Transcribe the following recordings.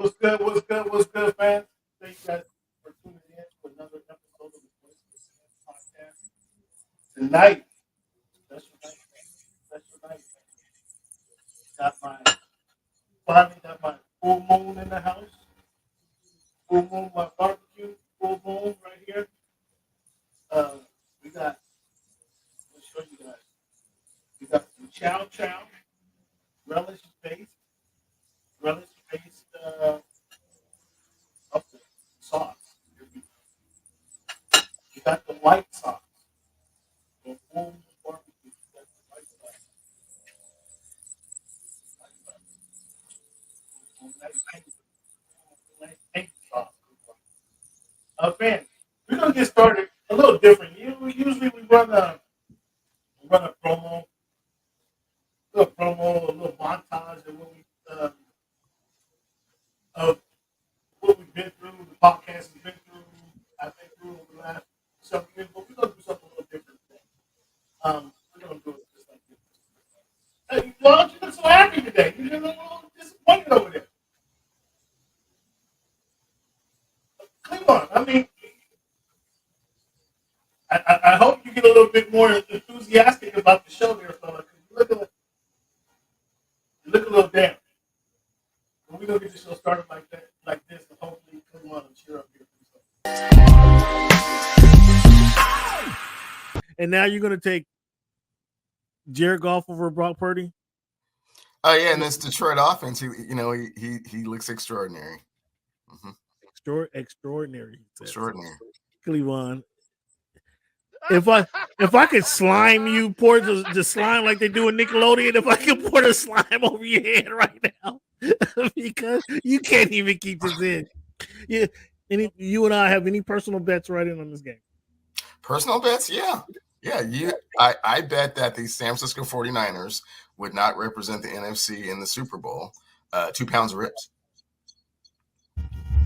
What's good? What's good? What's good, fans? Thank you guys for tuning in to another episode of the Voice of the Fans podcast. Tonight, special night, man. Special night, man. Finally got my full moon in the house. Full moon, my barbecue, full moon right here. Uh, we got, let me show you guys. We got some chow chow, relish based, relish based, up there, sauce. You got the white sauce. The full barbecue. You got the white sauce. Nice pink sauce. Man, we're gonna get started a little different. Usually we run a promo, a little montage of what we've been through, the podcast has been through, I've been through over the last several years, but we're gonna do something a little different today. We're gonna do it just like this. Hey, why don't you look so happy today? You look a little disappointed over there. Come on, I mean, I hope you get a little bit more enthusiastic about the show there, fella. You look a little down. But we're gonna get the show started like that, like this, and hopefully come on and cheer up here. And now you're gonna take Jared Goff over Brock Purdy? Oh yeah, and this Detroit offense, he looks extraordinary. Mm-hmm. Extraordinary. Extraordinary. Cleveland. If I could slime you, pour the slime like they do in Nickelodeon, if I could pour the slime over your head right now, because you can't even keep this in. Yeah, you and I have any personal bets right in on this game? Personal bets, yeah. I bet that the San Francisco 49ers would not represent the NFC in the Super Bowl. 2 pounds of ribs.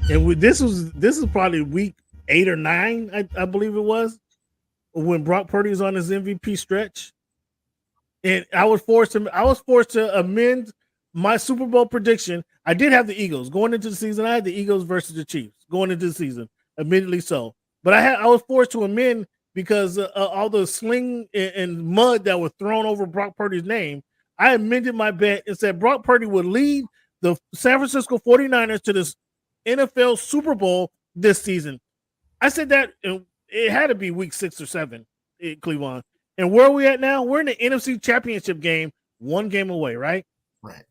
And this is probably week 8 or 9, I believe it was, when Brock Purdy was on his MVP stretch, and I was forced to amend my Super Bowl prediction. I did have the Eagles going into the season. I had the Eagles versus the Chiefs going into the season, admittedly so. But I was forced to amend because all the sling and mud that was thrown over Brock Purdy's name. I amended my bet and said Brock Purdy would lead the San Francisco 49ers to this NFL Super Bowl this season. I said that it had to be week 6 or 7 in Cleveland. And where are we at now? We're in the NFC Championship game, 1 game away, right? Right.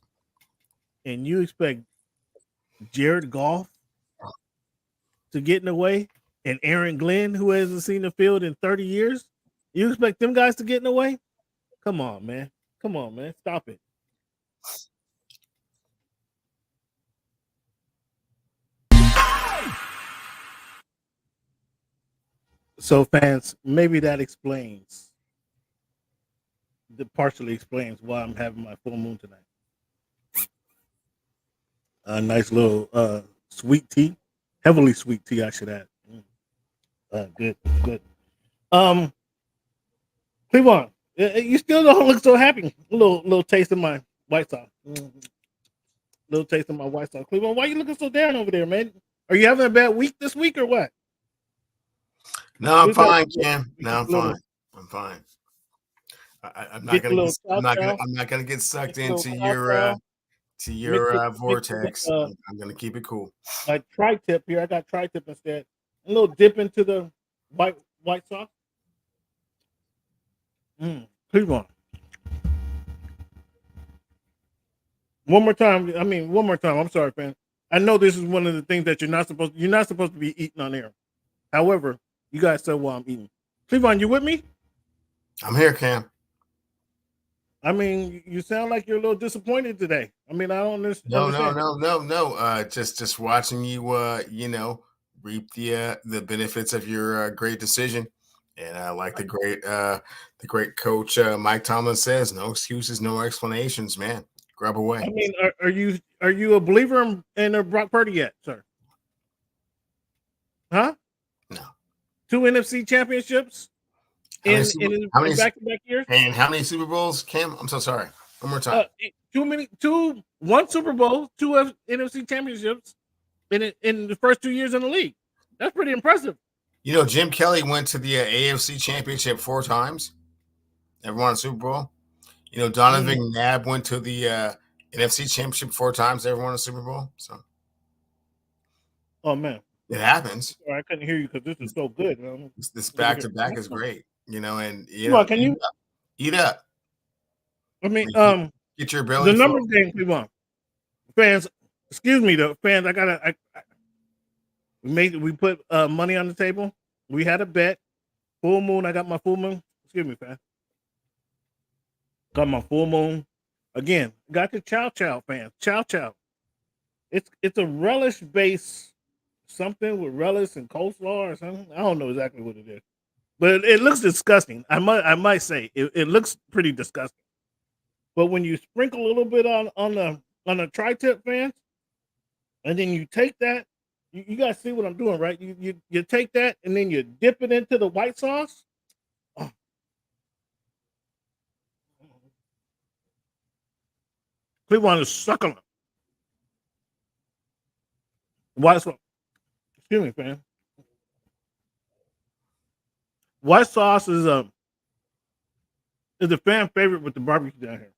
And you expect Jared Goff to get in the way, and Aaron Glenn, who hasn't seen the field in 30 years, you expect them guys to get in the way? Come on, man. Stop it. So, fans, maybe that partially explains why I'm having my full moon tonight. A nice little sweet tea, heavily sweet tea, I should add. Good. Cleveland, you still don't look so happy. A little taste of my white sauce. Little taste of my white sauce. Cleveland, why are you looking so down over there, man? Are you having a bad week this week or what? No, I'm fine, Cam. No, I'm fine. I'm fine. I'm not gonna get sucked into your vortex. I'm gonna keep it cool. Like tri-tip here. I got tri-tip instead. A little dip into the white sauce. Cleveland. One more time. I'm sorry, fam. I know this is one of the things that you're not supposed to be eating on air. However, you guys said while I'm eating. Cleveland, you with me? I'm here, Cam. I mean, you sound like you're a little disappointed today. I mean, I don't understand. No. Just watching you, reap the benefits of your great decision, and like the great coach Mike Tomlin says, no excuses, no explanations, man. Grab away. I mean, are you a believer in Brock Purdy yet, sir? Huh? No. 2 NFC championships in back-to-back years. And how many Super Bowls, Cam? I'm so sorry. One more time. one Super Bowl, two NFC championships in the first 2 years in the league. That's pretty impressive. You know, Jim Kelly went to the AFC Championship 4 times. Never won a Super Bowl. You know, Donovan McNabb went to the NFC Championship 4 times. Never won a Super Bowl. So, oh man, it happens. I couldn't hear you because this is so good. This back to back is great. You know, and can you eat up? I mean, get your belly. The numbers game, come on, fans. Excuse me, though, fans. We put money on the table. We had a bet. Full moon. I got my full moon. Excuse me, fans. Got my full moon. Again, got the chow chow, fans. Chow chow. It's a relish base, something with relish and coleslaw or something. I don't know exactly what it is, but it looks disgusting. I might say it looks pretty disgusting. But when you sprinkle a little bit on the tri-tip, fans, and then you take that, you guys see what I'm doing, right? You take that and then you dip it into the white sauce. Oh. Cleveland is succulent. White sauce. Excuse me, fam. White sauce is a fan favorite with the barbecue down here.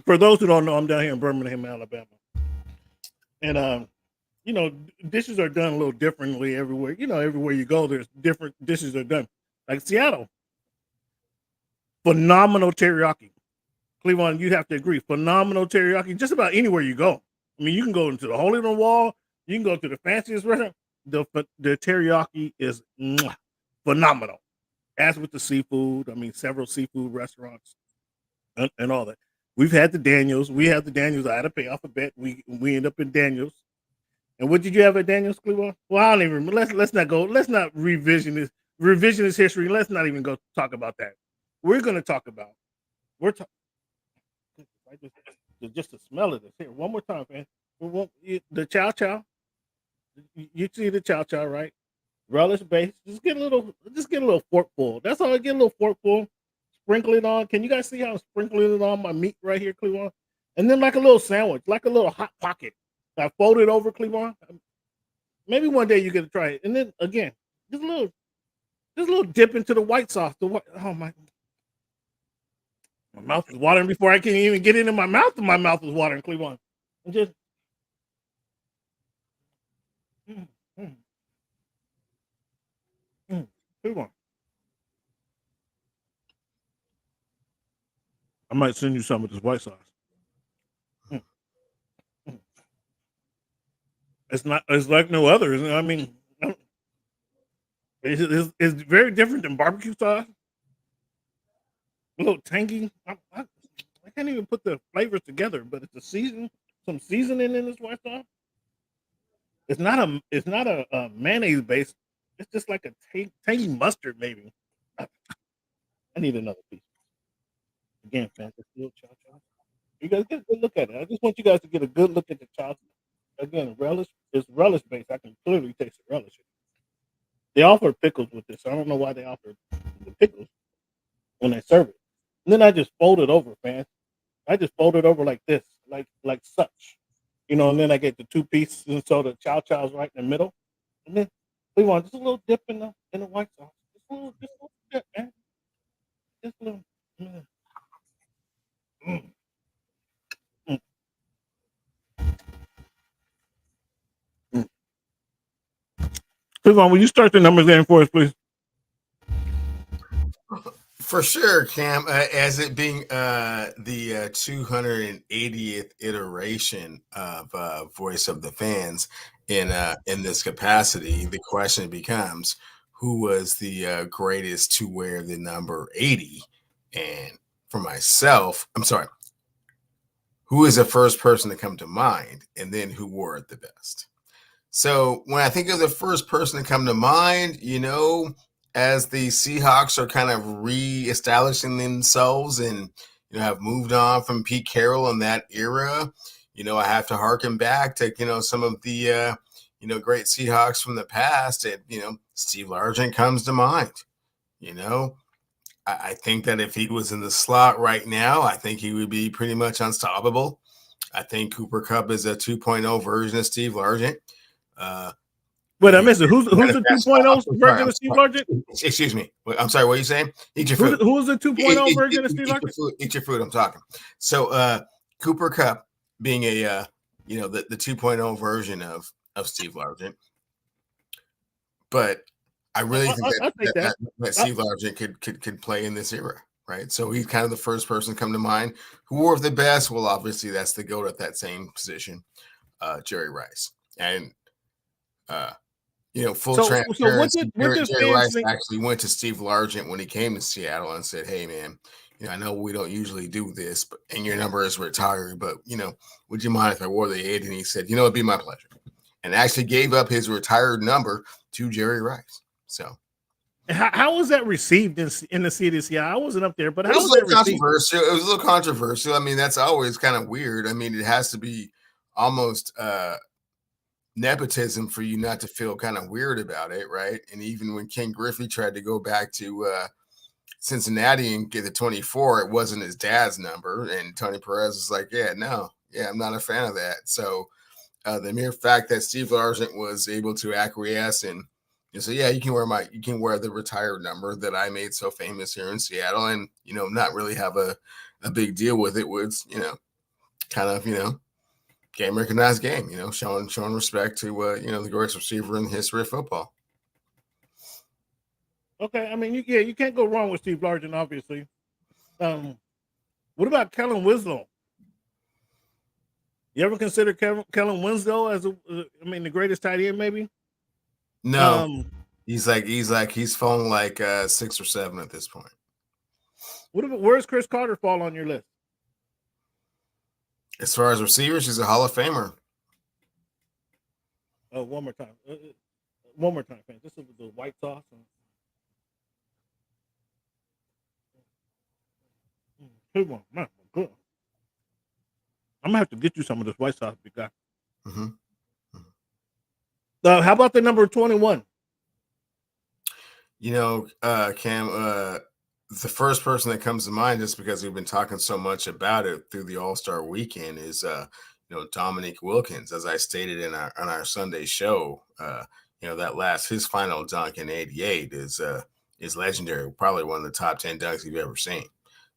For those who don't know, I'm down here in Birmingham, Alabama, and dishes are done a little differently everywhere. You know, everywhere you go, there's different dishes are done. Like Seattle, phenomenal teriyaki. Cleveland, you have to agree, phenomenal teriyaki. Just about anywhere you go. I mean, you can go into the hole in the wall. You can go to the fanciest restaurant. The teriyaki is phenomenal. As with the seafood, I mean, several seafood restaurants and all that. We've had the Daniels. We have the Daniels. I had to pay off a bet. We end up in Daniels. And what did you have at Daniels, Cleveland? Well, I don't even remember. Let's not go. Let's not revisionist history. Let's not even go talk about that. We're going to talk about. Just the smell of this here. One more time, man. The chow chow. You see the chow chow, right? Relish base. Just get a little forkful. That's all. I get a little forkful. Sprinkle it on. Can you guys see how I'm sprinkling it on my meat right here, Cleveland? And then like a little sandwich, like a little hot pocket. I fold it over, Cleveland. Maybe one day you get to try it. And then again, just a little dip into the white sauce. Oh my mouth is watering before I can even get it in my mouth, and my mouth is watering, Cleveland. And just Cleveland. I might send you some of this white sauce. It's like no other. I mean, it's very different than barbecue sauce. A little tangy. I can't even put the flavors together, but it's some seasoning in this white sauce. It's not a mayonnaise base. It's just like a tangy mustard, maybe. I need another piece. Again, fans, it's still chow chow. You guys get a good look at it. I just want you guys to get a good look at the chow. Again, relish is relish based. I can clearly taste the relish. They offer pickles with this. I don't know why they offer the pickles when they serve it. And then I just fold it over, fans. I just fold it over like this, like such. You know, and then I get the 2 pieces, and so the chow chow's right in the middle. And then we want just a little dip in the white sauce. Just a little dip, man. Just a little. Cleveland, will you start the numbers game for us, please? For sure, Cam. As it being the 280th iteration of Voice of the Fans in this capacity, the question becomes, who was the greatest to wear the number 80? And for myself, I'm sorry, who is the first person to come to mind, and then who wore it the best? So when I think of the first person to come to mind, you know, as the Seahawks are kind of reestablishing themselves and, you know, have moved on from Pete Carroll in that era, you know, I have to harken back to, you know, some of the, great Seahawks from the past. And, you know, Steve Largent comes to mind. You know, I think that if he was in the slot right now, I think he would be pretty much unstoppable. I think Cooper Kupp is a 2.0 version of Steve Largent. Wait, I missed it. Who's the 2.0 version I'm of Steve sorry. Largent? Excuse me. I'm sorry. What are you saying? Eat your food. Who's the 2.0 version of Steve Eat Largent? your food. Eat your food. I'm talking. So Cooper Kupp being a the 2.0 version of Steve Largent, but I really think that Steve Largent could play in this era, right? So he's kind of the first person to come to mind. Who were the best? Well, obviously that's the GOAT at that same position, Jerry Rice, and full transparency. Jerry Rice actually went to Steve Largent when he came to Seattle and said, "Hey, man, I know we don't usually do this, and your number is retiring, but would you mind if I wore the 8?" And he said, "It'd be my pleasure," and actually gave up his retired number to Jerry Rice. So, how was that received in the city of Seattle? I wasn't up there, but how was that controversial? It was a little controversial. I mean, that's always kind of weird. I mean, it has to be almost nepotism for you not to feel kind of weird about it, right? And even when Ken Griffey tried to go back to Cincinnati and get the 24, it wasn't his dad's number, and Tony Perez was like, I'm not a fan of that. So the mere fact that Steve Largent was able to acquiesce and say, you can wear the retired number that I made so famous here in Seattle, and not really have a big deal with it was kind of game recognized game, showing respect to the greatest receiver in the history of football. Okay, I mean, you can't go wrong with Steve Largent, obviously. What about Kellen Winslow? You ever consider Kellen Winslow as the greatest tight end, maybe? No, he's falling like 6 or 7 at this point. Where's Chris Carter fall on your list? As far as receivers, he's a Hall of Famer. Oh, one more time, fans. This is the white sauce. Good one, man. Good. I'm gonna have to get you some of this white sauce, big guy. Mm-hmm. How about the number 21? Cam, the first person that comes to mind, just because we've been talking so much about it through the All-Star weekend, is Dominique Wilkins. As I stated on our Sunday show, his final dunk in '88 is legendary. Probably one of the top 10 dunks you've ever seen.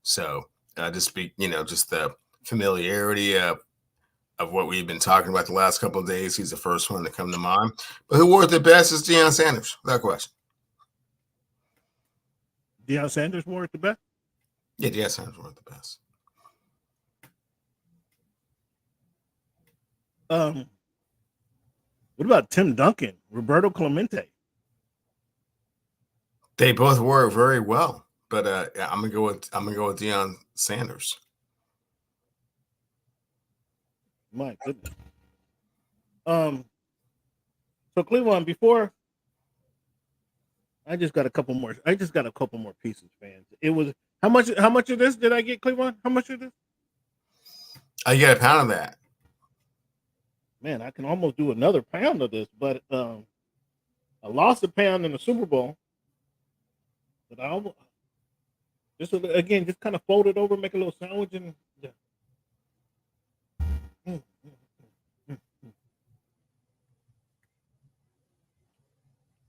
So just the familiarity of what we've been talking about the last couple of days. He's the first one to come to mind. But who wore it the best is Deion Sanders, without question. Deion Sanders wore it the best? Yeah, Deion Sanders wore it the best. What about Tim Duncan, Roberto Clemente? They both wore it very well, but I'm gonna go with Deion Sanders. My goodness. So Cleveland, before I just got a couple more pieces, fans. It was how much of this did I get, Cleveland? How much of this? I get a pound of that. Man, I can almost do another pound of this, but I lost a pound in the Super Bowl. But I almost just kind of fold it over, make a little sandwich, and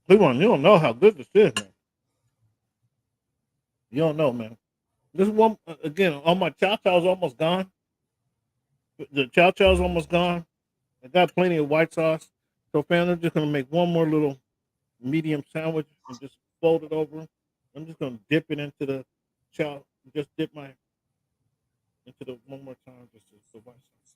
Cleveland, you don't know how good this is, man. You don't know, man. This one again, all my chow chow's almost gone. The chow chow's almost gone. I got plenty of white sauce. So, fam, I'm just gonna make one more little medium sandwich and just fold it over. I'm just gonna dip it into the chow. Just dip my into the one more time. Just the white sauce.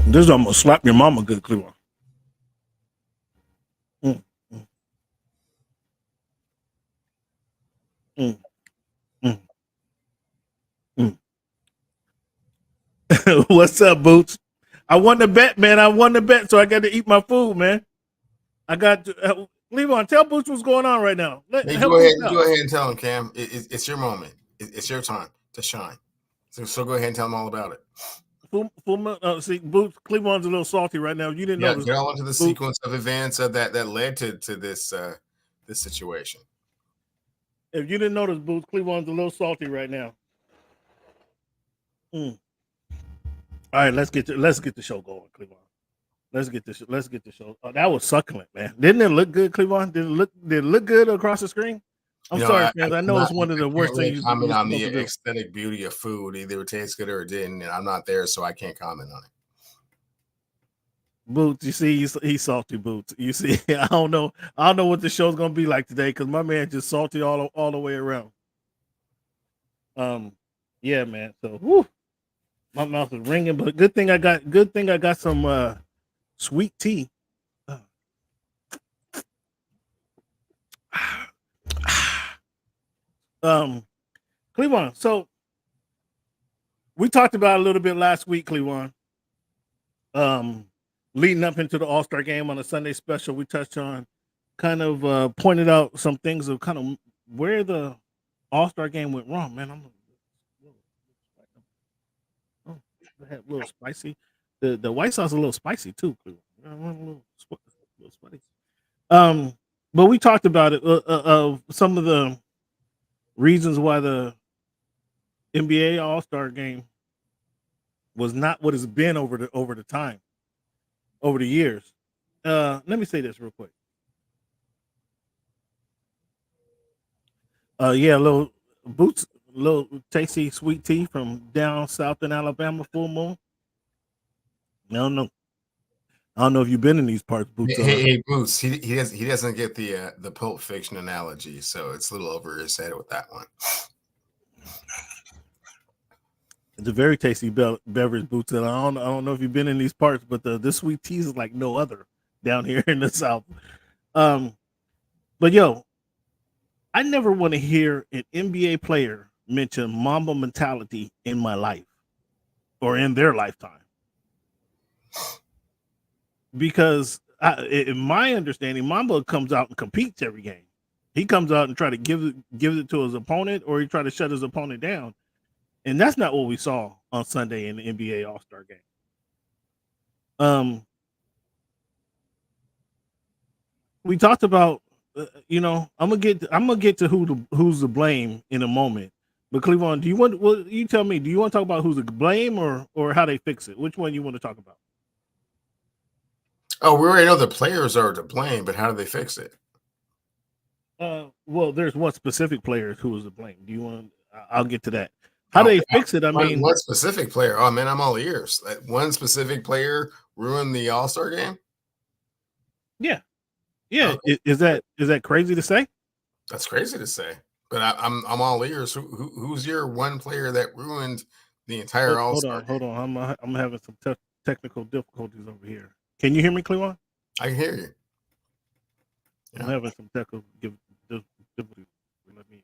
This is almost slap your mama good, Cleveland. What's up, Boots? I won the bet, man. So I got to eat my food, man. I got to Cleveland. Tell Boots what's going on right now. Go ahead and tell him, Cam. It's your moment. It's your time to shine. So go ahead and tell them all about it. See, Boots, Cleveland's a little salty right now. You didn't Yeah, notice. get all into the Boots, sequence of events that led to this this situation. if you didn't notice, Boots, Cleveland's a little salty right now. All right, let's get the show going, Cleveland. Let's get the show. Oh, that was succulent, man. Didn't it look good, Cleveland? Did it look good across the screen? I'm sorry, fans. I know it's one of the worst things. Comment on the aesthetic beauty of food. Either it tastes good or it didn't, and I'm not there, so I can't comment on it. Boots, you see, he's salty. Boots, you see, I don't know what the show's gonna be like today because my man just salty all the way around. Yeah, man. So, whew, my mouth is ringing, but good thing I got some sweet tea. Cleveland. So we talked about it a little bit last week, Cleveland. Leading up into the All-Star game on a Sunday special, we touched on kind of pointed out some things of kind of where the All-Star game went wrong. Man, I'm a little spicy. The white sauce is a little spicy too. A little spicy. But we talked about it of some of the reasons why the NBA All-Star game was not what it's been over the years. Let me say this real quick. Yeah, little tasty sweet tea from down south in Alabama, Full Moon. I don't know if you've been in these parts, Boots. Hey, Boots. He doesn't get the Pulp Fiction analogy, so it's a little over his head with that one. It's a very tasty beverage, Boots, and I don't know if you've been in these parts, but this sweet tea is like no other down here in the South. But yo, I never want to hear an NBA player mention Mamba mentality in my life or in their lifetime. Because in my understanding, Mamba comes out and competes every game. He comes out and try to give it to his opponent, or he try to shut his opponent down. And that's not what we saw on Sunday in the NBA All-Star game. We talked about, I'm gonna get to who's to blame in a moment. But Cleveland, you tell me, do you want to talk about who's to blame or how they fix it? Which one you want to talk about? Oh, we already know the players are to blame, but how do they fix it? Well, there's one specific player who was to blame. Do you want? I'll get to that. How do they fix it? I mean, what specific player? Oh man, I'm all ears. One specific player ruined the All-Star game. Yeah. Okay. Is that crazy to say? That's crazy to say, but I'm all ears. Who's your one player that ruined the entire All-Star game? Hold on. I'm having some technical difficulties over here. Can you hear me, Cleveland? I can hear you. I'm having some technical difficulties. Let me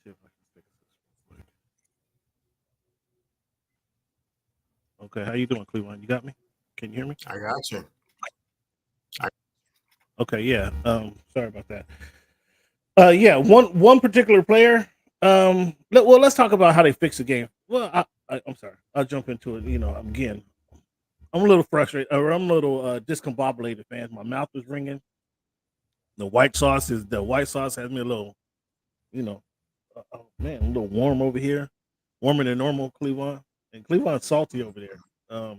see if I can fix this real quick. Okay, how you doing, Cleveland? You got me? Can you hear me? I got you. Okay, yeah. Sorry about that. Yeah, one particular player. Let's talk about how they fix the game. Well, I'm sorry. I'll jump into it. Again, I'm a little frustrated, or I'm a little discombobulated, fans. My mouth is ringing. The white sauce has me a little, oh man, a little warm over here, warmer than normal. Cleveland, and Cleveland's salty over there. I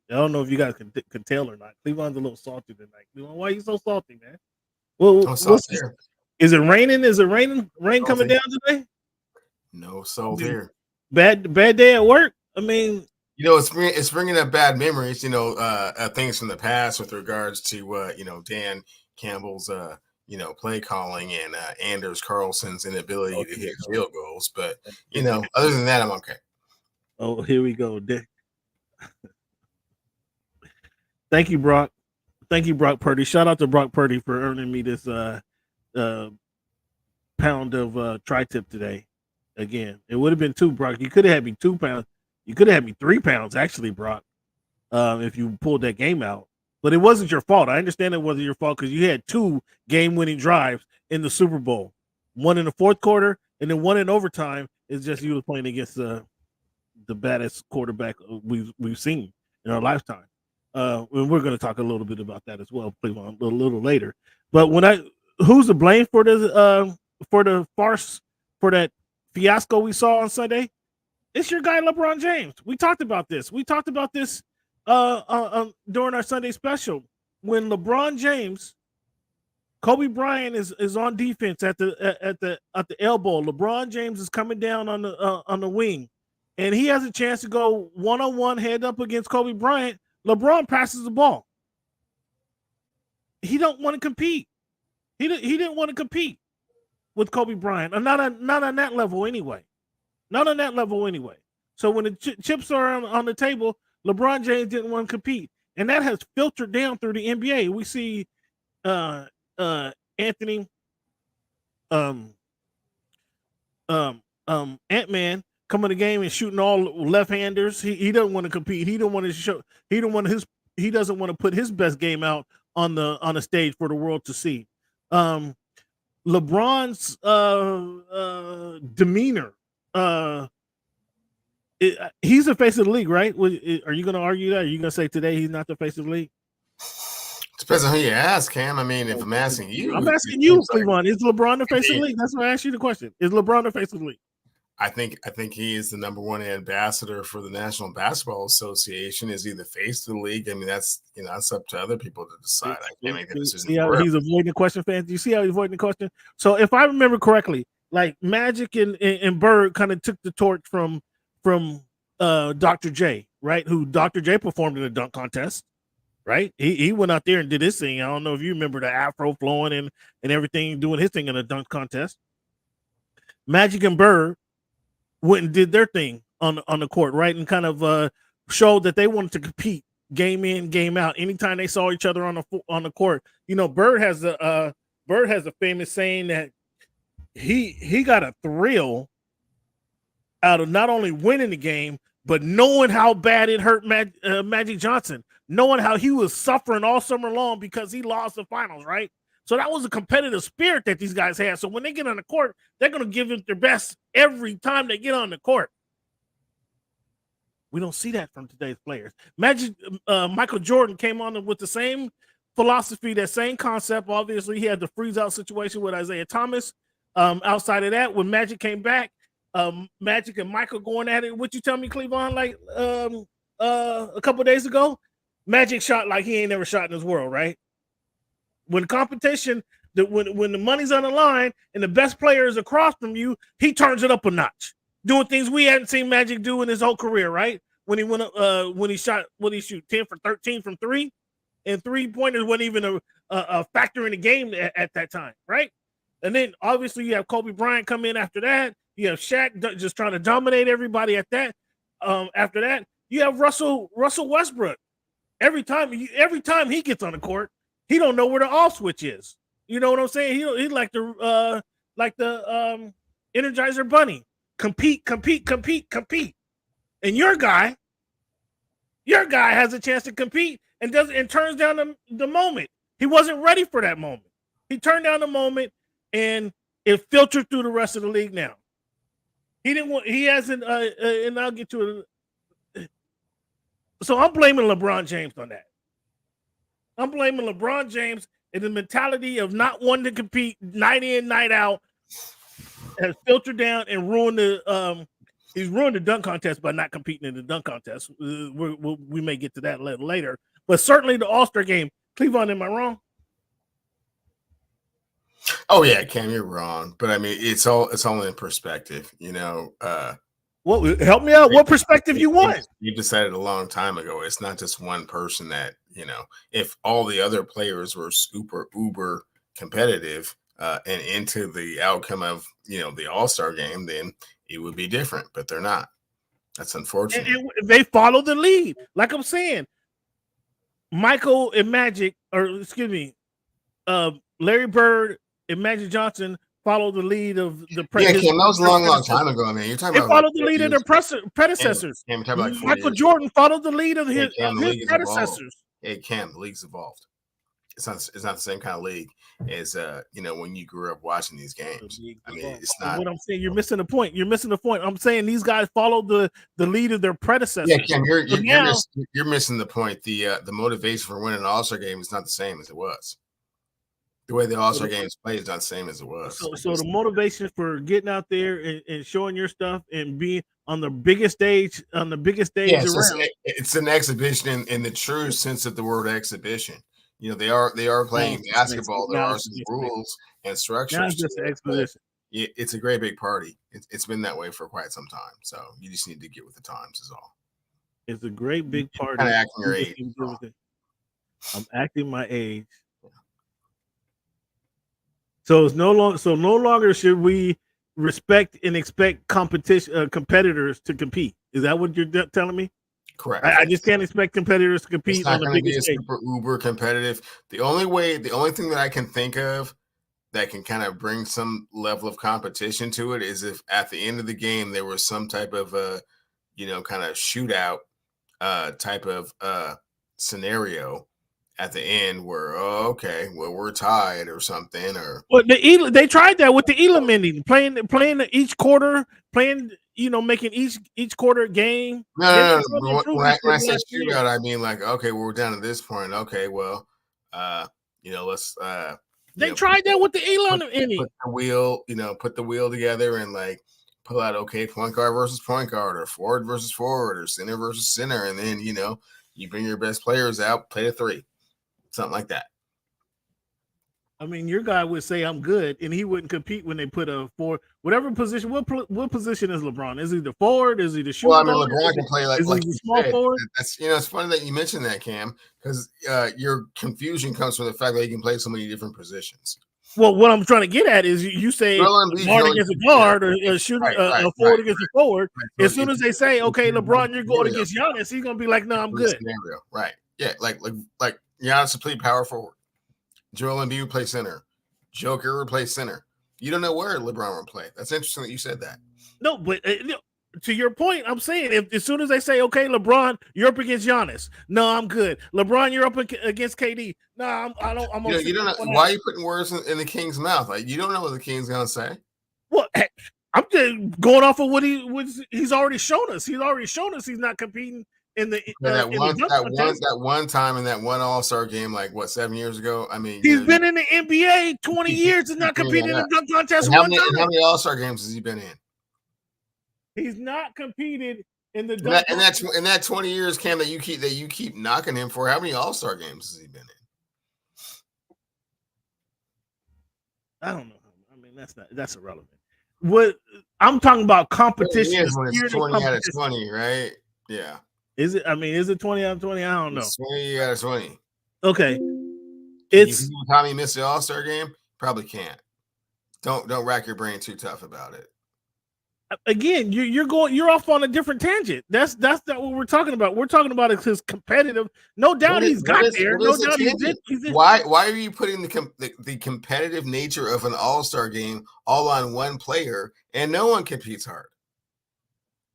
don't know if you guys can tell or not. Cleveland's a little salty tonight. Cleveland, why are you so salty, man? Well, is it raining? Is it raining? Rain coming down today? No salt here. Bad day at work. I mean, it's bringing up bad memories. Things from the past with regards to Dan Campbell's play calling and Anders Carlson's inability to hit field goals. But other than that, I'm okay. Oh, here we go, Dick. Thank you, Brock. Thank you, Brock Purdy. Shout out to Brock Purdy for earning me this pound of tri-tip today. Again, it would have been 2, Brock. You could have had me 2 pounds. You could have had me 3 pounds, actually, Brock, if you pulled that game out. But it wasn't your fault. I understand it wasn't your fault because you had 2 game-winning drives in the Super Bowl. One in the fourth quarter and then one in overtime It's just you was playing against the baddest quarterback we've seen in our lifetime. And we're going to talk a little bit about that as well, Cleveland, a little later. But who's to blame for the farce, for that fiasco we saw on Sunday? It's your guy LeBron James. We talked about this. During our Sunday special, when LeBron James, Kobe Bryant is on defense at the elbow. LeBron James is coming down on the wing, and he has a chance to go one-on-one head up against Kobe Bryant. LeBron passes the ball. He don't want to compete. He didn't want to compete with Kobe Bryant, not on that level anyway. Not on that level anyway. So when the chips are on the table, LeBron James didn't want to compete, and that has filtered down through the NBA. We see Anthony Ant-Man coming to the game and shooting all left-handers. He doesn't want to compete. He doesn't want to put his best game out on the stage for the world to see. LeBron's demeanor. He's the face of the league, right? Are you going to argue that? Are you going to say today he's not the face of the league? Depends on who you ask, Cam. I mean, if I'm asking you, I'm asking you, Cleveland. Is LeBron the face of the league? That's why I asked you the question. Is LeBron the face of the league? I think he is the number one ambassador for the National Basketball Association. Is he the face of the league? I mean, that's up to other people to decide. I can't make a decision. See how he's avoiding the question, fans? Do you see how he's avoiding the question? So if I remember correctly, like Magic and Bird kind of took the torch from Dr. J, right? Who Dr. J performed in a dunk contest, right? He went out there and did his thing. I don't know if you remember the afro flowing and everything, doing his thing in a dunk contest. Magic and Bird went and did their thing on the court, right? And kind of showed that they wanted to compete game in, game out. Anytime they saw each other on the court, Bird has a famous saying that he got a thrill out of not only winning the game, but knowing how bad it hurt Magic Johnson, knowing how he was suffering all summer long because he lost the finals, right? So that was a competitive spirit that these guys had. So when they get on the court, they're going to give it their best every time they get on the court. We don't see that from today's players. Michael Jordan came on with the same philosophy, that same concept. Obviously, he had the freeze-out situation with Isaiah Thomas. Outside of that, when Magic came back, Magic and Michael going at it. What you tell me, Cleveland, like a couple of days ago? Magic shot like he ain't never shot in his world, right? When competition, when the money's on the line and the best player is across from you, he turns it up a notch, doing things we hadn't seen Magic do in his whole career, right? When he shot, what did he shoot? 10 for 13 from three, and 3-pointers wasn't even a factor in the game at that time, right? And then obviously you have Kobe Bryant come in after that. You have Shaq just trying to dominate everybody at that. After that, you have Russell Westbrook. Every time he gets on the court, he don't know where the off switch is. You know what I'm saying? He like the Energizer Bunny. Compete. And your guy has a chance to compete and turns down the moment. He wasn't ready for that moment. He turned down the moment, and it filtered through the rest of the league now. He hasn't, and I'll get to it. So I'm blaming LeBron James on that. I'm blaming LeBron James and the mentality of not wanting to compete night in, night out has filtered down and ruined he's ruined the dunk contest by not competing in the dunk contest. We may get to that later, but certainly the All-Star game. Cleveland, am I wrong? Oh yeah, Cam, you're wrong. But I mean, it's all in perspective, What help me out? What perspective you want? You decided a long time ago. It's not just one person that, if all the other players were super uber competitive and into the outcome of, the All-Star game, then it would be different, but they're not. That's unfortunate. And they follow the lead. Like I'm saying, Michael and Magic, Larry Bird and Magic Johnson follow the lead of the presidents. Yeah, Kim, that was a long time ago, man. You're talking about followed the lead of their predecessors. Cam, like Michael Jordan followed the lead of his predecessors. Hey, Cam, the league's evolved. it's not the same kind of league as when you grew up watching these games. I mean, it's not. What I'm saying, you're missing the point. You're missing the point. I'm saying these guys followed the lead of their predecessors. Yeah, Ken, you're missing the point. The motivation for winning an All-Star game is not the same as it was. The way the All-Star game is played is not the same as it was. So the motivation for getting out there and showing your stuff and being on the biggest stage around. It's an exhibition in the true sense of the word exhibition. They are playing basketball. There are some rules and structures. Now it's just an exposition. It's a great big party. It's been that way for quite some time. So you just need to get with the times is all. It's a great big party. Kind of acting your age. I'm acting my age. So it's no longer should we respect and expect competitors to compete. Is that what you're telling me? Correct. I just can't expect competitors to compete on the biggest stage. Super uber competitive. The only thing that I can think of that can kind of bring some level of competition to it is if at the end of the game there was some type of kind of shootout type of scenario at the end where we're tied or something they tried that with the Elam ending, playing each quarter, making each quarter game. No. When I say shootout, I mean like, okay, we're down to this point. Okay, well, let's they tried that with the Elam ending. Put the wheel together and like pull out point guard versus point guard or forward versus forward or center versus center, and then you bring your best players out, play a three. Something like that. I mean, your guy would say I'm good, and he wouldn't compete when they put a forward, whatever position. What position is LeBron? Is he the forward? Is he the shooter? Well, I mean, LeBron can play like small forward. That's it's funny that you mentioned that, Cam, because your confusion comes from the fact that he can play so many different positions. Well, what I'm trying to get at is you say guard against a guard or a shooter, a forward against a forward. Right. As soon as they say, okay, LeBron, you're going against Giannis, he's gonna be like, no, I'm good. Scenario. Right? Yeah, like Giannis will play power forward. Joel Embiid would play center. Joker would play center. You don't know where LeBron would play. That's interesting that you said that. No, but to your point, I'm saying as soon as they say, okay, LeBron, you're up against Giannis. No, I'm good. LeBron, you're up against KD. No, I don't. I'm you don't know why are you putting words in the King's mouth? Like you don't know what the King's gonna say. Well, I'm just going off of what he's already shown us. He's already shown us he's not competing. That one time in that one All-Star game, like 7 years ago. I mean, he's been in the NBA 20 years and not competing in the dunk contest. How many All-Star games has he been in? He's not competed in the dunk. In that 20 years, Cam, that you keep knocking him for. How many All-Star games has he been in? I don't know. I mean, that's irrelevant. What I'm talking about competition. It's 20 out of 20, right? Yeah. Is it 20 out of 20? I don't know. 20 out of 20. Okay. It's Tommy missed the All-Star game? Probably can't. Don't rack your brain too tough about it. Again, you're off on a different tangent. That's not what we're talking about. We're talking about his competitive. No doubt he's got there. No doubt he's in. Why are you putting the competitive nature of an All-Star game all on one player and no one competes hard?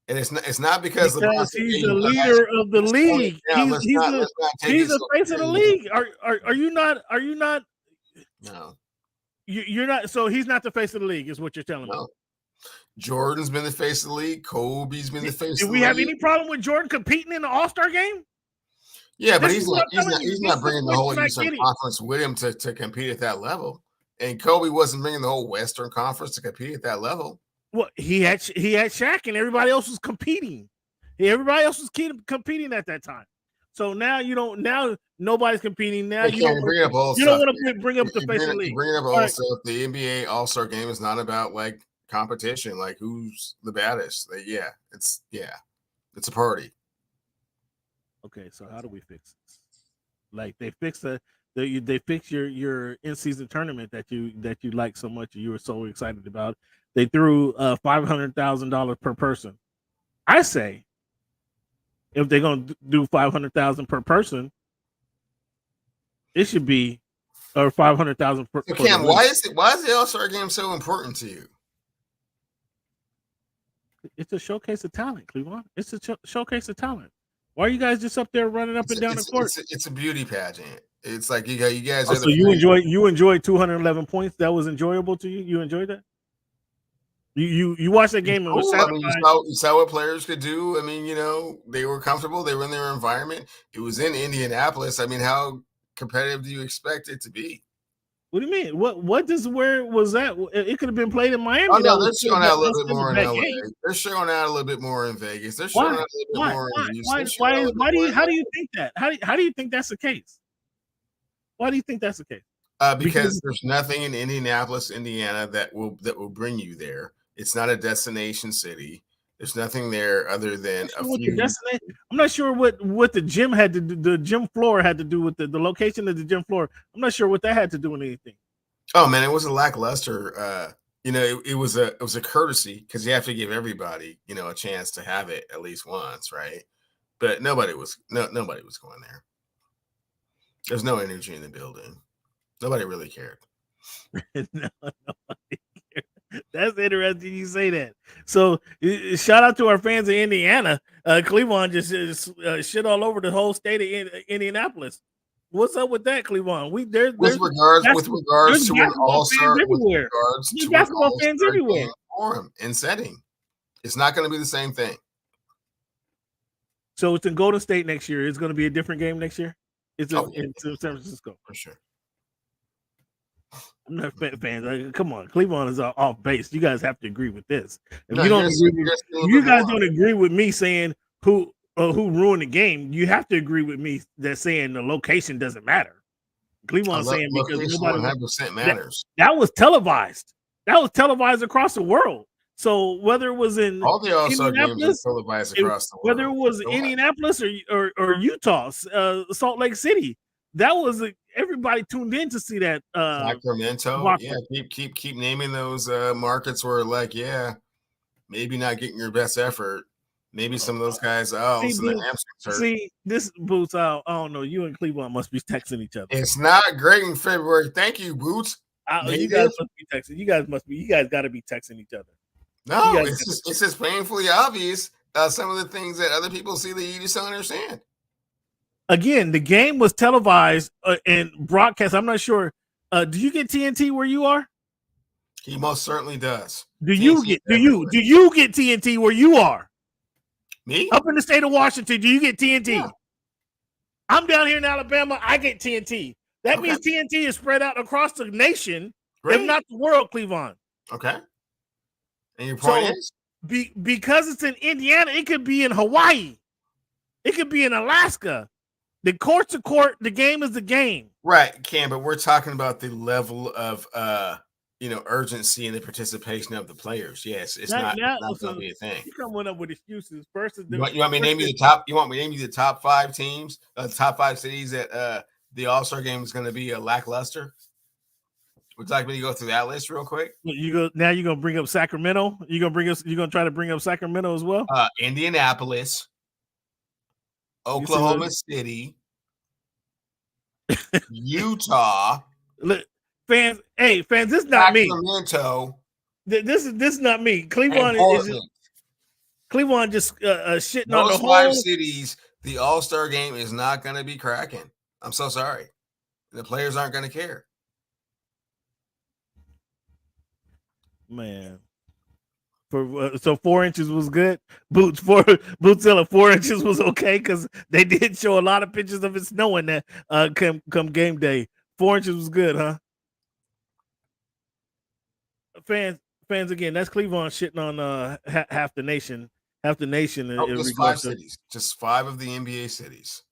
And it's not because he's the leader of the league. He's the face of the league. Are you not? No. You're not. So he's not the face of the league, is what you're telling me. Jordan's been the face of the league. Kobe's been the face of the league. Do we have any problem with Jordan competing in the All-Star game? Yeah, but he's not bringing the whole Eastern Conference with him to compete at that level. And Kobe wasn't bringing the whole Western Conference to compete at that level. Well, he had Shaq, and everybody else was competing. Everybody else was competing at that time. So now Now nobody's competing. Now you don't want to bring up the face of the league. Bring up all stuff. The NBA All-Star Game is not about like competition, like who's the baddest. It's a party. Okay, so how do we fix this? Like they fix they fix your in-season tournament that you like so much and you were so excited about. They threw $500,000 per person. I say, if they're gonna do $500,000 per person, it should be or $500,000 per. So Cam, why is the All-Star Game so important to you? It's a showcase of talent, Cleveland. It's a showcase of talent. Why are you guys just up there running up and down the court? It's a beauty pageant. It's like you guys Oh, are so the you enjoyed 211 points. That was enjoyable to you. You enjoyed that. You watched that game and was cool. I mean, satisfied. you saw what players could do. I mean, they were comfortable. They were in their environment. It was in Indianapolis. I mean, how competitive do you expect it to be? What do you mean? Where was that? It could have been played in Miami. Oh no, That they're was showing out a little bit still a more in bad LA. game. They're showing out a little bit more in Vegas. They're showing Why? out a little bit more in Houston. They're showing out a little bit Why more in how do you think that? How do you think that's the case? Why do you think that's the case? because there's nothing in Indianapolis, Indiana that will bring you there. It's not a destination city. There's nothing there other than a few. I'm not sure what the gym had to do, the gym floor had to do with the location of the gym floor. I'm not sure what that had to do with anything. Oh man, it was a lackluster. It was a courtesy because you have to give everybody a chance to have it at least once, right? But nobody was going there. There's no energy in the building. Nobody really cared. No, nobody cared. That's interesting you say that. So shout out to our fans in Indiana. Cleveland just shit all over the whole state of Indianapolis. What's up with that, Cleveland? With regards to an all-star, basketball fans everywhere. Forum and setting, it's not going to be the same thing. So it's in Golden State next year. It's going to be a different game next year. It's in San Francisco for sure. I'm not fans. Come on, Cleveland is off base. You guys have to agree with this. If you don't agree, you guys don't agree with me saying who ruined the game. You have to agree with me that saying the location doesn't matter. Cleveland saying because nobody 100% matters. That was televised. That was televised across the world. So whether it was in all the All-Star games are televised across the world, whether it was Indianapolis or Utah, Salt Lake City, that was everybody tuned in to see that. Sacramento, keep naming those markets where maybe not getting your best effort. Maybe some of those guys see this Boots. I don't know. You and Cleveland must be texting each other. It's not great in February. Thank you, Boots. You guys must be texting. You guys got to be texting each other. No, it's just painfully obvious. Some of the things that other people see that you just don't understand. Again, the game was televised and broadcast. I'm not sure. Do you get TNT where you are? He most certainly does. Do you get TNT where you are? Me? Up in the state of Washington, do you get TNT? Yeah. I'm down here in Alabama. I get TNT. That means TNT is spread out across the nation, if not the world, Cleveland. Okay. And your point is? Because it's in Indiana, it could be in Hawaii. It could be in Alaska. The court's a court. The game is the game. Right, Cam, but we're talking about the level of urgency and the participation of the players. Yes, it's not going to be a thing. You coming up with excuses. First, you want me to name you the top? You want me to name you the top 5 teams, top 5 cities that the All-Star game is going to be lackluster? Would you like me to go through that list real quick? You're gonna bring up Sacramento. You're gonna try to bring up Sacramento as well. Indianapolis, Oklahoma City, Utah. Fans, this is not me. Sacramento. This is not me. Cleveland just shitting on the whole 5 cities. The All-Star game is not going to be cracking. I'm so sorry. The players aren't going to care. Man, so 4 inches was good. Bootzilla 4 inches was okay because they did show a lot of pictures of it snowing that come game day. 4 inches was good, huh? Fans again. That's Cleveland shitting on half the nation. Half the nation. Just 5 cities. Just 5 of the NBA cities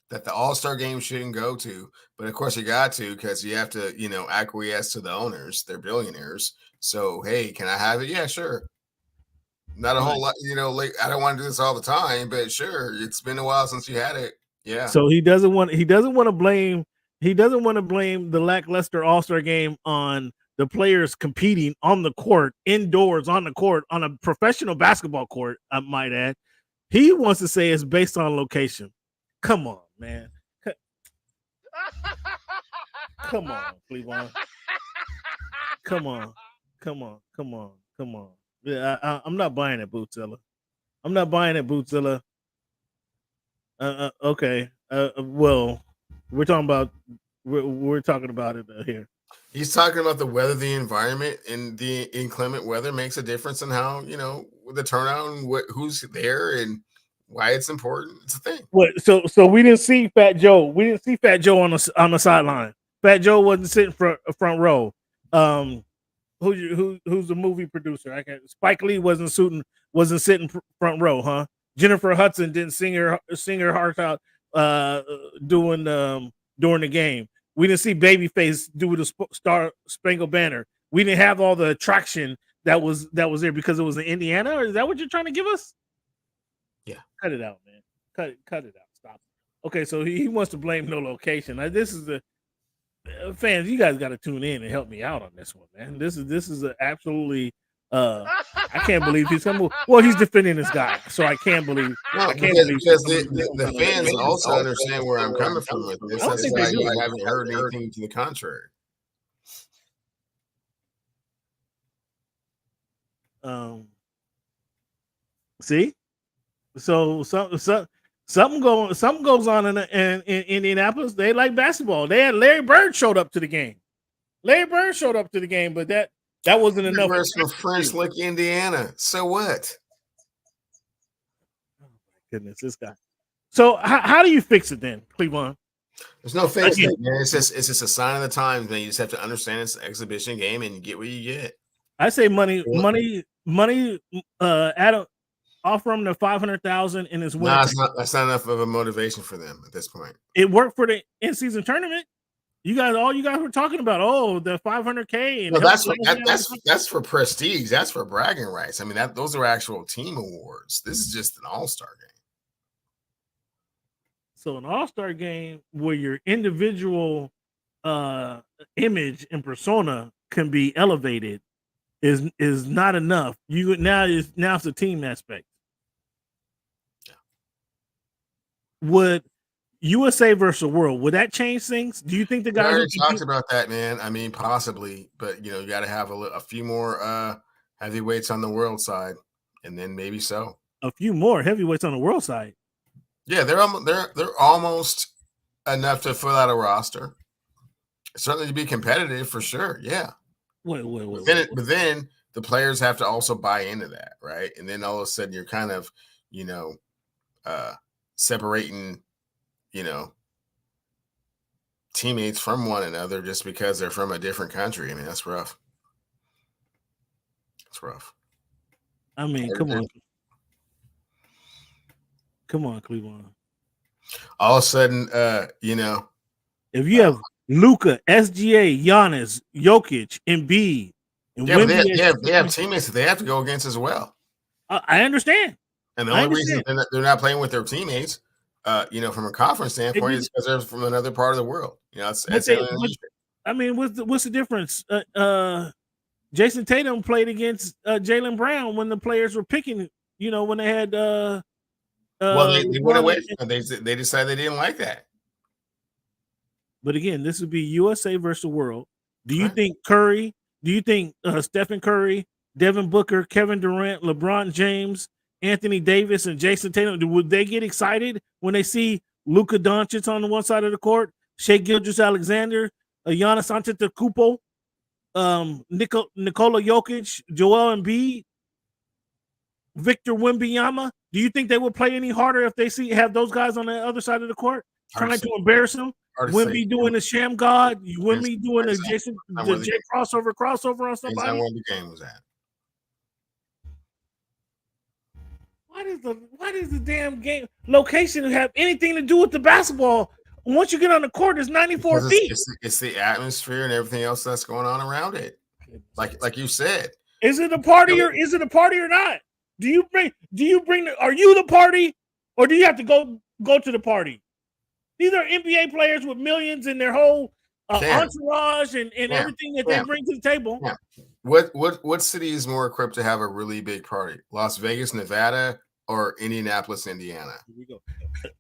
that the All-Star game shouldn't go to. But of course you got to because you have to, acquiesce to the owners. They're billionaires. So, hey, can I have it? Yeah, sure. Not a whole lot, I don't want to do this all the time, but sure. It's been a while since you had it. Yeah. So he doesn't want to blame the lackluster All-Star game on the players competing on the court, indoors on the court, on a professional basketball court, I might add. He wants to say it's based on location. Come on, man. Come on, Cleveland. Come on. Yeah, I'm not buying it, Bootzilla. Okay. Well, We're talking about it here. He's talking about the weather, the environment, and the inclement weather makes a difference in how the turnout and who's there and why it's important. It's a thing. What? So we didn't see Fat Joe. We didn't see Fat Joe on the sideline. Fat Joe wasn't sitting front row. Who's the movie producer? Spike Lee wasn't sitting front row, huh? Jennifer Hudson didn't sing her heart out during the game. We didn't see Babyface do the Star Spangled Banner. We didn't have all the attraction that was there because it was in Indiana. Or is that what you're trying to give us? Yeah, cut it out, man. Cut it out. Stop. Okay, so he wants to blame no location. This is the fans. You guys got to tune in and help me out on this one, man. This is absolutely. I can't believe he's coming. Well, he's defending this guy, so I can't believe. No, because the fans also understand where I'm coming from with this. That's why you haven't heard anything to the contrary. See, so something goes on in Indianapolis. They like basketball. They had Larry Bird showed up to the game. But that wasn't enough. From French Lick, Indiana. So what? Oh my goodness, this guy. So how do you fix it then, Cleveland? There's no fix it, man. It's just a sign of the times, man. You just have to understand it's an exhibition game and you get what you get. I say money. Adam, offer him the $500,000 in his win. No, that's not enough of a motivation for them at this point. It worked for the in-season tournament. You guys were talking about the $500K. And that's for prestige. That's for bragging rights. I mean, those are actual team awards. This is just an all-star game. So an all-star game where your individual image and persona can be elevated is not enough. Now it's a team aspect. Yeah. Would USA versus the world, would that change things? Do you think the guys already talked about that, man? I mean, possibly, but you got to have a few more heavyweights on the world side, and then maybe so. A few more heavyweights on the world side. Yeah, they're almost enough to fill out a roster. Certainly to be competitive for sure. Yeah. Wait. But then the players have to also buy into that, right? And then all of a sudden you're kind of, separating, teammates from one another just because they're from a different country. I mean, that's rough. It's rough. I mean, come on, Cleveland. All of a sudden, if you have Luka, SGA, Giannis, Jokic, Embiid, and they have teammates that they have to go against as well. I understand. And the only reason they're not playing with their teammates, from a conference standpoint, is because they're from another part of the world. I mean, what's the difference? Jason Tatum played against Jaylen Brown when the players were picking. When they had. They went away. They decided they didn't like that. But again, this would be USA versus the world. Do you think Curry? Do you think Stephen Curry, Devin Booker, Kevin Durant, LeBron James, Anthony Davis, and Jason Tatum, would they get excited when they see Luka Doncic on the one side of the court, Shai Gilgeous-Alexander, Giannis Antetokounmpo, Nikola Jokic, Joel Embiid, Victor Wembanyama? Do you think they would play any harder if they have those guys on the other side of the court trying to embarrass them? Wemby doing the sham god, Wemby doing the J crossover on somebody. That's where the game was at. Why does the damn game location have anything to do with the basketball? Once you get on the court, it's 94 feet. It's the atmosphere and everything else that's going on around it. Like you said, is it a party or not? Do you bring? Are you the party, or do you have to go to the party? These are NBA players with millions in their whole entourage and everything that they bring to the table. Yeah. What city is more equipped to have a really big party? Las Vegas, Nevada, or Indianapolis, Indiana? Here we go.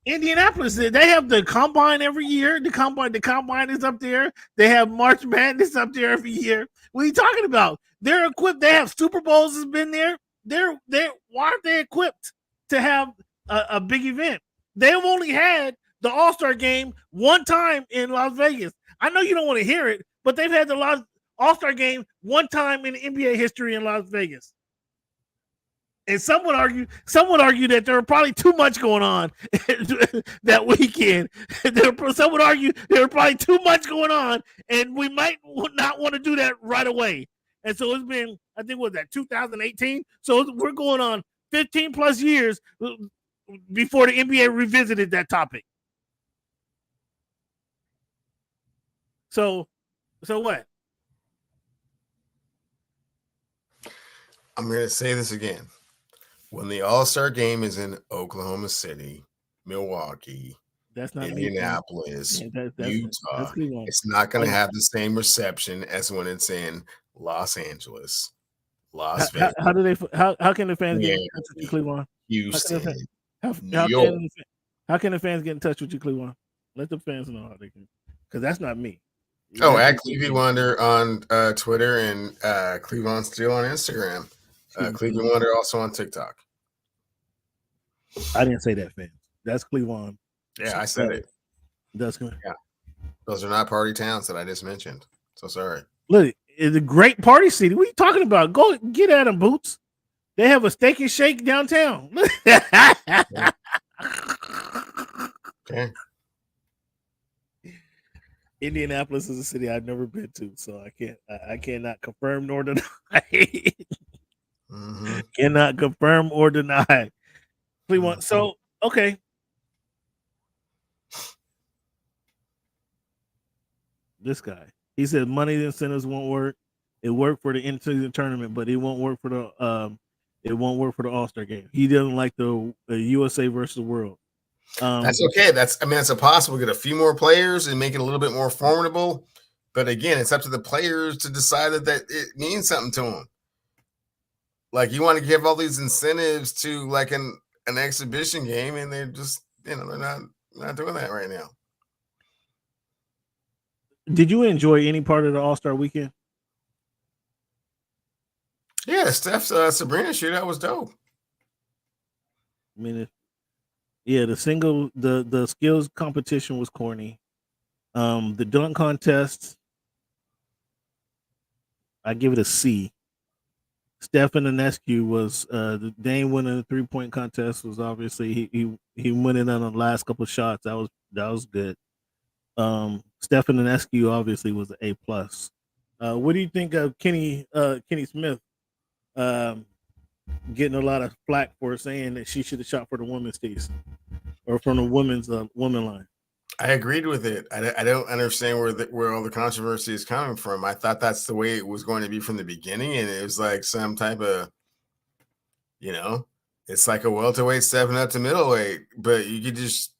Indianapolis, they have the combine every year. The combine is up there. They have March Madness up there every year. What are you talking about? They're equipped. They have Super Bowls has been there. Why aren't they equipped to have a big event? They've only had the All-Star game one time in Las Vegas. I know you don't want to hear it, but they've had the All-Star game one time in NBA history in Las Vegas. And some would argue that there were probably too much going on that weekend. Some would argue there were probably too much going on, and we might not want to do that right away. And so it's been, I think, what was that, 2018? So we're going on 15 plus years before the NBA revisited that topic. So what? I'm going to say this again. When the All-Star game is in Oklahoma City, Milwaukee, that's not Indianapolis, that's Utah, it's not going to have the same reception as when it's in Los Angeles, Las Vegas. How can the fans get in touch with you, Cleveland? Houston, New York. How can the fans get in touch with you, Cleveland? Let the fans know how they can, because that's not me. At Clevie Wonder on Twitter and Cleveland Steel on Instagram. Cleveland Wonder also on TikTok. I didn't say that, fans. That's Cleveland. Yeah, I said it. That's good. Yeah, those are not party towns that I just mentioned. So sorry. Look, it's a great party city. What are you talking about? Go get at them, Boots. They have a steak and shake downtown. Okay. Indianapolis is a city I've never been to, so I cannot confirm nor deny. Mm-hmm. Cannot confirm or deny. Cleveland. So okay. This guy. He said money incentives won't work. It worked for the in-season tournament, but it won't work for the All-Star game. He doesn't like the USA versus the world. That's okay. It's possible to get a few more players and make it a little bit more formidable. But again, it's up to the players to decide that it means something to them. Like, you want to give all these incentives to like an exhibition game, and they're just, they're not doing that right now. Did you enjoy any part of the All-Star weekend? Yeah, Steph's Sabrina shootout was dope. I mean, the skills competition was corny. The dunk contest, I give it a C. Stephen Ionescu was the Dame winning the 3-point contest was obviously he went in on the last couple of shots. That was good. Stephen Ionescu obviously was an A+. What do you think of Kenny Smith getting a lot of flack for saying that she should have shot for the women's tees or from the women's woman line? I agreed with it. I don't understand where all the controversy is coming from. I thought that's the way it was going to be from the beginning, and it was like some type of, it's like a welterweight stepping up to middleweight, but you could just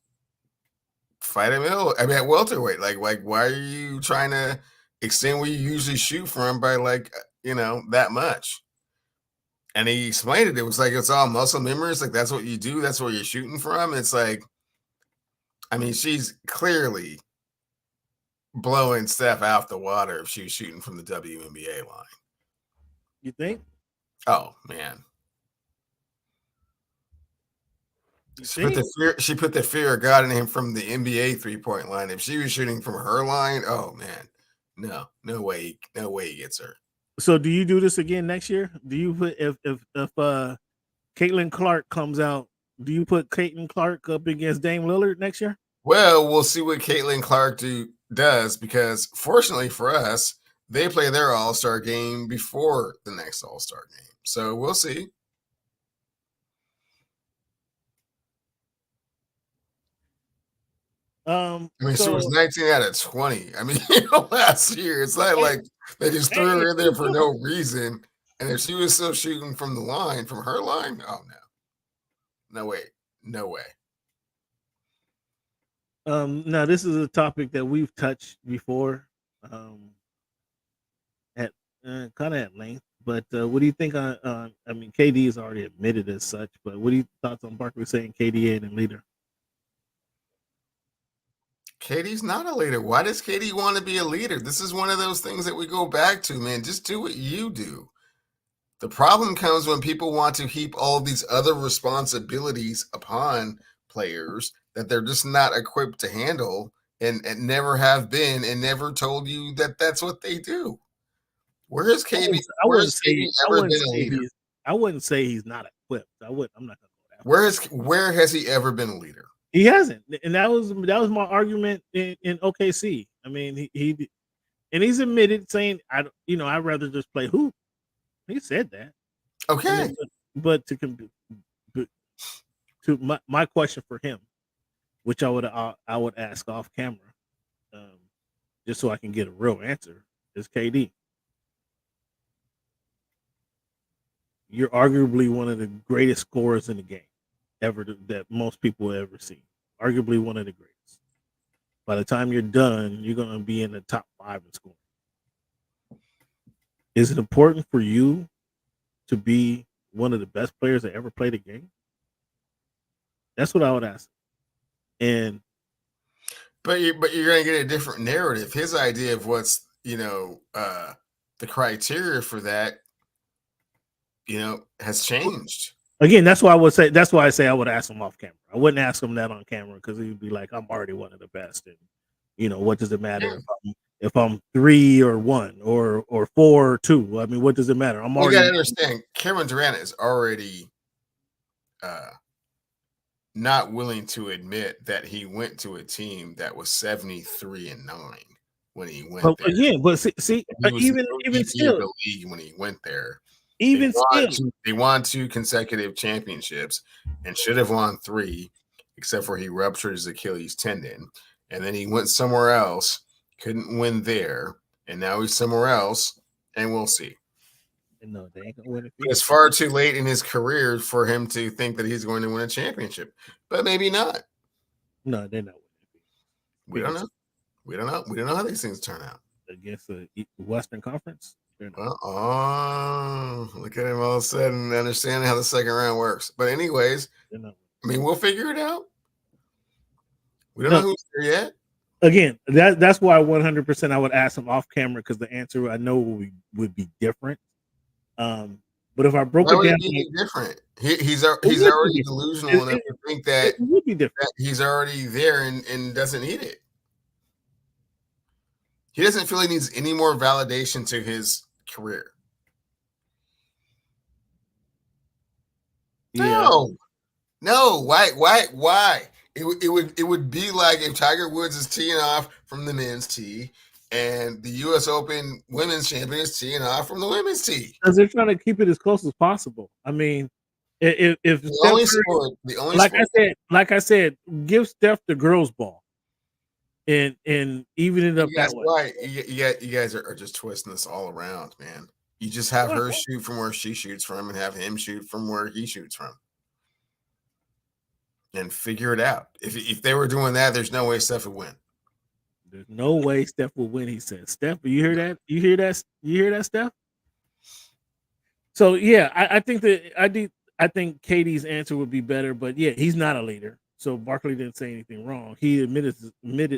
fight at welterweight. Like why are you trying to extend where you usually shoot from by that much? And he explained it. It was like, it's all muscle memory. It's like, that's what you do. That's where you're shooting from. It's like, she's clearly blowing Steph out the water if she was shooting from the WNBA line. You think? Oh, man. She put the fear of God in him from the NBA 3-point line. If she was shooting from her line, oh, man. No way he gets her. So do you do this again next year? Do you put if Caitlin Clark comes out, do you put Caitlin Clark up against Dame Lillard next year? Well, we'll see what Caitlin Clark does, because fortunately for us, they play their All-Star game before the next All-Star game. So we'll see. She was 19 out of 20. Last year, it's not like they just threw her in there for no reason. And if she was still shooting from the line, from her line, oh no way. Now this is a topic that we've touched before, at kind of at length. But what do you think on? KD has already admitted as such. But what are your thoughts on Barkley saying KD ain't a leader? KD's not a leader. Why does KD want to be a leader? This is one of those things that we go back to, man. Just do what you do. The problem comes when people want to heap all these other responsibilities upon players that they're just not equipped to handle and never have been and never told you that that's what they do. Where has KB? Where has KB ever been a leader? I wouldn't say he's not equipped. I'm not gonna go that far. Where has he ever been a leader? He hasn't, and that was my argument in OKC. I mean, he and he's admitted saying I'd rather just play hoop. He said that. Okay, but to my question for him, which I would ask off camera, just so I can get a real answer, is KD. You're arguably one of the greatest scorers in the game ever that most people will ever see. Arguably one of the greatest. By the time you're done, you're going to be in the top 5 in scoring. Is it important for you to be one of the best players that ever played a game? That's what I would ask. And but you're going to get a different narrative. His idea of what's the criteria for that, has changed. Again, that's why I would say. That's why I say I would ask him off camera. I wouldn't ask him that on camera because he'd be like, "I'm already one of the best," and what does it matter if I'm 3 or 1 or 4 or 2? I mean, what does it matter? I'm already. You gotta understand, Kevin Durant is already not willing to admit that he went to a team that was 73-9 when he went there. Again, but see, even still, the league when he went there. Even they won 2 consecutive championships and should have won 3, except for he ruptured his Achilles tendon. And then he went somewhere else, couldn't win there, and now he's somewhere else, and we'll see. No, they ain't gonna win it. It's far too late in his career for him to think that he's going to win a championship, but maybe not. No, they're not winning. We don't know. We don't know how these things turn out against the Western Conference. Well, look at him all of a sudden understanding how the second round works. But anyways, I mean, we'll figure it out. We don't know who's there yet. Again, that's why 100% I would ask him off camera because the answer I know would be different. But if I broke it down, different. He's already delusional enough to think that it would be different. That he's already there and doesn't need it. He doesn't feel he needs any more validation to his career. Yeah. No. Why? It would be like if Tiger Woods is teeing off from the men's tee and the U.S. Open Women's Champion is teeing off from the women's tee. Because they're trying to keep it as close as possible. I mean, if the only like I said, give Steph the girls' ball. And even it up that way. Right. You guys are just twisting this all around, man. You just have her shoot from where she shoots from and have him shoot from where he shoots from. And figure it out. If they were doing that, there's no way Steph would win. There's no way Steph will win, he said. Steph, you hear that? You hear that, Steph? So yeah, I think KD's answer would be better, but yeah, he's not a leader. So Barkley didn't say anything wrong. He admitted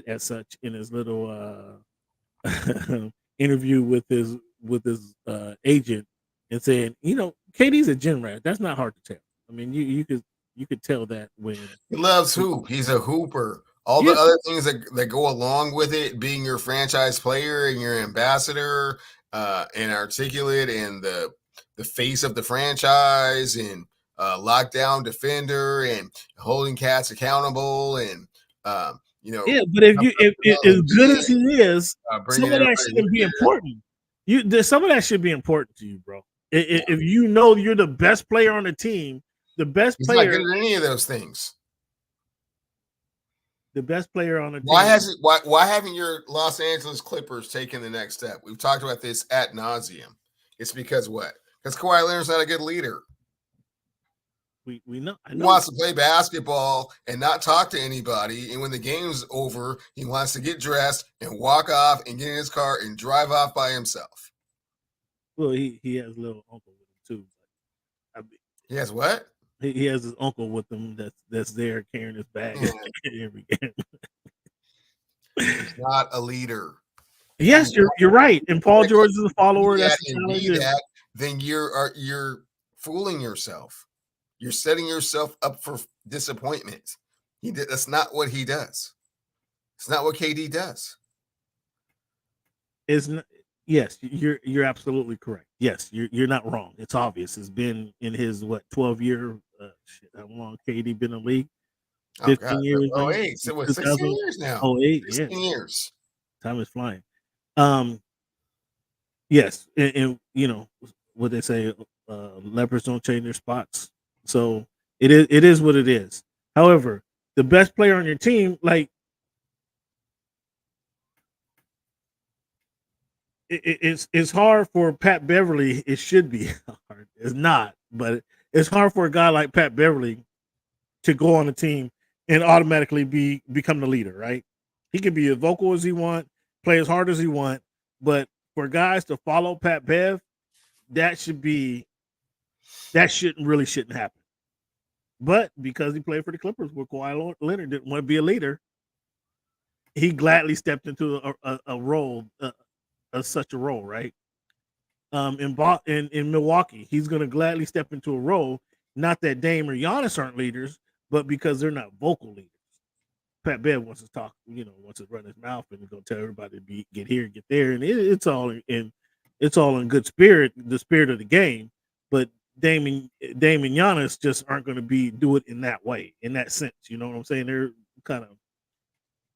as such in his little interview with his agent and saying, KD's a gym rat. That's not hard to tell. I mean, you could tell that when he loves hoop. He's a hooper. All the other things that go along with it, being your franchise player and your ambassador, and articulate and the face of the franchise and lockdown defender and holding cats accountable and yeah, but if as good as he is, some of that shouldn't be important. Some of that should be important to you, bro. If you're the best player on the team, the best player. He's not good at any of those things. The best player on the team. Why haven't your Los Angeles Clippers taken the next step? We've talked about this ad nauseum. It's because what? Because Kawhi Leonard's not a good leader. We know. He wants to play basketball and not talk to anybody. And when the game's over, he wants to get dressed and walk off and get in his car and drive off by himself. Well, he has a little uncle with him too. He has what? He has his uncle with him that's there carrying his bag every game. He's not a leader. Yes, you're right. And Paul George is a follower. Then you're fooling yourself. You're setting yourself up for disappointment. That's not what he does. It's not what KD does. Is yes, you're absolutely correct. Yes, you're not wrong. It's obvious. It's been in his 12-year how long KD been in the league? Oh God, 15 years, oh maybe. eight. So what? 16 2000, years now. 08, yeah. 16 years. Time is flying. Yes, and what they say, leopards don't change their spots. So it is what it is. However, the best player on your team, like it's hard for Pat Beverly. It should be hard. It's not, but it's hard for a guy like Pat Beverly to go on a team and automatically become the leader, right? He can be as vocal as he want, play as hard as he want, but for guys to follow Pat Bev, that shouldn't happen. But because he played for the Clippers, where Kawhi Leonard didn't want to be a leader, he gladly stepped into a role, such a role, right? In Milwaukee, he's going to gladly step into a role. Not that Dame or Giannis aren't leaders, but because they're not vocal leaders. Pat Bev wants to talk, wants to run his mouth and go tell everybody to get here, get there, and it's all in good spirit, the spirit of the game. But Dame and Giannis just aren't going to do it in that way, in that sense. You know what I'm saying? They're kind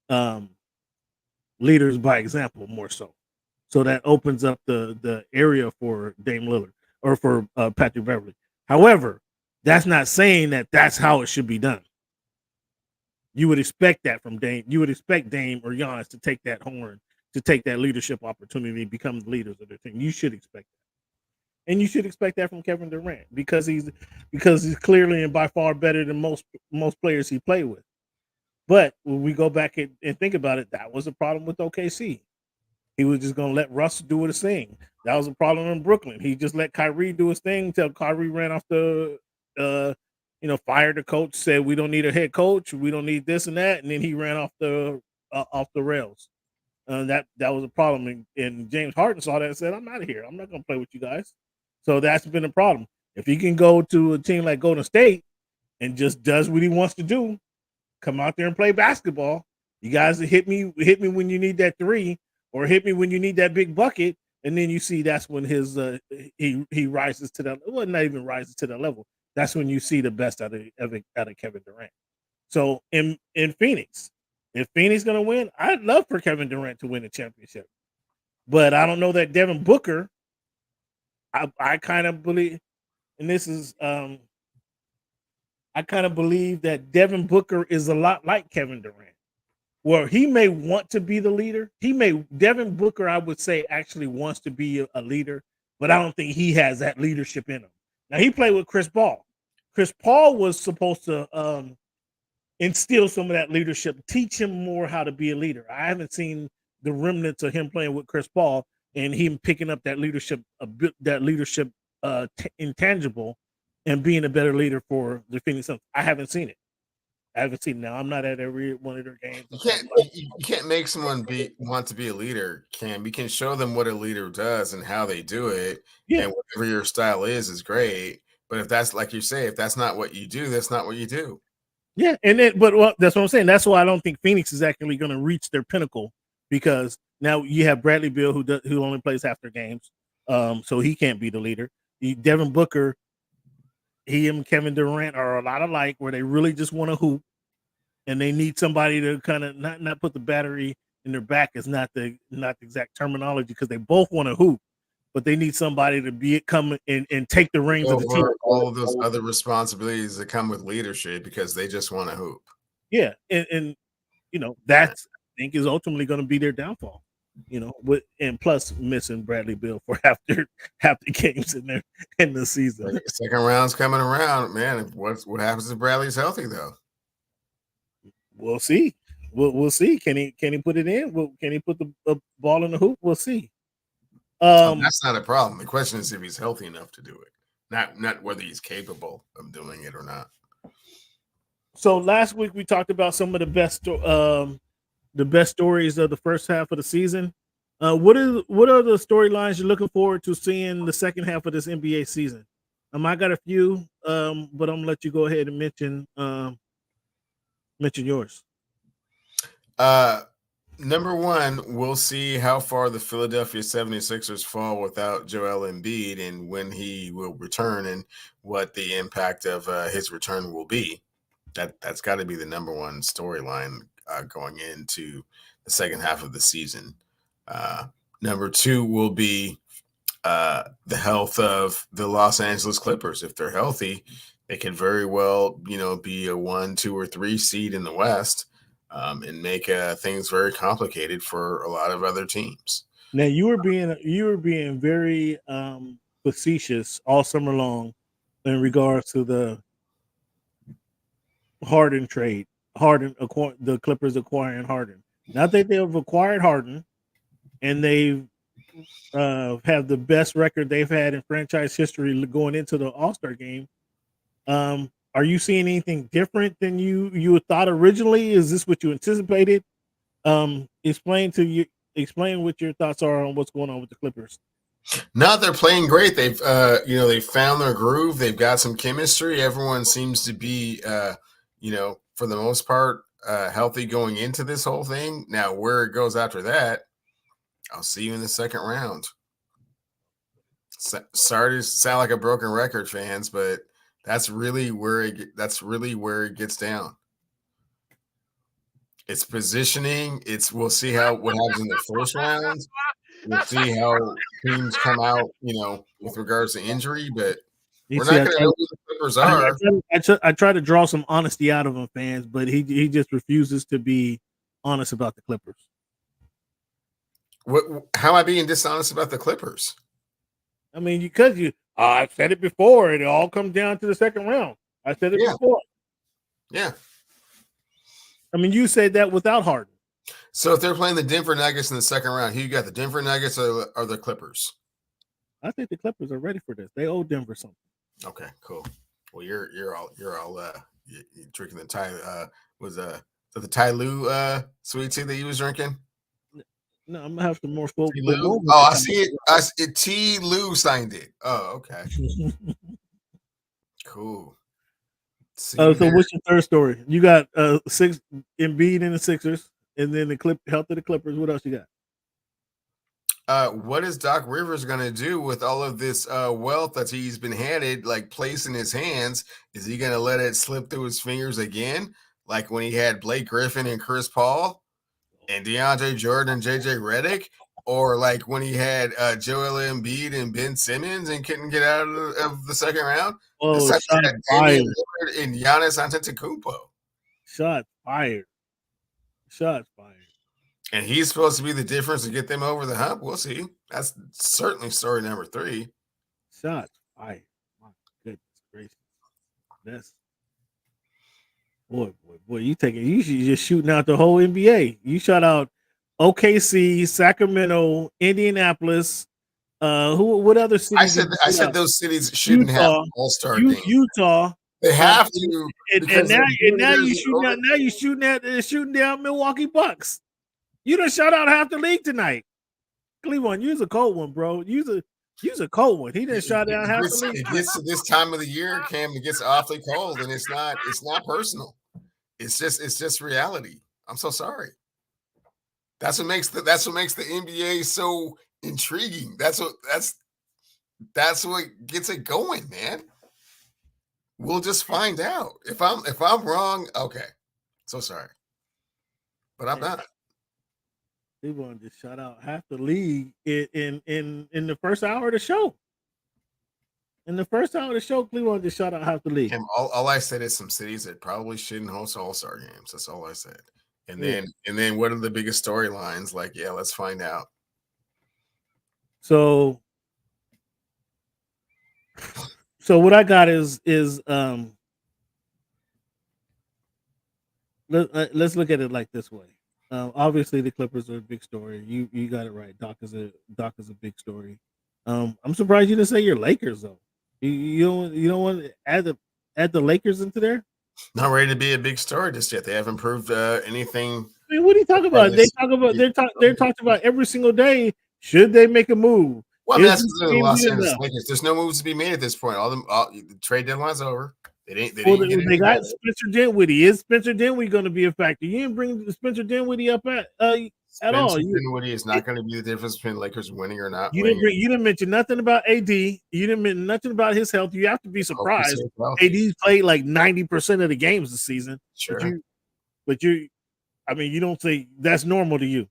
of leaders by example more so. So that opens up the area for Dame Lillard or for Patrick Beverly. However, that's not saying that that's how it should be done. You would expect that from Dame. You would expect Dame or Giannis to take that horn, to take that leadership opportunity, become the leaders of their team. You should expect that, and you should expect that from Kevin Durant because he's clearly and by far better than most players he played with. But when we go back and think about it, that was a problem with OKC. He was just going to let Russ do his thing. That was a problem in Brooklyn. He just let Kyrie do his thing until Kyrie ran off the, fired the coach, said we don't need a head coach, we don't need this and that, and then he ran off the rails. That was a problem. And James Harden saw that and said, "I'm out of here. I'm not going to play with you guys." So that's been a problem. If he can go to a team like Golden State and just does what he wants to do, come out there and play basketball. You guys hit me when you need that three, or hit me when you need that big bucket, and then you see that's when his he rises to that. Well, not even rises to that level. That's when you see the best out of Kevin Durant. So in Phoenix, if Phoenix is going to win, I'd love for Kevin Durant to win a championship, but I don't know that Devin Booker. I kind of believe, and this is I kind of believe that Devin Booker is a lot like Kevin Durant. Well, he may want to be the leader. Devin Booker, I would say, actually wants to be a leader, but I don't think he has that leadership in him. Now, he played with Chris Paul. Chris Paul was supposed to instill some of that leadership, teach him more how to be a leader. I haven't seen the remnants of him playing with Chris Paul and him picking up that leadership, intangible, and being a better leader for the Phoenix Suns. I haven't seen it. Now. I'm not at every one of their games. You can't make someone want to be a leader, Cam. We can show them what a leader does and how they do it. Yeah. And whatever your style is great. But if that's, like you say, if that's not what you do, that's not what you do. Yeah, and then that's what I'm saying. That's why I don't think Phoenix is actually going to reach their pinnacle, because now you have Bradley Beal who only plays half their games, so he can't be the leader. Devin Booker, he and Kevin Durant are a lot alike, where they really just want to hoop, and they need somebody to kind of not put the battery in their back. Is not the exact terminology, because they both want to hoop, but they need somebody to come and take the reins of the team. All of those other responsibilities that come with leadership, because they just want to hoop. Yeah, and that's, I think, is ultimately going to be their downfall. And plus missing Bradley Beal for half the games in the season. Second round's coming around, man. What happens if Bradley's healthy though? We'll see. We'll see. Can he put it in? Can he put the ball in the hoop? We'll see. That's not a problem. The question is if he's healthy enough to do it, not whether he's capable of doing it or not. So last week we talked about some of the best stories of the first half of the season. What are the storylines you're looking forward to seeing the second half of this NBA season? I got a few, but I'm gonna let you go ahead and mention Mention yours. Number one, we'll see how far the Philadelphia 76ers fall without Joel Embiid and when he will return and what the impact of his return will be. That's got to be the number one storyline going into the second half of the season. Number two will be the health of the Los Angeles Clippers. If they're healthy, they could very well, be a 1, 2, or 3 seed in the West. And make things very complicated for a lot of other teams. Now you were being very facetious all summer long in regards to the Harden trade. The Clippers acquiring Harden. Not that they've acquired Harden, and they have the best record they've had in franchise history going into the All-Star game. Are you seeing anything different than you thought originally? Is this what you anticipated? Explain what your thoughts are on what's going on with the Clippers. No, they're playing great. They've they've found their groove. They've got some chemistry. Everyone seems to be for the most part healthy going into this whole thing. Now, where it goes after that, I'll see you in the second round. Sorry to sound like a broken record, fans, but that's really where it gets down. It's positioning. We'll see what happens in the first round. We'll see how teams come out, with regards to injury. But we're not going to know who the Clippers are. I try to draw some honesty out of him, fans, but he just refuses to be honest about the Clippers. How am I being dishonest about the Clippers? I mean, because I've said it before. It all comes down to the second round. I said it before. Yeah. I mean, you said that without Harden. So if they're playing the Denver Nuggets in the second round, who you got, the Denver Nuggets or the Clippers? I think the Clippers are ready for this. They owe Denver something. Okay, cool. Well, you're all drinking the Ty was the Ty Lue sweet tea that you was drinking? No, I'm gonna have some more folk. Oh, I see it. T. Lue signed it. Oh, okay. Cool. So what's your third story? You got six Embiid in the Sixers, and then the health of the Clippers. What else you got? What is Doc Rivers going to do with all of this wealth that he's been handed, like placed in his hands? Is he going to let it slip through his fingers again, like when he had Blake Griffin and Chris Paul and DeAndre Jordan and JJ Redick, or like when he had Joel Embiid and Ben Simmons and couldn't get out of the second round? Oh, shots fired. And Giannis Antetokounmpo. Shots fired. And he's supposed to be the difference to get them over the hump. We'll see. That's certainly story number 3. Shots fired. My goodness gracious. That's boy. You just shooting out the whole NBA. You shot out OKC, Sacramento, Indianapolis. What other cities? I said those cities shouldn't have all-star games. Utah. They have to. And now you shooting down Milwaukee Bucks. You done shut out half the league tonight. Cleveland, you's a cold one, bro. You's a cold one. He done shot down half the league. It gets to this time of the year, Cam, it gets awfully cold, and it's not personal. It's just reality. I'm so sorry. That's what makes the NBA so intriguing. That's what gets it going, man. We'll just find out. If I'm wrong, okay. So sorry. But I'm not. Cleveland just shut out half the league in the first hour of the show. In the first hour of the show, Cleveland just shut out half the league. And all I said is some cities that probably shouldn't host all-star games. That's all I said. And then what are the biggest storylines? Like, yeah, let's find out. So what I got is let's look at it like this way. Obviously, the Clippers are a big story. You got it right. Doc is a big story. I'm surprised you didn't say your Lakers though. You don't want to add the Lakers into there? Not ready to be a big story just yet. They haven't proved anything. I mean, what are you talking about? They're talking about every single day. Should they make a move? Well, that's the Los Angeles Lakers. There's no moves to be made at this point. All the trade deadline's over. They didn't Well, get they any got better. Spencer Dinwiddie. Is Spencer Dinwiddie going to be a factor? You didn't bring Spencer Dinwiddie up at all. Spencer Dinwiddie is not going to be the difference between Lakers winning or not You winning. you didn't mention nothing about AD. You didn't mention nothing about his health. You have to be Hope he surprised. stays healthy. AD played like 90% of the games this season. Sure. But you, I mean, you don't say that's normal to you.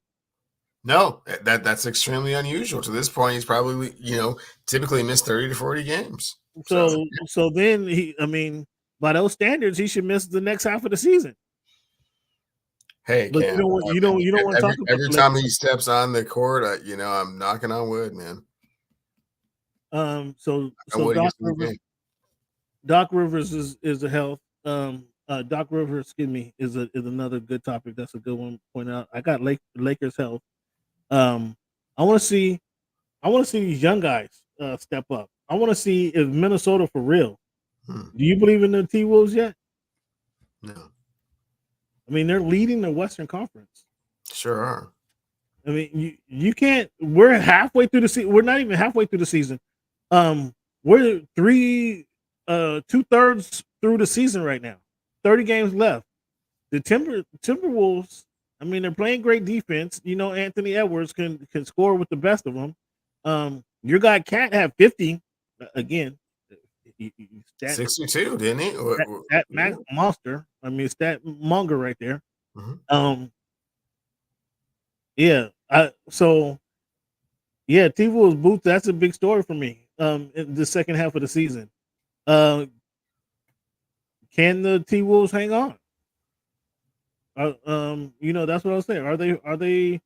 No, that's extremely unusual. To this point, he's probably, typically missed 30 to 40 games. So then by those standards, he should miss the next half of the season. Hey, but Cam, you don't want to talk about every time he steps on the court. I'm knocking on wood, man. So Doc Rivers is a health. Doc Rivers, excuse me, is another good topic. That's a good one to point out. I got Lakers health. I want to see these young guys step up. I want to see if Minnesota for real. Do you believe in the T-Wolves yet? No. I mean, they're leading the Western Conference. Sure are. I mean, you can't. We're halfway through the season. We're not even halfway through the season. We're 2/3 through the season right now. 30 games left. The Timberwolves. I mean, they're playing great defense. Anthony Edwards can score with the best of them. Your guy can't have 50 again. 62, didn't he? That monster. I mean, it's that monger right there. Mm-hmm. Yeah. T-Wolves boots. That's a big story for me. In the second half of the season, can the T-Wolves hang on? That's what I was saying. Are they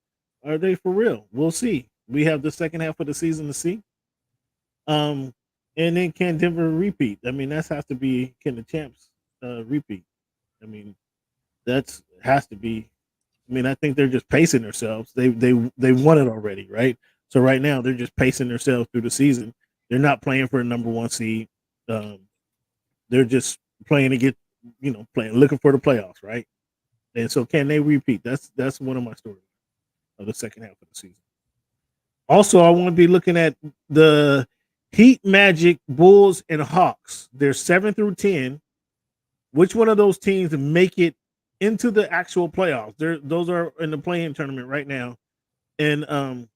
for real? We'll see. We have the second half of the season to see. And then can Denver repeat? I mean, that has to be, can the champs repeat? I mean, that's has to be. I mean, I think they're just pacing themselves. They won it already, right? So right now they're just pacing themselves through the season. They're not playing for a number one seed. They're just playing to get, looking for the playoffs, right? And so can they repeat? That's one of my stories of the second half of the season. Also, I want to be looking at the Heat, Magic, Bulls, and Hawks. They're 7 through 10. Which one of those teams make it into the actual playoffs? Those are in the play-in tournament right now. And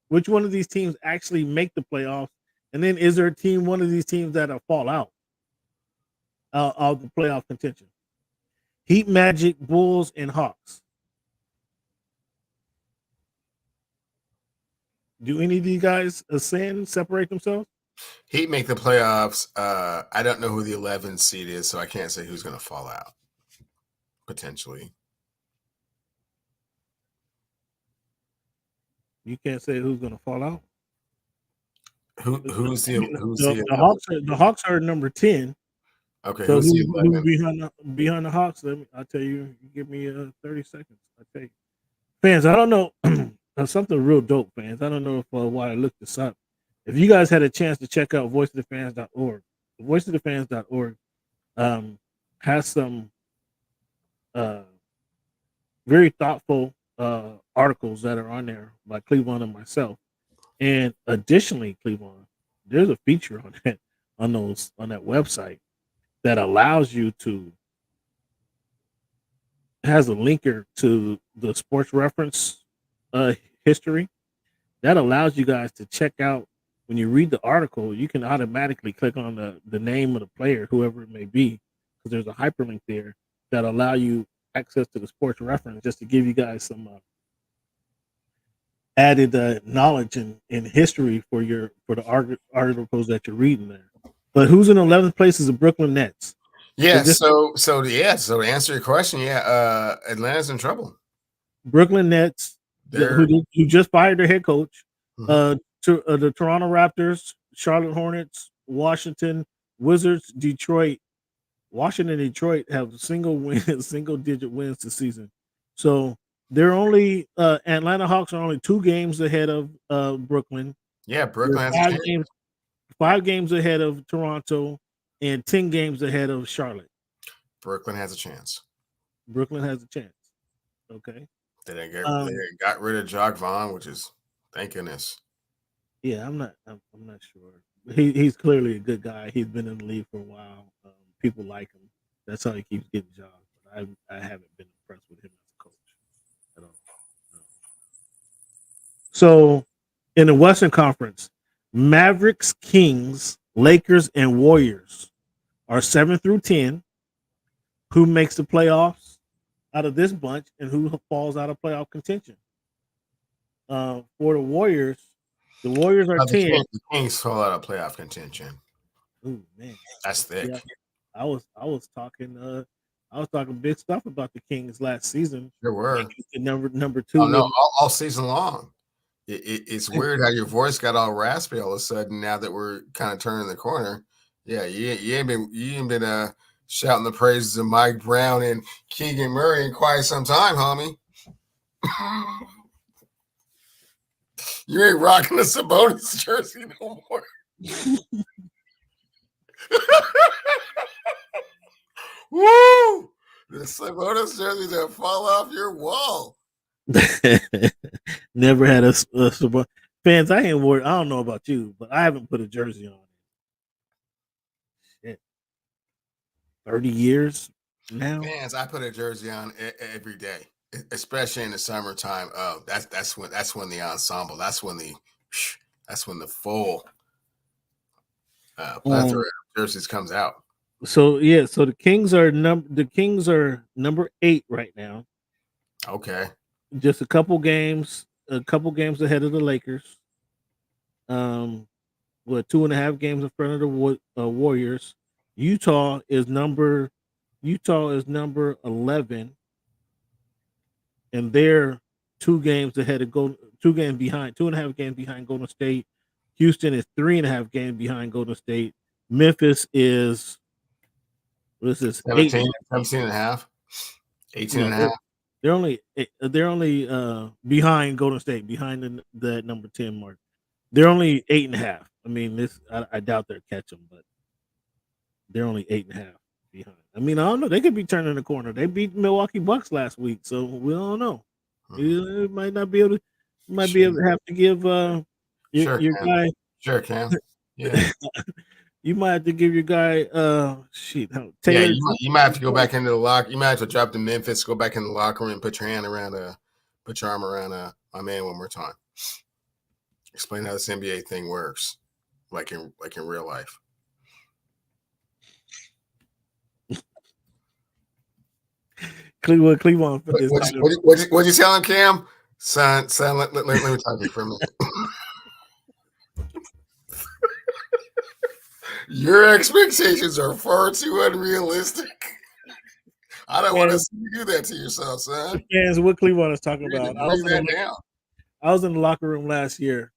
which one of these teams actually make the playoffs? And then is there one of these teams that'll fall out of the playoff contention? Heat, Magic, Bulls, and Hawks. Do any of these guys separate themselves? Heat make the playoffs. I don't know who the 11th seed is, so I can't say who's going to fall out. Potentially. You can't say who's going to fall out. Who's the Hawks are number 10. Okay, so who's behind the Hawks? I'll tell you. Give me 30 seconds. I'll tell you. Fans, I don't know. Something real dope, fans. I don't know if why I looked this up. If you guys had a chance to check out voiceofthefans.org, voiceofthefans.org has some very thoughtful articles that are on there by Cleveland and myself. And additionally, Cleveland, there's a feature on that website that allows you to has a linker to the sports reference history that allows you guys to check out when you read the article. You can automatically click on the name of the player, whoever it may be, because there's a hyperlink there that allow you access to the sports reference, just to give you guys some added knowledge and history for the articles that you're reading there. But who's in 11th place is the Brooklyn Nets. Yeah. So to answer your question, Atlanta's in trouble. Brooklyn Nets, who just fired their head coach. The Toronto Raptors, Charlotte Hornets, Washington Wizards, Detroit. Washington and Detroit have single-digit wins this season. So they're only Atlanta Hawks are only 2 games ahead of Brooklyn. Yeah, Brooklyn has 5 games ahead of Toronto and 10 games ahead of Charlotte. Brooklyn has a chance. Okay. They got rid of Jacques Vaughn, which is thank goodness. Yeah, I'm not sure. he's clearly a good guy. He's been in the league for a while. People like him. That's how he keeps getting jobs. But I haven't been impressed with him as a coach at all. No. So in the Western Conference, Mavericks, Kings, Lakers, and Warriors are 7 through 10. Who makes the playoffs out of this bunch, and who falls out of playoff contention? For the Warriors are 10. The Kings fall out of playoff contention. Ooh, man, That's thick. yeah. I was talking big stuff about the Kings last season. There were number 2. Oh no, all season long. It's weird how your voice got all raspy all of a sudden now that we're kind of turning the corner. Yeah, you ain't been shouting the praises of Mike Brown and Keegan Murray in quite some time, homie. You ain't rocking the Sabonis jersey no more. Woo! The Sabonis jersey that fall off your wall. Never had a fans. I ain't worried. I don't know about you, but I haven't put a jersey on. Shit, 30 years now. Fans, I put a jersey on every day, especially in the summertime. Oh, that's when the ensemble. That's when the full plethora of jerseys comes out. So yeah, so the Kings are number 8 right now. Okay. Just a couple games ahead of the Lakers. 2.5 games in front of the Warriors. Utah is number 11, and they're 2 games behind 2.5 games behind Golden State. Houston is 3.5 games behind Golden State. Memphis is 17 and a half, 18 and a half. They're only behind Golden State, behind the number 10 mark. They're only 8.5. I mean, I doubt they'll catch them, but they're only 8.5 behind. I mean, I don't know. They could be turning the corner. They beat Milwaukee Bucks last week, so we don't know. You might not be able to. Have to give your guy. Sure, Cam. Yeah. You might have to give your guy Taylor. Yeah, you might have to go back into the locker. You might have to drop to Memphis, go back in the locker room, and put your arm around my man one more time. Explain how this NBA thing works, like in real life. Cleveland. What'd you tell him, Cam? Son, let me talk to you for a minute. Your expectations are far too unrealistic. I don't want to see you do that to yourself, son. Fans, what Cleveland is talking about. I was in the locker room last year,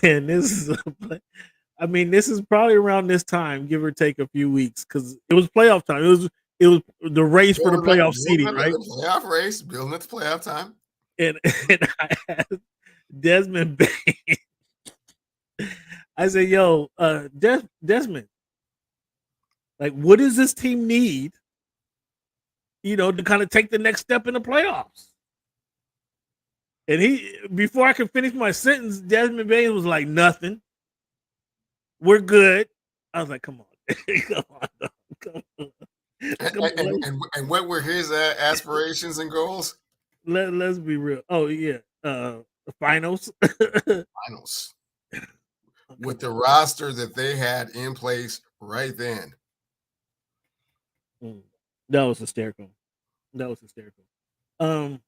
and this is probably around this time, give or take a few weeks, because it was playoff time. It was the race for the playoff seeding, right? Playoff race, building at the playoff time. And I asked Desmond Bain. I said, "Yo, Desmond, like, what does this team need, to kind of take the next step in the playoffs?" And before I could finish my sentence, Desmond Bain was like, "Nothing. We're good." I was like, "Come on, come on." And what were his aspirations and goals? Let's be real. Oh yeah, the finals. Finals. With the roster that they had in place right then. That was hysterical. All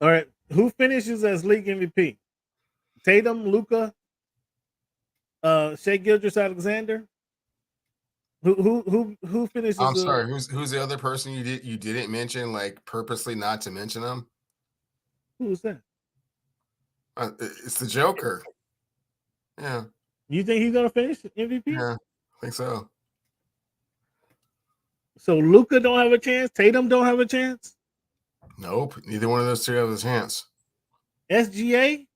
right. Who finishes as league MVP? Tatum, Luka, Shai Gilgeous-Alexander? Who finishes? I'm sorry, who's the other person you didn't mention, like purposely not to mention them? Who's that? It's the Joker. Yeah. You think he's gonna finish MVP? Yeah, I think so. So Luka don't have a chance. Tatum don't have a chance. Nope, neither one of those two have a chance. SGA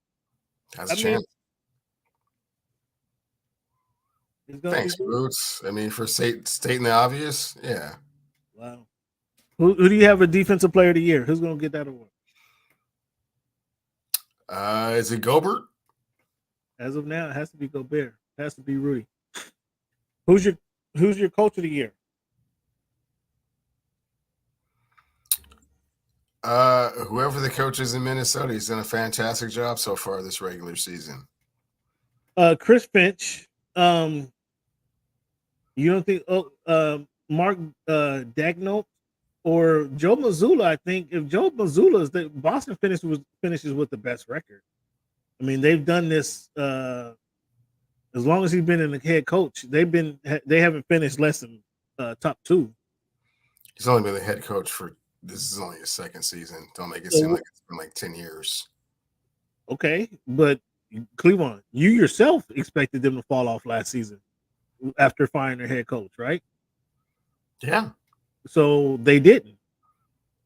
has a chance. Thanks, Boots. I mean, for stating the obvious, yeah. Wow. Who do you have a defensive player of the year? Who's gonna get that award? Is it Gobert? As of now, it has to be Gobert. Has to be Rudy. Who's your coach of the year? Whoever the coach is in Minnesota, he's done a fantastic job so far this regular season. Chris Finch. You don't think Mark Daigneault or Joe Mazzulla? I think if Joe Mazzulla is the Boston finishes with the best record. I mean, they've done this as long as he's been in the head coach. They haven't finished less than top 2. He's only been the head coach for this is only his second season. Don't make it seem like it's been like 10 years. Okay, but Cleveland, you yourself expected them to fall off last season after firing their head coach, right? Yeah. So they didn't.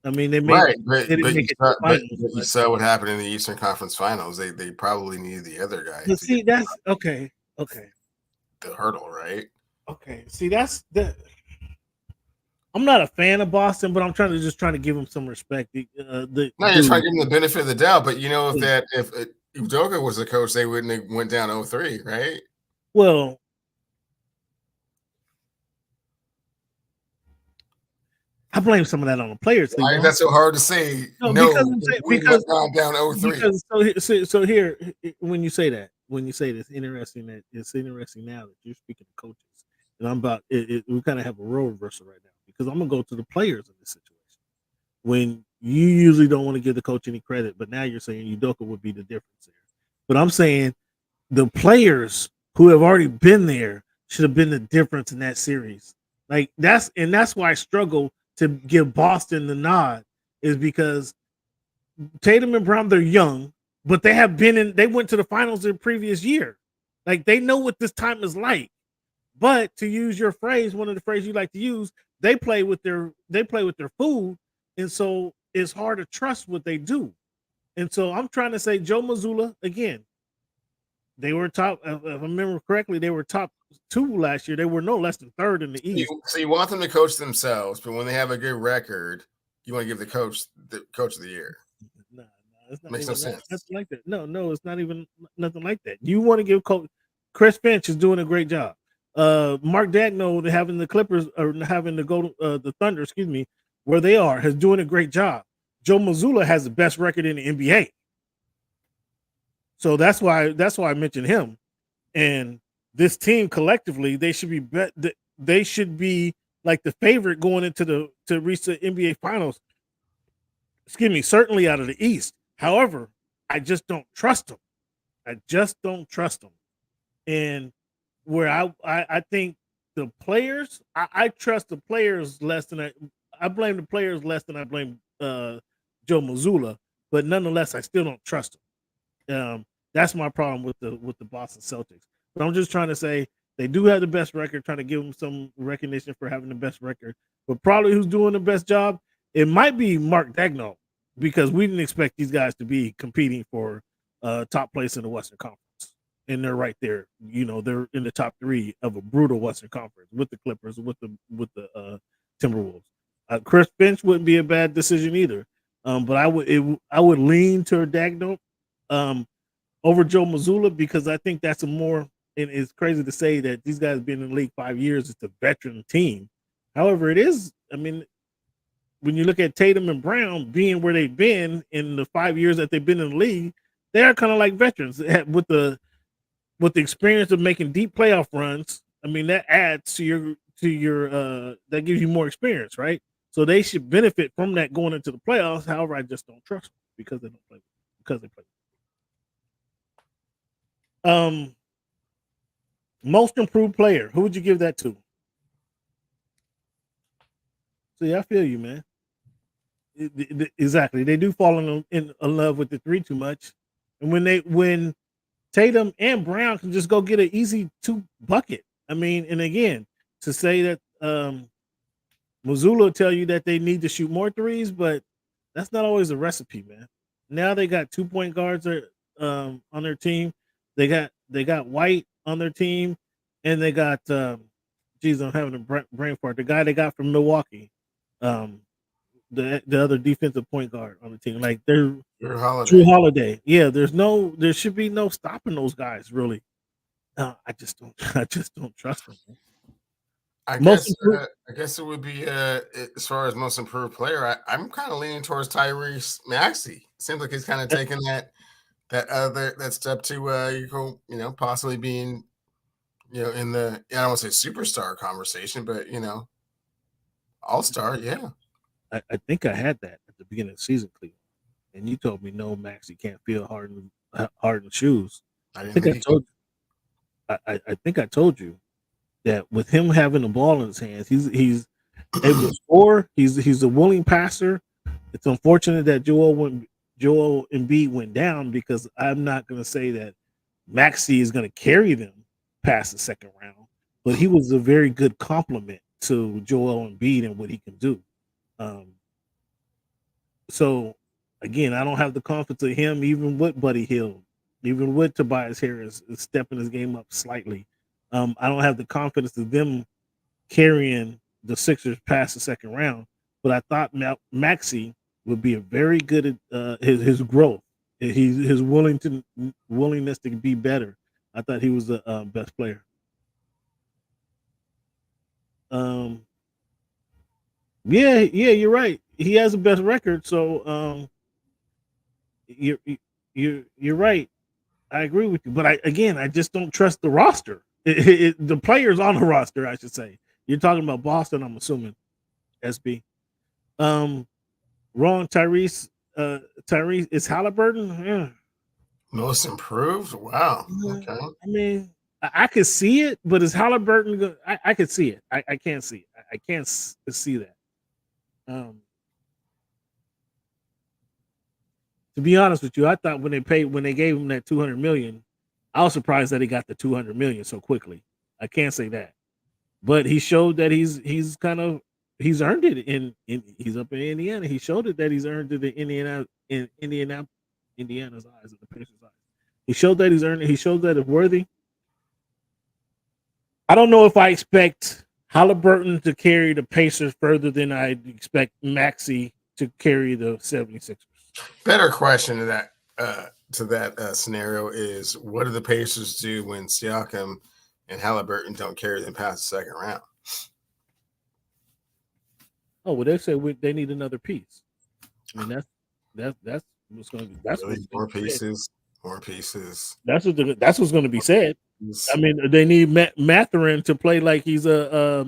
I mean, they made right, they didn't make it to the but finals, you saw what happened in the Eastern Conference Finals. They probably needed the other guy. But see, that's okay. The hurdle, right? Okay. See, that's the. I'm not a fan of Boston, but I'm trying to give him some respect. You're trying to give him the benefit of the doubt, but you know if Udoka was the coach, they wouldn't have went down 0-3, right? Well, I blame some of that on the players. Why is that so hard to say? No, because gone down 0-3. So here, when you say this, interesting that it's interesting now that you're speaking to coaches, and I'm about it. We kind of have a role reversal right now because I'm gonna go to the players in this situation. When you usually don't want to give the coach any credit, but now you're saying Udoka would be the difference there. But I'm saying the players who have already been there should have been the difference in that series. Like that's why I struggle to give Boston the nod, is because Tatum and Brown, they're young, but they went to the finals the previous year. Like they know what this time is like. But to use your phrase, one of the phrases you like to use, they play with their food, and so it's hard to trust what they do. And so I'm trying to say Joe Mazzulla again. They were top. If I remember correctly, they were top 2 last year. They were no less than 3rd in the East. So you want them to coach themselves, but when they have a good record, you want to give the coach of the year. No, it's not. Makes no sense. Nothing like that. No, it's not even nothing like that. You want to give coach Chris Finch is doing a great job. Mark Daigneault having the Clippers or having to go the Thunder, where they are, has doing a great job. Joe Mazzulla has the best record in the NBA. So that's why I mentioned him. And this team collectively, they should be like the favorite going into to reach the NBA Finals. Certainly out of the East. However, I just don't trust them. And where I think the players, I trust the players less than I blame the players less than I blame Joe Mazzulla, but nonetheless, I still don't trust him. That's my problem with the Boston Celtics. But I'm just trying to say they do have the best record, trying to give them some recognition for having the best record. But probably who's doing the best job, it might be Mark Daigneault, because we didn't expect these guys to be competing for top place in the Western Conference. And they're right there. They're in the top 3 of a brutal Western Conference with the Clippers, with the Timberwolves. Chris Finch wouldn't be a bad decision either. But I would lean toward Daigneault over Joe Mazzulla, because I think that's a more, and it's crazy to say that these guys have been in the league 5 years. It's a veteran team. However, it is, I mean, when you look at Tatum and Brown being where they've been in the 5 years that they've been in the league, they are kind of like veterans with the experience of making deep playoff runs. I mean, that adds to your that gives you more experience, right? So they should benefit from that going into the playoffs. However, I just don't trust them because they don't play. Most improved player. Who would you give that to? See, I feel you, man. Exactly. They do fall in love with the 3 too much, and when Tatum and Brown can just go get an easy 2 bucket. I mean, and again, to say that Mazzulla will tell you that they need to shoot more 3s, but that's not always a recipe, man. Now they got 2 point guards on their team. They got White on their team, and they got I'm having a brain fart. The guy they got from Milwaukee, the other defensive point guard on the team. Like they're Drew Holiday. Yeah, there should be no stopping those guys, really. I just don't. I just don't trust him. I Most guess improved, I guess it would be as far as most improved player. I'm kind of leaning towards Tyrese Maxey. Seems like he's kind of taking that step to possibly being in the I don't want to say superstar conversation, but all star. Yeah, I think I had that at the beginning of the season, Cleveland, and you told me no, Max, he can't feel Harden shoes. I I didn't think I think he told I think I told you that with him having the ball in his hands, he's able to score. He's a willing passer. It's unfortunate that Joel Embiid went down because I'm not going to say that Maxey is going to carry them past the second round, but he was a very good complement to Joel Embiid and what he can do. Um, so again, I don't have the confidence of him, even with Buddy Hield, even with Tobias Harris stepping his game up slightly. I don't have the confidence of them carrying the Sixers past the second round. But I thought Maxey would be a very good at his growth, his willingness to be better. I thought he was the best player. Yeah, you're right. He has the best record, so you're you're right. I agree with you, but I just don't trust the roster. The players on the roster, I should say. You're talking about Boston, I'm assuming. SB. Um, Wrong, Tyrese is Halliburton. Yeah. most improved. Wow. Yeah. Okay. I mean, I could see it, but is Halliburton? I could see it. I can't see it. I can't see that. To be honest with you, I thought when they gave him that 200 million, I was surprised that he got the 200 million so quickly. I can't say that, but he showed that he's earned it in he's up in Indiana. He showed it that he's earned it in Indiana's eyes and the Pacers' eyes. He showed that he's earned it. He showed that it's worthy. I don't know if I expect Halliburton to carry the Pacers further than I expect Maxey to carry the 76ers. Better question to that scenario is, what do the Pacers do when Siakam and Halliburton don't carry them past the second round? Oh well, they say they need another piece. I mean that's what's going to be. That's Really? what's More gonna be said. pieces. More pieces. That's what's going to be said. I mean, they need Mathurin to play like he's a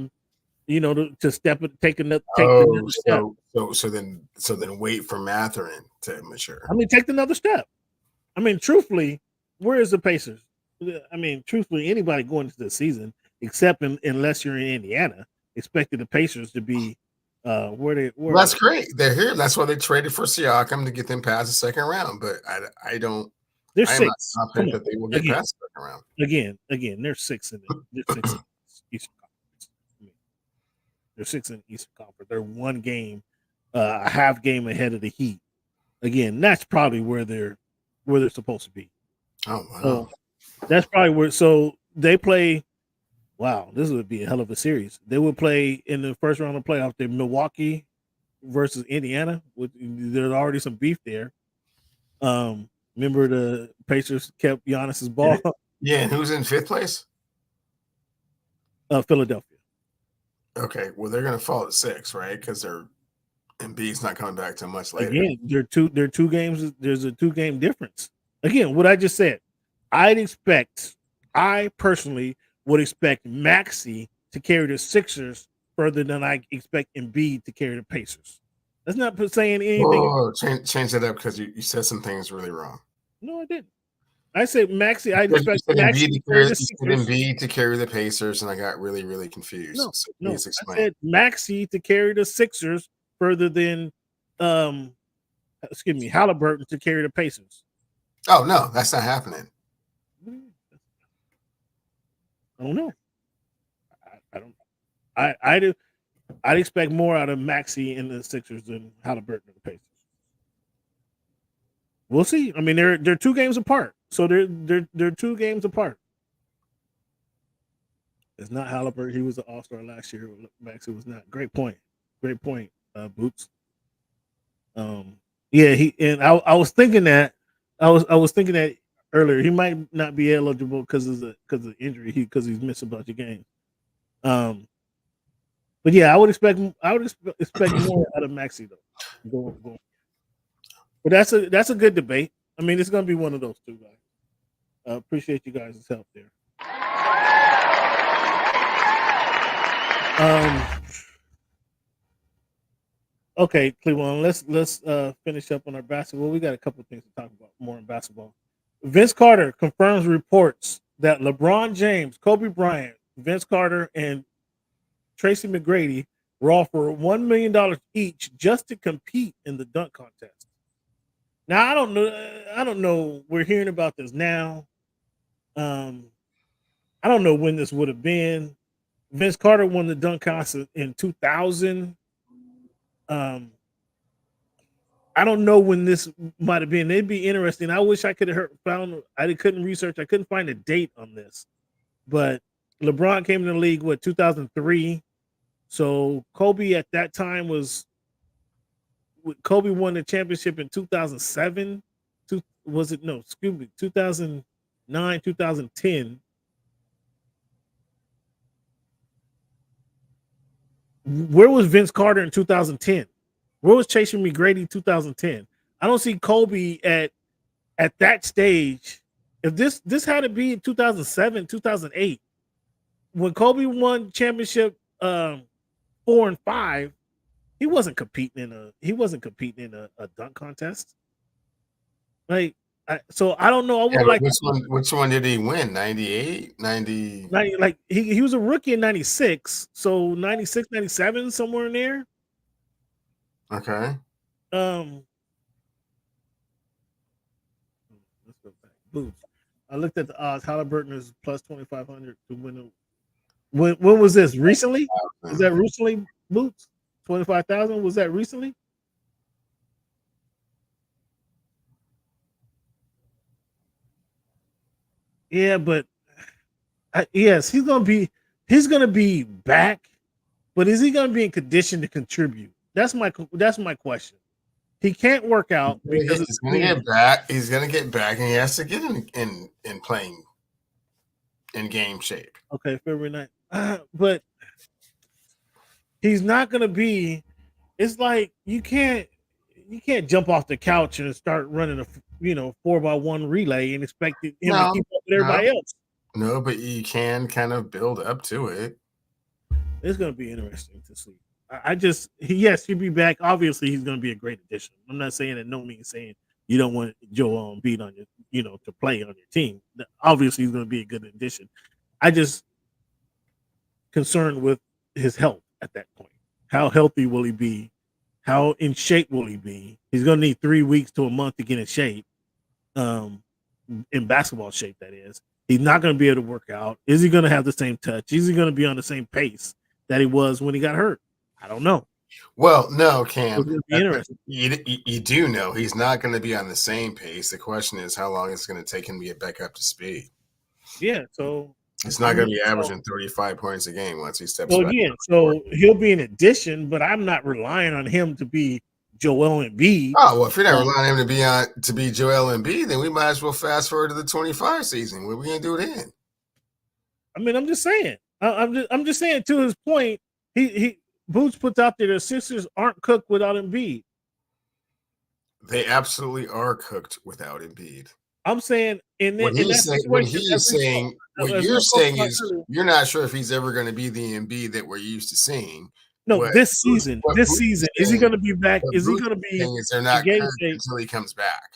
to take the next step. So then wait for Mathurin to mature. I mean, take another step. I mean, truthfully, where is the Pacers? I mean, truthfully, anybody going into the season, unless you're in Indiana, expected the Pacers to be where they were. Well, that's great. They're here. That's why they traded for Siakam to get them past the second round. But I don't. They're I am not six. confident that they will get past the second round. Again, they're six in Eastern Conference. They're six in Eastern Conference. They're one game, a half game ahead of the Heat. Again, that's probably where they're supposed to be. Oh wow. So that's probably where. So they play. Wow, this would be a hell of a series. They would play in the first round of playoffs. They're Milwaukee versus Indiana. There's already some beef there. Remember the Pacers kept Giannis's ball. Yeah, and who's in fifth place? Philadelphia. Okay, well they're gonna fall at 6, right? Because Embiid's not coming back till much later. Again, they're two games. There's a 2-game difference. Again, what I just said. I personally would expect Maxey to carry the Sixers further than I expect Embiid to carry the Pacers. That's not saying anything. Oh, change that up because you said some things really wrong. No, I didn't. I said Maxey. I You expect said Maxey Embiid to carry the Sixers. Embiid to carry the Pacers, and I got really, really confused. No, so no. please I explain. said Maxey to carry the Sixers further than, Halliburton to carry the Pacers. Oh no, that's not happening. I don't know. I don't. I do. I'd expect more out of Maxey and the Sixers than Halliburton and the Pacers. We'll see. I mean, they're 2 games apart, so they're 2 games apart. It's not Halliburton. He was an All-Star last year. Maxey was not. Great point, Boots. Yeah. I was thinking that. I was thinking that earlier. He might not be eligible because of injury. Because he's missed a bunch of games. But yeah, I would expect more out of Maxey though. Going. But that's a good debate. I mean, it's going to be one of those two guys. Appreciate you guys' help there. Okay, Cleveland. Let's finish up on our basketball. We got a couple of things to talk about more in basketball. Vince Carter confirms reports that LeBron James, Kobe Bryant, Vince Carter, and Tracy McGrady were offered $1 million each just to compete in the dunk contest. Now I don't know. We're hearing about this now. I don't know when this would have been. Vince Carter won the dunk contest in 2000. I don't know when this might have been. It'd be interesting. I wish I could have found. I couldn't research. I couldn't find a date on this. But LeBron came in the league 2003. So Kobe at that time Kobe won the championship in 2007. 2009, 2010. Where was Vince Carter in 2010? Where was Tracy McGrady in 2010? I don't see Kobe at that stage. If this had to be in 2007, 2008, when Kobe won championship 4 and 5, he wasn't competing in a dunk contest. So I don't know. I would which one did he win? 98, 90? Like he was a rookie in 96, so 96, 97, somewhere in there. Okay. Let's go back. Boots. I looked at the odds. Halliburton is plus 2,500 to win. When was this? Recently? Was that recently? Boots 25,000. Was that recently? Yeah, but yes, he's gonna be back, but is he gonna be in condition to contribute? That's my question. He can't work out because he's gonna get back. He's gonna get back, and he has to get in playing in game shape. Okay, February 9th. But he's not gonna be. It's like you can't jump off the couch and start running a 4x1 relay and expect him to keep up with everybody else. No, but you can kind of build up to it. It's going to be interesting to see. Yes, he'll be back. Obviously, he's going to be a great addition. I'm not saying that no means saying you don't want Joel Embiid on your, to play on your team. Obviously, he's going to be a good addition. I just concerned with his health at that point. How healthy will he be? How in shape will he be? He's going to need 3 weeks to a month to get in shape, in basketball shape, that is. He's not going to be able to work out. Is he going to have the same touch? Is he going to be on the same pace that he was when he got hurt? I don't know. Well, no, Cam. Interesting. You do know he's not going to be on the same pace. The question is how long it's going to take him to get back up to speed. Yeah, so it's not going to be averaging 35 points a game once he steps back. Again, so he'll be an addition, but I'm not relying on him to be Joel Embiid. Oh, well, if you're not relying on him to be Joel Embiid, then we might as well fast forward to the 25 season. What are we going to do then? I mean, I'm just saying. I'm just saying, to his point, he Boots puts out there the Sixers aren't cooked without Embiid. They absolutely are cooked without Embiid. I'm saying what you're saying is you're not sure if he's ever going to be the Embiid that we're used to seeing. No, this season, is he going to be back? Is he going to be? They're not cooked until he comes back.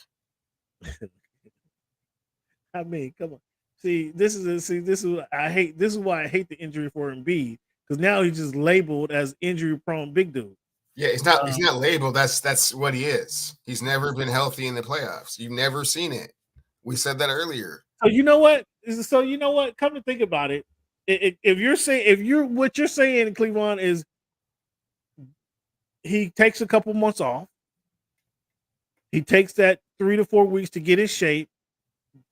I mean, come on. This is I hate. This is why I hate the injury for Embiid, because now he's just labeled as injury prone big dude. Yeah, he's not labeled. That's what he is. He's never been healthy in the playoffs. You've never seen it. We said that earlier. So you know what? Come to think about it, what you're saying, Cleveland, is he takes a couple months off. He takes that 3 to 4 weeks to get his shape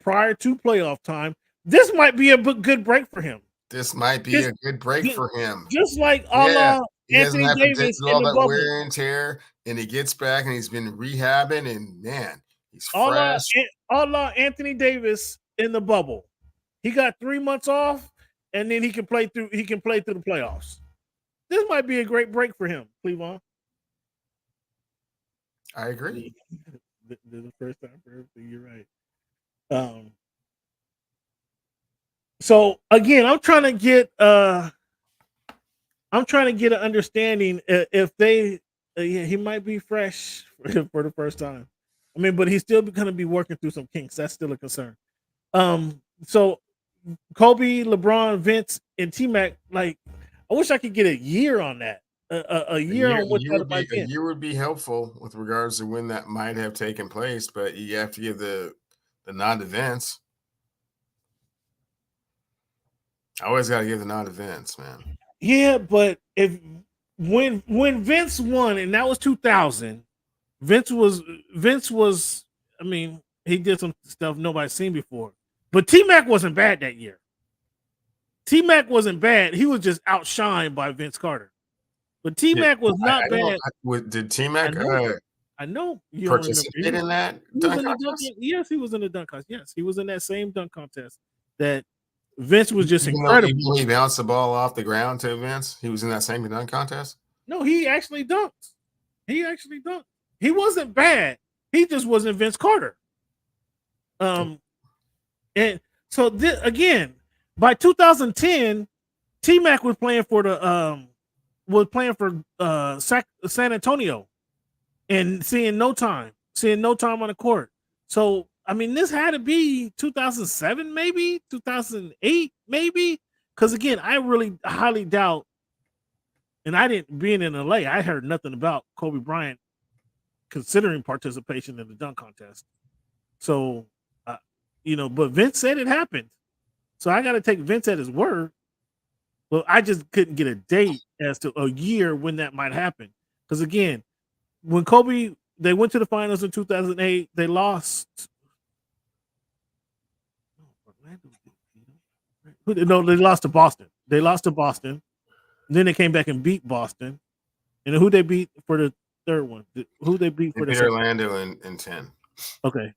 prior to playoff time. This might be a good break for him. This might be a good break for him. Just like Anthony Davis all that wear and tear, and he gets back and he's been rehabbing, and man, He's All fresh. Anthony Davis in the bubble. He got 3 months off, and then he can play through the playoffs. This might be a great break for him, Cleveland. I agree. This is the first time for everything. You're right. So again, I'm trying to get an understanding if they he might be fresh for the first time. I mean, but he's still going to be working through some kinks. That's still a concern. So Kobe, LeBron, Vince, and T-Mac, like, I wish I could get a year on that. A year on what that might be. A year would be helpful with regards to when that might have taken place, but you have to give the nod to Vince. I always got to give the nod to Vince, man. Yeah, but when Vince won, and that was 2000, Vince was. I mean, he did some stuff nobody's seen before. But T-Mac wasn't bad that year. T-Mac wasn't bad. He was just outshined by Vince Carter. But T-Mac was not bad. Did T-Mac I know you participate in that dunk contest? Yes, he was in the dunk contest. Yes, he was in that same dunk contest that Vince was just incredible. He bounced the ball off the ground to Vince. He was in that same dunk contest? No, he actually dunked. He wasn't bad. He just wasn't Vince Carter. And so again, by 2010, T-Mac was playing for San Antonio and seeing no time on the court. So I mean, this had to be 2007, maybe 2008, maybe. Because again, I really highly doubt, and I didn't being in LA, I heard nothing about Kobe Bryant considering participation in the dunk contest. So, but Vince said it happened. So I got to take Vince at his word. But I just couldn't get a date as to a year when that might happen. Because again, when they went to the finals in 2008, they lost. No, they lost to Boston. Then they came back and beat Boston. And who they beat for the third one? Who they beat for the second? Orlando in 10. Okay.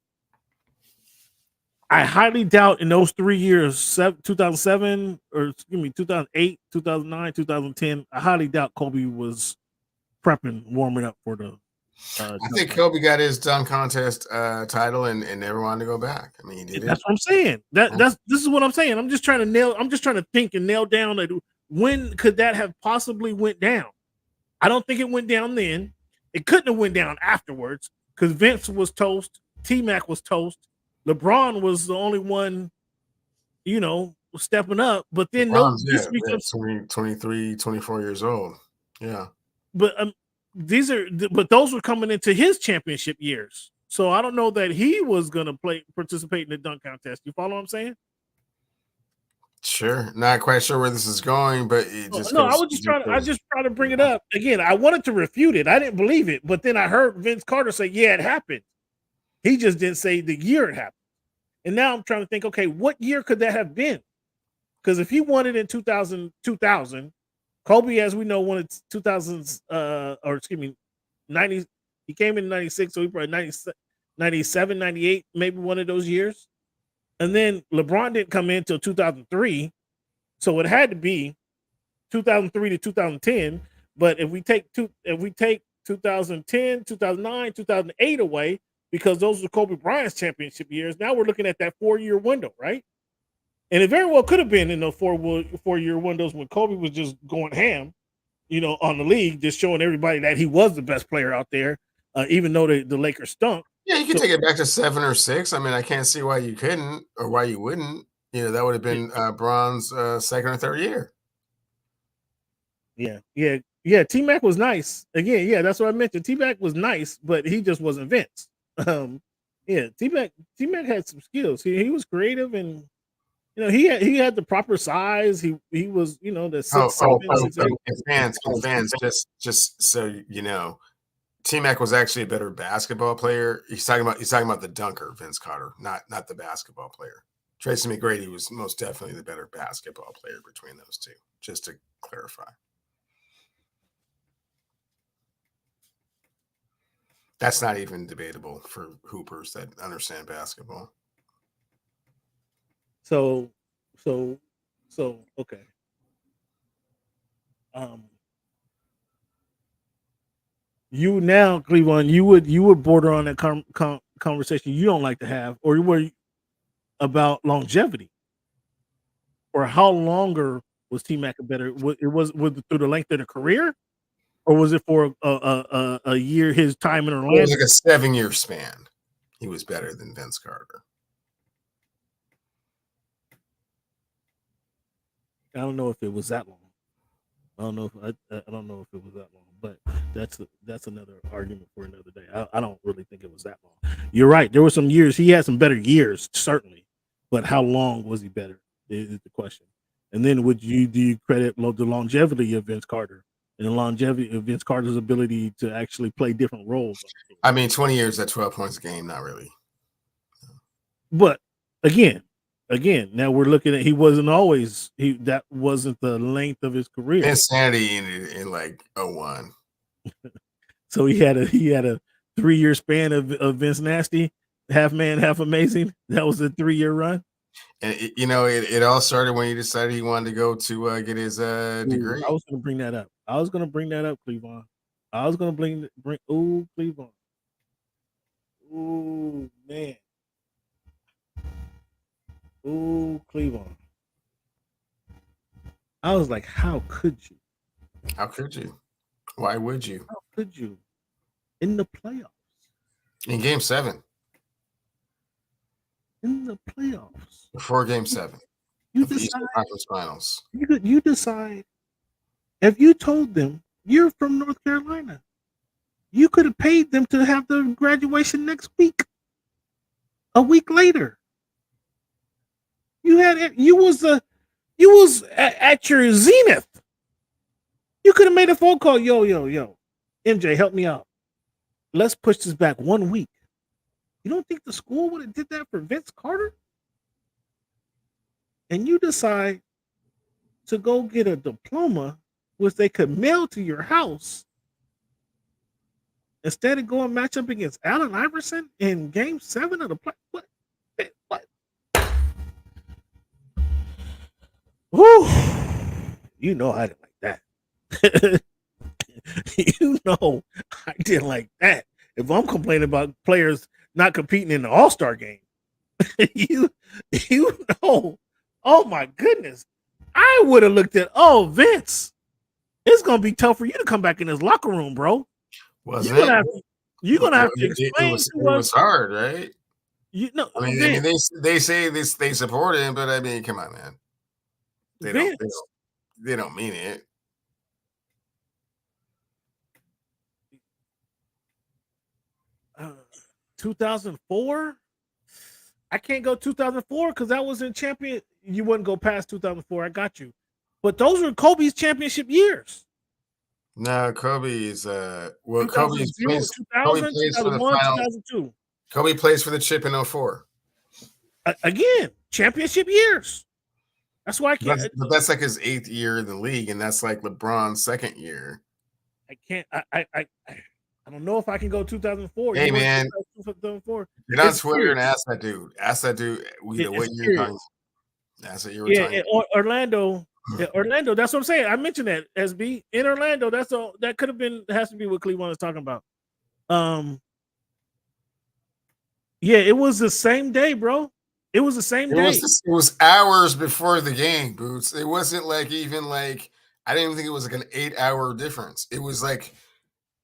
I highly doubt in those 3 years, 2007 or 2008, 2009, 2010. I highly doubt Kobe was warming up for the. I think Kobe got his dunk contest title and never wanted to go back. I mean, he did. That's what I'm saying. This is what I'm saying. I'm just trying to think and nail down that when could that have possibly went down. I don't think it went down then. It couldn't have went down afterwards because Vince was toast. T-Mac was toast. LeBron was the only one, stepping up. But then this becomes 23, 24 years old. Yeah. But those were coming into his championship years. So I don't know that he was going to participate in the dunk contest. You follow what I'm saying? Sure. Not quite sure where this is going, but it just I just trying to bring it up. Again, I wanted to refute it. I didn't believe it, but then I heard Vince Carter say, yeah, it happened. He just didn't say the year it happened. And now I'm trying to think, okay, what year could that have been? Because if he won it in 2000, Kobe, as we know, won it 90. He came in 96, so he probably 97, 98, maybe one of those years. And then LeBron didn't come in until 2003. So it had to be 2003 to 2010. But if we take 2010, 2009, 2008 away, because those were Kobe Bryant's championship years, now we're looking at that 4-year window, right? And it very well could have been in the 4-year windows when Kobe was just going ham, on the league, just showing everybody that he was the best player out there, even though the Lakers stunk. Yeah, you can take it back to 7 or 6. I mean, I can't see why you couldn't or why you wouldn't. That would have been Bron's second or third year. Yeah. T-Mac was nice. Again, yeah, that's what I mentioned. T-Mac was nice, but he just wasn't Vince. T-Mac had some skills. He was creative and he had the proper size. He was, the 6'7", 6'8". Fans, just so you know, T-Mac was actually a better basketball player. He's talking about the dunker, Vince Carter, not the basketball player. Tracy McGrady was most definitely the better basketball player between those two, just to clarify. That's not even debatable for hoopers that understand basketball. So okay. You now, Cleveland, you would border on that conversation you don't like to have, or you were about longevity, or how longer was T Mac a better? It was through the length of the career, or was it for a year? His time in It Orlando. was like a 7-year span. He was better than Vince Carter. I don't know if it was that long. I don't know if I don't know if it was that long, but that's another argument for another day. I don't really think it was that long. You're right. There were some years he had some better years, certainly, but how long was he better is the question. And then do you credit the longevity of Vince Carter and the longevity of Vince Carter's ability to actually play different roles? I mean, 20 years at 12 points a game, not really. But again, now we're looking at that wasn't the length of his career. Insanity in like 01. So he had a 3-year span of Vince Nasty, half man, half amazing. That was a 3-year run. And it all started when he decided he wanted to go to get his degree. I was going to bring that up. Cleveland. I was going to bring Cleveland. Ooh, man. Ooh, Cleveland. I was like, how could you? How could you? Why would you? How could you? In the playoffs. In Game 7. In the playoffs. Before Game 7. You of the Eastern Conference Finals. You decide. If you told them you're from North Carolina, you could have paid them to have the graduation next week. A week later. You was at your zenith. You could have made a phone call. Yo, MJ, help me out. Let's push this back 1 week. You don't think the school would have did that for Vince Carter? And you decide to go get a diploma, which they could mail to your house, instead of going match up against Allen Iverson in Game 7 of the play. What? Woo! You know I didn't like that. You know I didn't like that. If I'm complaining about players not competing in the All-Star game, you know, oh my goodness, I would have looked at, Vince, it's gonna be tough for you to come back in this locker room, bro. You're gonna have to explain. It was hard, right? I mean, they say this, they support him, but I mean, come on, man. They don't mean it. Uh, 2004. I can't go 2004 because that was in champion. You wouldn't go past 2004. I got you, but those were Kobe's championship years. No, Kobe is Kobe plays for the final. 2002. Kobe plays for the chip in 04. Again, championship years. That's why I can't. But that's like his 8th year in the league, and that's like LeBron's 2nd year. I can't. I don't know if I can go 2004. Hey, man. 2004. Get on Twitter and ask that dude. Ask that dude what year you're talking. That's what you were talking about. Orlando. Yeah, Orlando. That's what I'm saying. I mentioned that, SB. In Orlando, that's all. That could have been, has to be what Cleveland is talking about. Yeah, it was the same day, bro. It was the same day. It was hours before the game, Boots. It wasn't like even like, I didn't even think it was like an 8-hour difference. It was like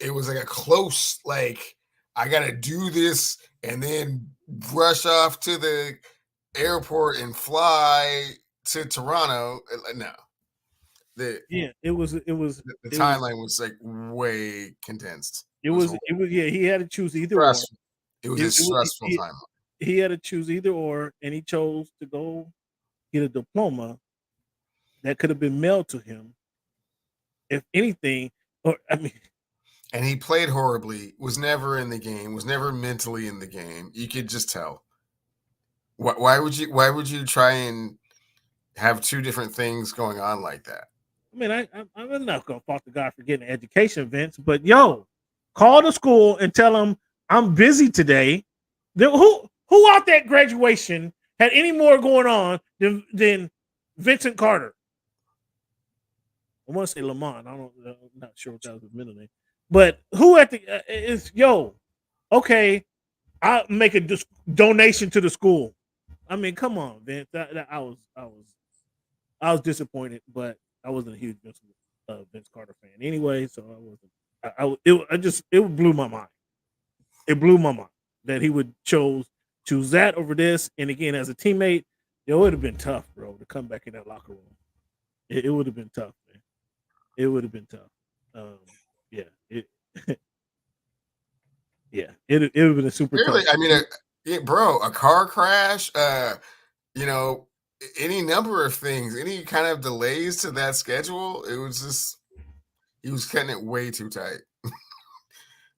a close, like, I got to do this and then rush off to the airport and fly to Toronto. No. It was the timeline was like way condensed. He had to choose either or. It was a stressful timeline. He had to choose either or, and he chose to go get a diploma that could have been mailed to him. If anything, and he played horribly, was never in the game, was never mentally in the game. You could just tell. Why would you try and have two different things going on like that? I mean, I'm not gonna fault the guy for getting an education, Vince, but call the school and tell them I'm busy today. Who out that graduation had any more going on than Vincent Carter? I want to say Lamont. I'm not sure what that was his middle name. But who at the is okay, I'll make a donation to the school. I mean, come on, Vince. I was disappointed, but I wasn't a huge Vince Carter fan anyway, so I wasn't. It blew my mind. It blew my mind that he would choose that over this. And again, as a teammate, it would have been tough, bro, to come back in that locker room. It would have been tough, man. It would have been tough. Yeah, yeah, it would have been a super Really, tough. I mean, bro, a car crash, you know, any number of things, any kind of delays to that schedule, it was just he was cutting it way too tight.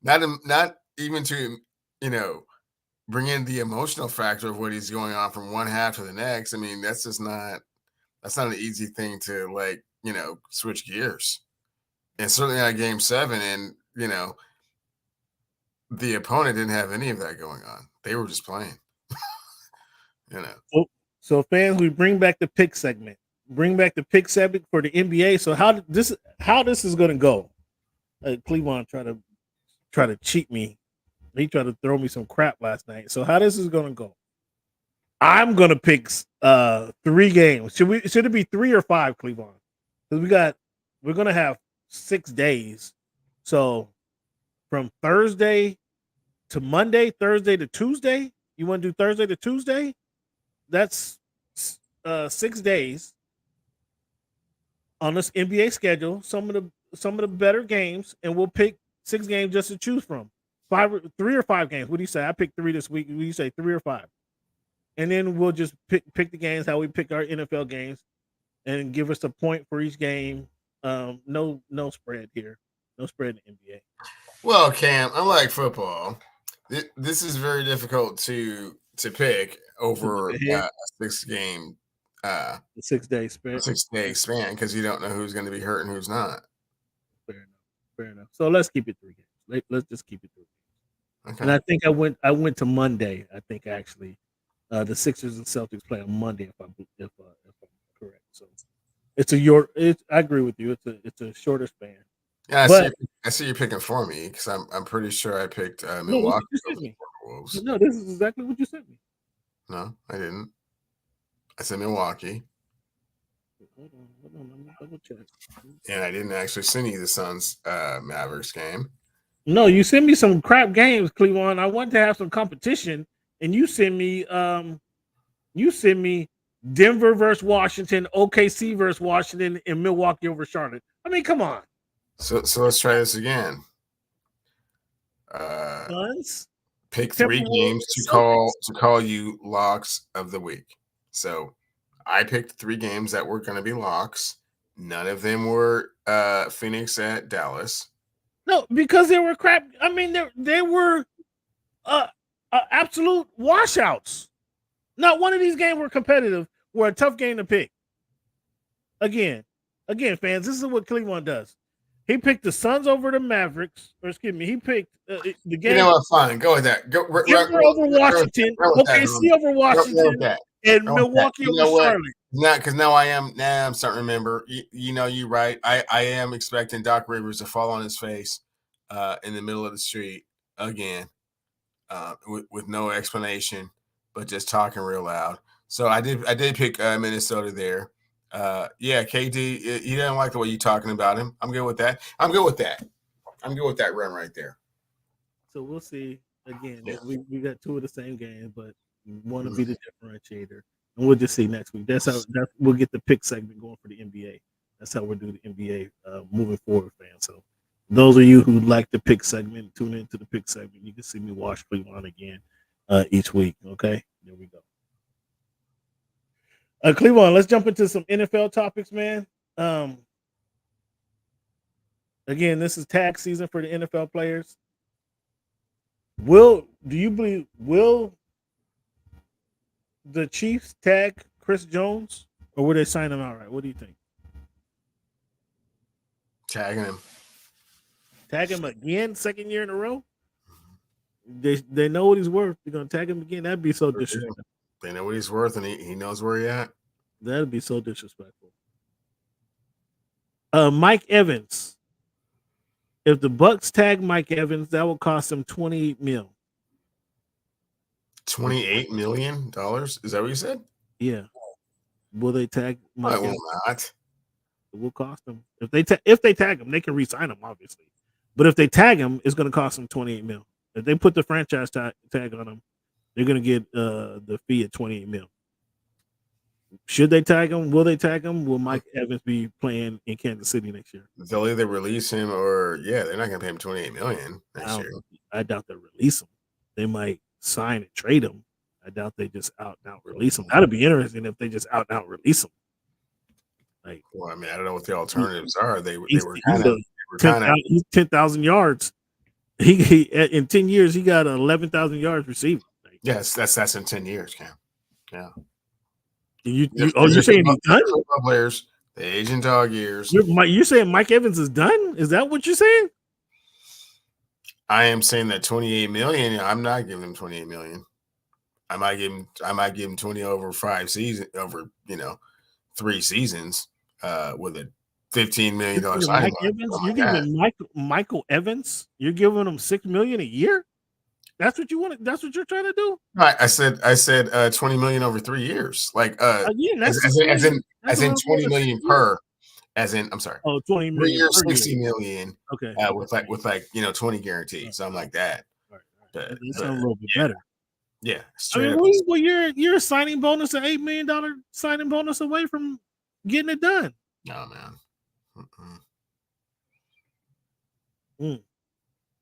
not even to, you know, bring in the emotional factor of what he's going on from one half to the next. I mean, that's not an easy thing to, like, you know, switch gears. And certainly not game 7. And, you know, the opponent didn't have any of that going on. They were just playing. You know. So fans, we bring back the pick segment. Bring back the pick segment for the NBA. So how this is going to go? Cleveland try to cheat me. He tried to throw me some crap last night. So how this is going to go? I'm going to pick 3 games. Should it be 3 or 5, Cleveland? Because we're going to have 6 days. So from Thursday to Monday, Thursday to Tuesday. You want to do Thursday to Tuesday? That's 6 days on this NBA schedule. Some of the better games, and we'll pick 6 games just to choose from. 3 or 5 games. What do you say? I picked 3 this week. What do you say, 3 or 5? And then we'll just pick the games how we pick our NFL games, and give us a point for each game. No spread here. No spread in the NBA. Well, Cam, unlike football, this is very difficult to pick over a 6-game, 6-day span. 6-day span, because you don't know who's going to be hurt and who's not. Fair enough. So let's keep it 3 games. Let's just keep it 3 games. Okay. And I think I went to Monday. I think actually, the Sixers and Celtics play on Monday if I'm correct. So I agree with you. It's a shorter span. Yeah, I see you're picking for me, because I'm pretty sure I picked Milwaukee. No, this is exactly what you sent me. No, I didn't. I said Milwaukee. Hold on. Let me double check. And I didn't actually send you the Suns Mavericks game. No, you sent me some crap games, Cleveland. I wanted to have some competition, and you sent me Denver versus Washington, OKC versus Washington, and Milwaukee over Charlotte. I mean, come on. So let's try this again. Suns? Pick 3 games to call you locks of the week. So I picked 3 games that were going to be locks. None of them were Phoenix at Dallas. No, because they were crap. I mean, they were absolute washouts. Not one of these games were competitive. Were a tough game to pick. Again, fans, this is what Cleveland does. He picked the Suns over the Mavericks. Or excuse me, he picked the game. You know what? Fine, go with that. Go Denver over Washington, OKC over Washington, and Milwaukee over Charlotte. Not because now I'm starting to remember. You know, you're right. I am expecting Doc Rivers to fall on his face in the middle of the street again, with no explanation, but just talking real loud. So I did pick Minnesota there. Yeah, KD, he doesn't like the way you're talking about him. I'm good with that. I'm good with that run right there. So we'll see. Again, we got 2 of the same games, but one to be the differentiator. And we'll just see next week. We'll get the pick segment going for the NBA. That's how we'll do the NBA moving forward, fans. So those of you who like the pick segment, tune into the pick segment. You can see me watch Cleveland again each week. Okay, there we go. Cleveland, let's jump into some NFL topics, man. Again, this is tag season for the NFL players. Do you believe the Chiefs tag Chris Jones, or will they sign him outright? What do you think? Tagging him. Tag him again, 2nd year in a row? They know what he's worth. They're gonna tag him again. That'd be so disrespectful. They know what he's worth, and he knows where he at. That'd be so disrespectful. Mike Evans. If the Bucks tag Mike Evans, that will cost them $28 million. $28 million? Is that what you said? Yeah. Will they tag Mike I will Evans? not. It will cost them. If they tag him, they can re-sign him, obviously. But if they tag him, it's going to cost them $28 million. If they put the franchise tag on him, they're going to get the fee at $28 million. Should they tag him? Will they tag him? Will Mike Evans be playing in Kansas City next year? They'll either release him or they're not going to pay him $28 million next year. I doubt they'll release him. They might sign and trade him. I doubt they just out and out release him. That'd be interesting if they just out and out release him. Like, well, I mean, I don't know what the alternatives are. They were he's 10,000 yards. He in 10 years he got 11,000 yards receiving. Like, yes, that's in 10 years, Cam. Yeah. You're saying he's done? Players, the Asian dog years. You're saying Mike Evans is done? Is that what you're saying? I am saying that $28 million. I'm not giving him $28 million. I might give him 20 over 5 seasons, over 3 seasons, with a $15 million signing. You're giving Michael Evans. You're giving him $6 million a year. That's what you want. That's what you're trying to do. Right. I said $20 million over 3 years. Like as in $20 million per. As in, I'm sorry. Oh, $20 million. 3 years, $60 million. Okay. With 20 guarantees, something like that. Right. That sounds a little bit better. Yeah. I mean, well, you're a signing bonus, an $8 million signing bonus away from getting it done. No, man.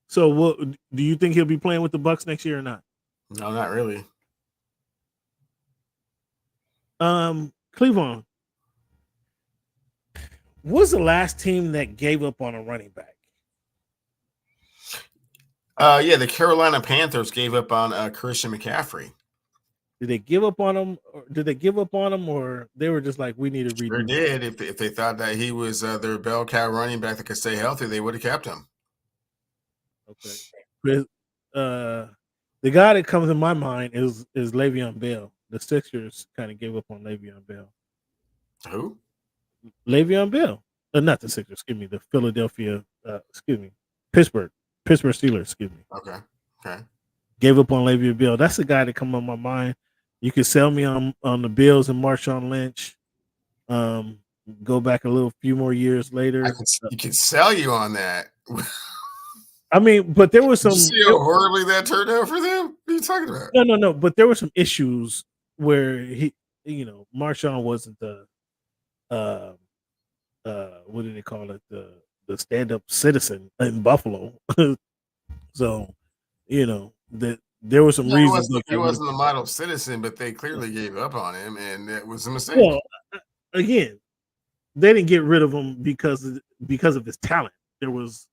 So, what do you think he'll be playing with the Bucks next year or not? No, not really. Cleveland. What's the last team that gave up on a running back? The Carolina Panthers gave up on Christian McCaffrey. Did they give up on him? Or they were just like, we need to redo? Sure did. If they thought that he was their bell cow running back that could stay healthy, they would have kept him. Okay. The guy that comes in my mind is Le'Veon Bell. The Sixers kind of gave up on Le'Veon Bell. Who? Le'Veon Bell. Not the Sixers. Excuse me. The Pittsburgh Steelers. Excuse me. Okay. Gave up on Le'Veon Bell. That's the guy that come on my mind. You could sell me on the Bills and Marshawn Lynch. Go back a few more years later. You could sell you on that. I mean, but there was some. Did you see how horribly that turned out for them? What are you talking about? No. But there were some issues where Marshawn wasn't the what do they call it? The stand-up citizen in Buffalo. So, that there were some reasons. He wasn't the model citizen, but they clearly gave up on him, and it was a mistake. Well, again, they didn't get rid of him because of his talent. There was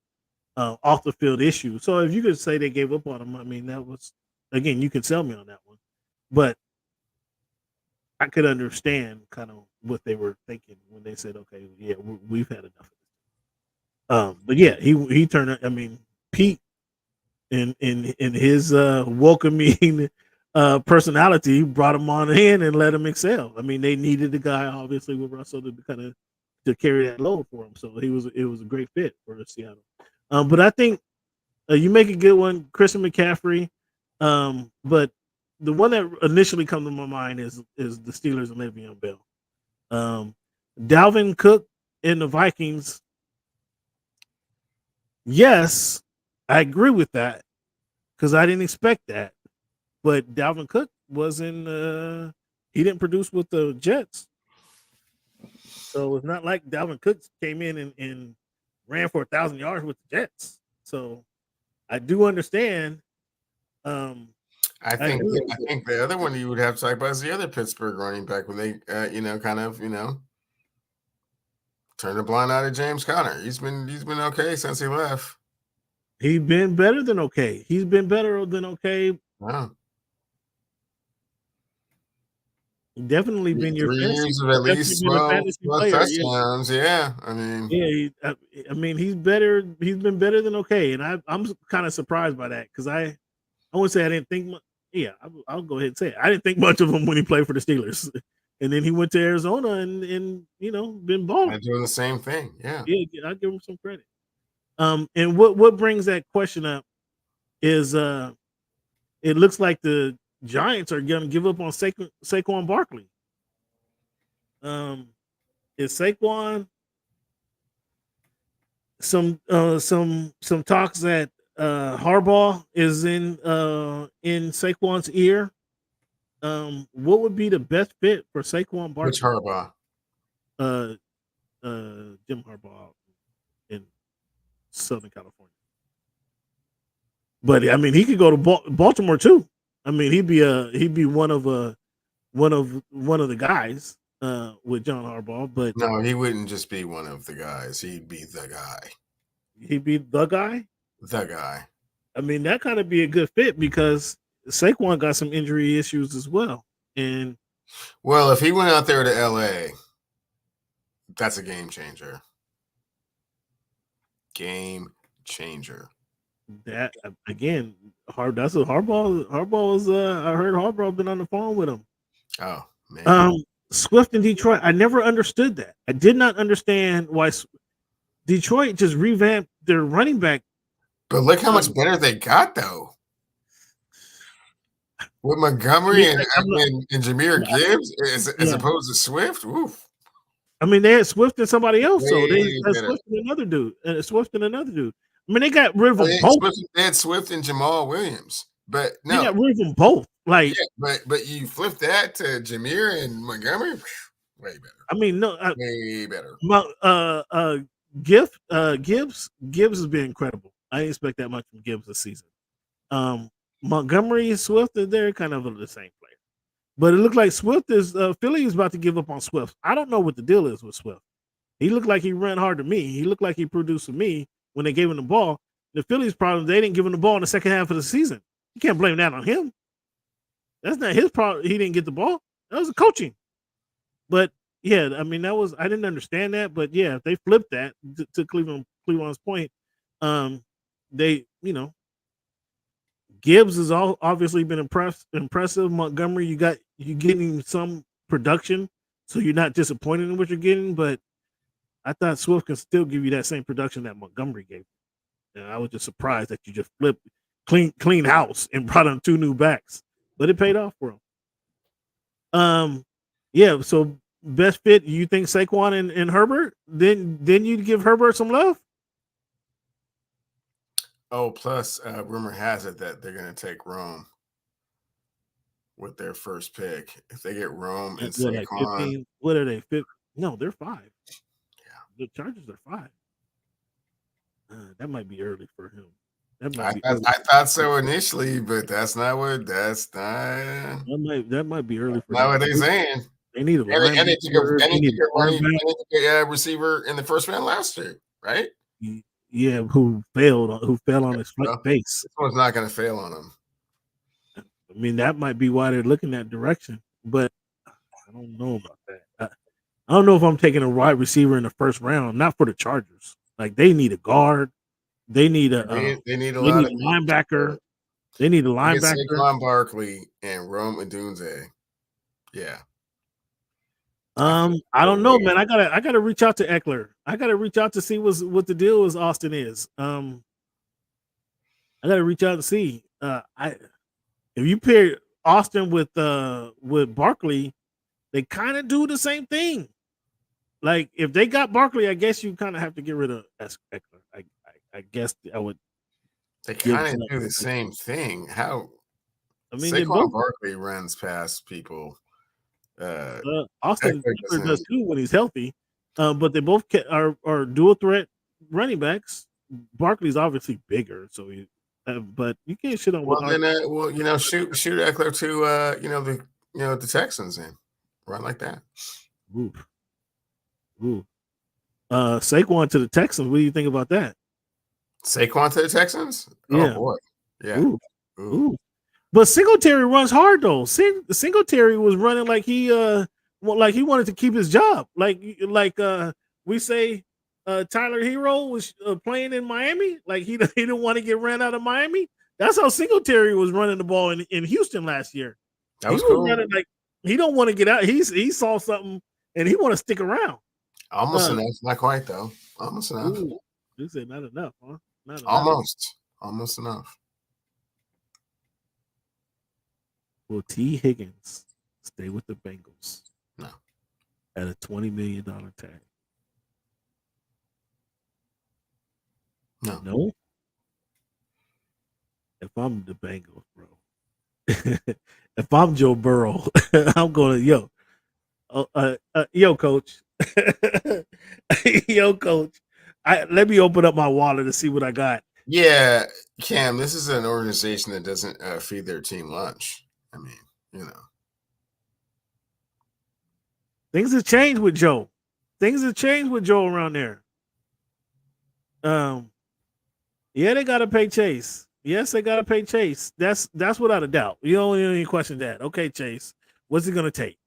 off the field issues. So if you could say they gave up on him, I mean, that was, again, you can sell me on that one. But I could understand kind of what they were thinking when they said, okay, yeah, we've had enough. But yeah, he turned. I mean, Pete in his welcoming personality brought him on in and let him excel. I mean, they needed the guy obviously with Russell to carry that load for him. So it was a great fit for Seattle. But I think you make a good one, Christian McCaffrey. But the one that initially comes to my mind is the Steelers and Le'Veon Bell. Dalvin Cook and the Vikings. Yes, I agree with that because I didn't expect that. But Dalvin Cook wasn't. He didn't produce with the Jets, so it's not like Dalvin Cook came in and ran for 1,000 yards with the Jets. So I do understand. I think the other one you would have to talk about is the other Pittsburgh running back when they, turned a blind eye to James Conner. He's been okay since he left. He's been better than okay. Wow. Definitely been your 3 years of at least 12 touchdowns. Yeah, I mean, he's better. He's been better than okay, and I'm kind of surprised by that because I wouldn't say I didn't think much. Yeah, I'll go ahead and say it. I didn't think much of him when he played for the Steelers, and then he went to Arizona and been balling. I'm doing the same thing. Yeah. Yeah, I give him some credit. And what brings that question up is it looks like the Giants are going to give up on Saquon Barkley. Is Saquon some talks that Harbaugh is in Saquon's ear? What would be the best fit for Saquon Barkley? Which Harbaugh? Jim Harbaugh in Southern California. But I mean, he could go to Baltimore too. I mean, he'd be one of the guys with John Harbaugh. But no, he wouldn't just be one of the guys. He'd be the guy. He'd be the guy. The guy. I mean, that kind of be a good fit because Saquon got some injury issues as well. And well, if he went out there to LA, that's a game changer. Game changer. That again, that's what Harbaugh was. I heard Harbaugh been on the phone with him. Oh man. Swift in Detroit. I never understood that. I did not understand why Detroit just revamped their running back. But look how much better they got though. With Montgomery and Jahmyr Gibbs as opposed to Swift. Oof. I mean, they had Swift and somebody else, so they had Swift and another dude. I mean, they got rid of them both. They had Swift and Jamal Williams, but no, they got rid of them both. Like, yeah, but you flip that to Jahmyr and Montgomery, way better. I mean, no, way better. Gibbs has been incredible. I didn't expect that much from Gibbs this season. Montgomery and Swift, they're kind of the same player. But it looked like Swift is Philly is about to give up on Swift. I don't know what the deal is with Swift. He looked like he ran hard to me. He looked like he produced for me when they gave him the ball. The Phillies' problem, they didn't give him the ball in the second half of the season. You can't blame that on him. That's not his problem. He didn't get the ball. That was the coaching. But yeah, I mean, I didn't understand that. But yeah, they flipped that to Cleveland's point. Gibbs has obviously been impressive. Montgomery, you getting some production, so you're not disappointed in what you're getting. But I thought Swift can still give you that same production that Montgomery gave. And I was just surprised that you just flipped clean house and brought on 2 new backs, but it paid off for him. Yeah. So best fit, you think Saquon and Herbert? Then you'd give Herbert some love. Oh, plus rumor has it that they're going to take Rome with their first pick. If they get Rome and Saquon, like 15, what are they? No, they're 5. Yeah, the Chargers are 5. That might be early for him. I thought so initially, but that's not. That might be early for not what they're saying. They need a receiver in the first round last year, right? Yeah, who fell on his face. This one's not going to fail on him. I mean, that might be why they're looking that direction, but I don't know about that. I don't know if I'm taking a wide receiver in the first round. Not for the Chargers. Like, they need a guard. They need a linebacker. They need a linebacker. Saquon Barkley and Rome Odunze. Yeah. I don't know, man. I gotta reach out to Eckler. I gotta reach out to see what the deal is. Austin is. I gotta reach out and see. If you pair Austin with Barkley, they kind of do the same thing. Like, if they got Barkley, I guess you kind of have to get rid of Eckler. I guess I would. They kind of do the same thing. How? I mean, Saquon Barkley runs past people. Austin does too when he's healthy, but they both are dual threat running backs. Barkley's obviously bigger, so but you can't shit on. Shoot Eckler to the Texans and run like that. Ooh. Saquon to the Texans. What do you think about that? Saquon to the Texans? Yeah. Oh boy, yeah. Ooh. But Singletary runs hard though. Singletary was running like he wanted to keep his job. Like we say, Tyler Hero was playing in Miami. Like he didn't want to get ran out of Miami. That's how Singletary was running the ball in Houston last year. That was he cool. running like he don't want to get out. He saw something and he want to stick around. Almost enough, not quite though. Almost enough. Ooh, you said not enough, huh? Not enough. Almost enough. Will T. Higgins stay with the Bengals? No. At a $20 million tag. No. No. If I'm the Bengals, bro. If I'm Joe Burrow, I'm going to yo, coach. Yo, coach. Let me open up my wallet to see what I got. Yeah, Cam, this is an organization that doesn't feed their team lunch. I mean, you know. Things have changed with Joe. Things have changed with Joe around there. Yeah, they gotta pay Chase. Yes, they gotta pay Chase. That's without a doubt. You don't even question that. Okay, Chase. What's it gonna take?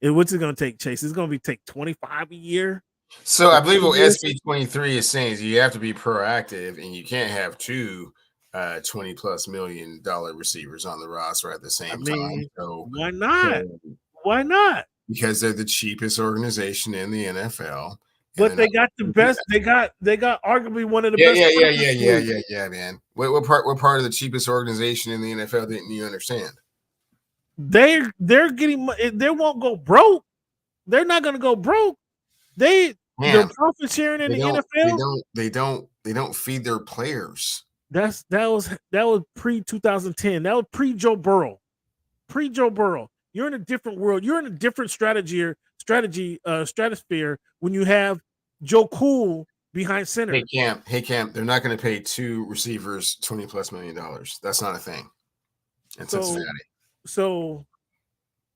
What's it gonna take, Chase? It's gonna take 25 a year. So I believe what SB23 is saying is you have to be proactive and you can't have two $20+ million receivers on the roster at the same time. So why not? Why not? Because they're the cheapest organization in the NFL. But they got the best. They got arguably one of the best. Yeah, man. What part of the cheapest organization in the NFL didn't you understand? They're getting. They won't go broke. They're not going to go broke. They're profit sharing in the NFL. They don't feed their players. That was pre 2010. That was pre Joe Burrow. Pre Joe Burrow. You're in a different world. You're in a different stratosphere when you have Joe Cool behind center. Hey Cam, they're not going to pay two receivers $20+ million. That's not a thing in Cincinnati. So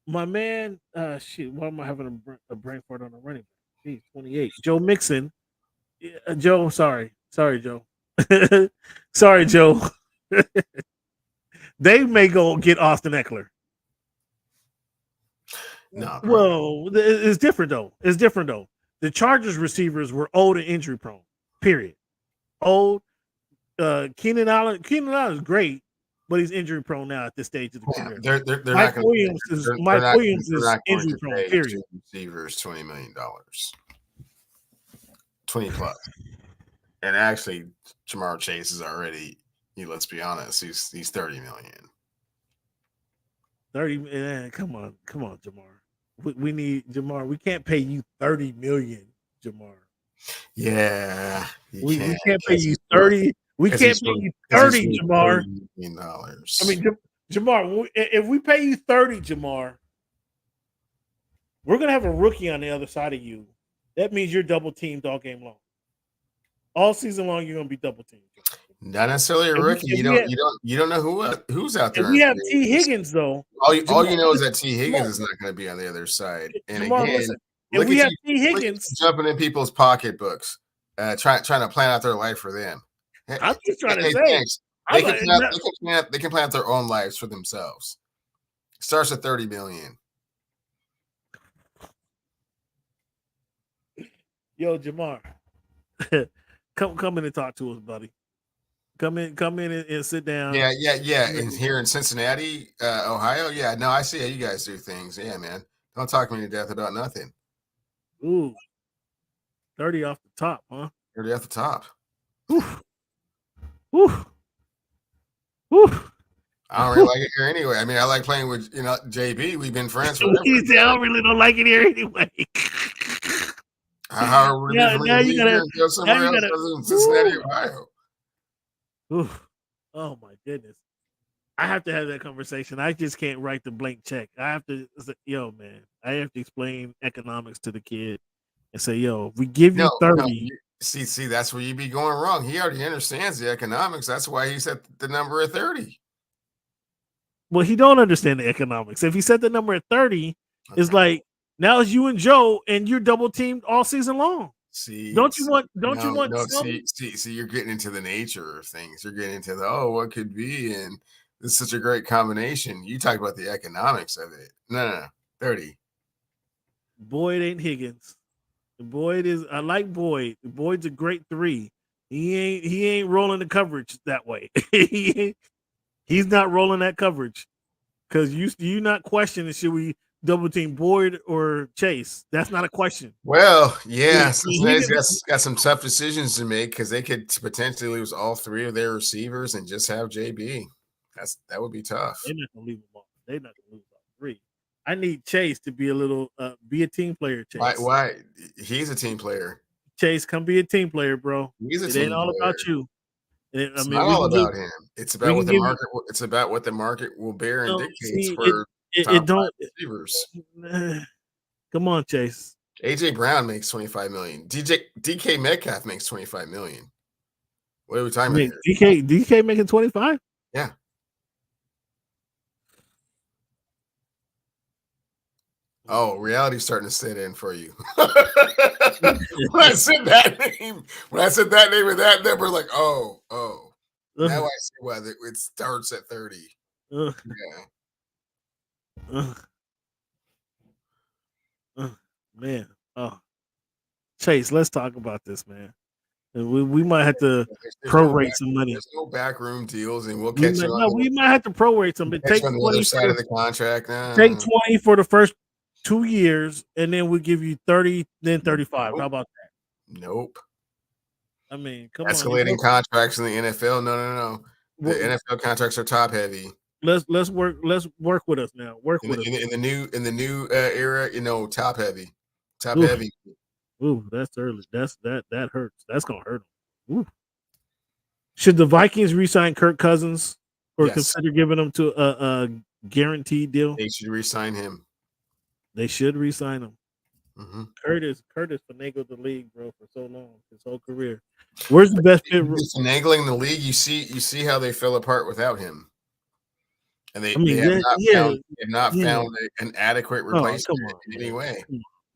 my man, shit, why am I having a brain fart on the running back? He's 28. Joe Mixon. Joe, sorry, Joe. Sorry, Joe. They may go get Austin Eckler. No. Well, it's different though. The Chargers receivers were old and injury prone. Period. Old. Keenan Allen is great, but he's injury prone now at this stage of the career. They're Mike Williams is injury prone. Period. Receivers $20 million, 20+. And actually, Jamar Chase is already. Let's be honest, he's $30 million. 30. Come on, Jamar. We need Jamar. We can't pay you $30 million, Jamar. Yeah, we can't pay you 30. We can't pay you 30, Jamar. $30 million. I mean, Jamar, if we pay you 30, Jamar, we're gonna have a rookie on the other side of you. That means you're double teamed all game long. All season long, you're gonna be double teamed. Not necessarily a rookie. You don't know who's out there. If we have T. Higgins though. All you know is that T. Higgins is not going to be on the other side. And Jamar, again, listen, if we have T. Higgins jumping in people's pocketbooks, trying to plan out their life for them. I'm just trying to say, they can plan out their own lives for themselves. Starts at $30 million. Yo, Jamar, come in and talk to us, buddy. Come in and sit down. Yeah. And here in Cincinnati, Ohio, yeah. No, I see how you guys do things. Yeah, man. Don't talk me to death about nothing. Ooh, 30 off the top, huh? 30 off the top. Oof. I don't really like it here anyway. I mean, I like playing with JB. We've been friends forever. I really don't like it here anyway. How are we now you gotta go somewhere else other than Cincinnati, Ohio? Oof. Oh my goodness. I have to have that conversation. I just can't write the blank check. I have to I have to explain economics to the kid and say, if we give you 30. See, that's where you be going wrong. He already understands the economics. That's why he set the number at 30. Well, he don't understand the economics. If he set the number at 30, it's like now it's you and Joe and you're double teamed all season long. See, you're getting into the nature of things. You're getting into what could be, and this is such a great combination. You talk about the economics of it. No, 30. Boyd ain't Higgins. I like Boyd. Boyd's a great 3. He ain't rolling the coverage that way. He's not rolling that coverage because you not questioning should we double team Boyd or Chase. That's not a question. Well, yeah, He Cincinnati's didn't- got some tough decisions to make because they could potentially lose all three of their receivers and just have JB. That would be tough. They're not gonna leave them all. They're not gonna lose all three. I need Chase to be a team player. Chase. Why? He's a team player. Chase, come be a team player, bro. He's a It team ain't all player. about you. It's not all about him. It's about what the market. It's about what the market will bear and dictates for it don't receivers. Come on, Chase. AJ Brown makes $25 million. DK Metcalf makes $25 million. What are we talking about here? DK making 25? Yeah. Oh, reality's starting to set in for you. when I said that name and that number, like, oh, now I see why it starts at 30. Yeah. Man. Oh. Chase, let's talk about this, man. We might have to prorate some money. There's no backroom deals, and we'll catch you. We might have to prorate some. Take on the other side of the contract. Take 20 for the first 2 years, and then we'll give you 30, then 35. Nope. How about that? Nope. I mean, come escalating contracts in the NFL. No. The NFL contracts are top heavy. Let's work with us now. In the new era, top heavy. Top heavy. Ooh, that's early. That hurts. That's gonna hurt them. Ooh. Should the Vikings re-sign Kirk Cousins or consider giving him to a guaranteed deal? They should re-sign him. They should re-sign him. Mm-hmm. Curtis finagled the league, bro, for so long, his whole career. Where's the best fit? Finagling the league, you see how they fell apart without him, and they have not found an adequate replacement in any way.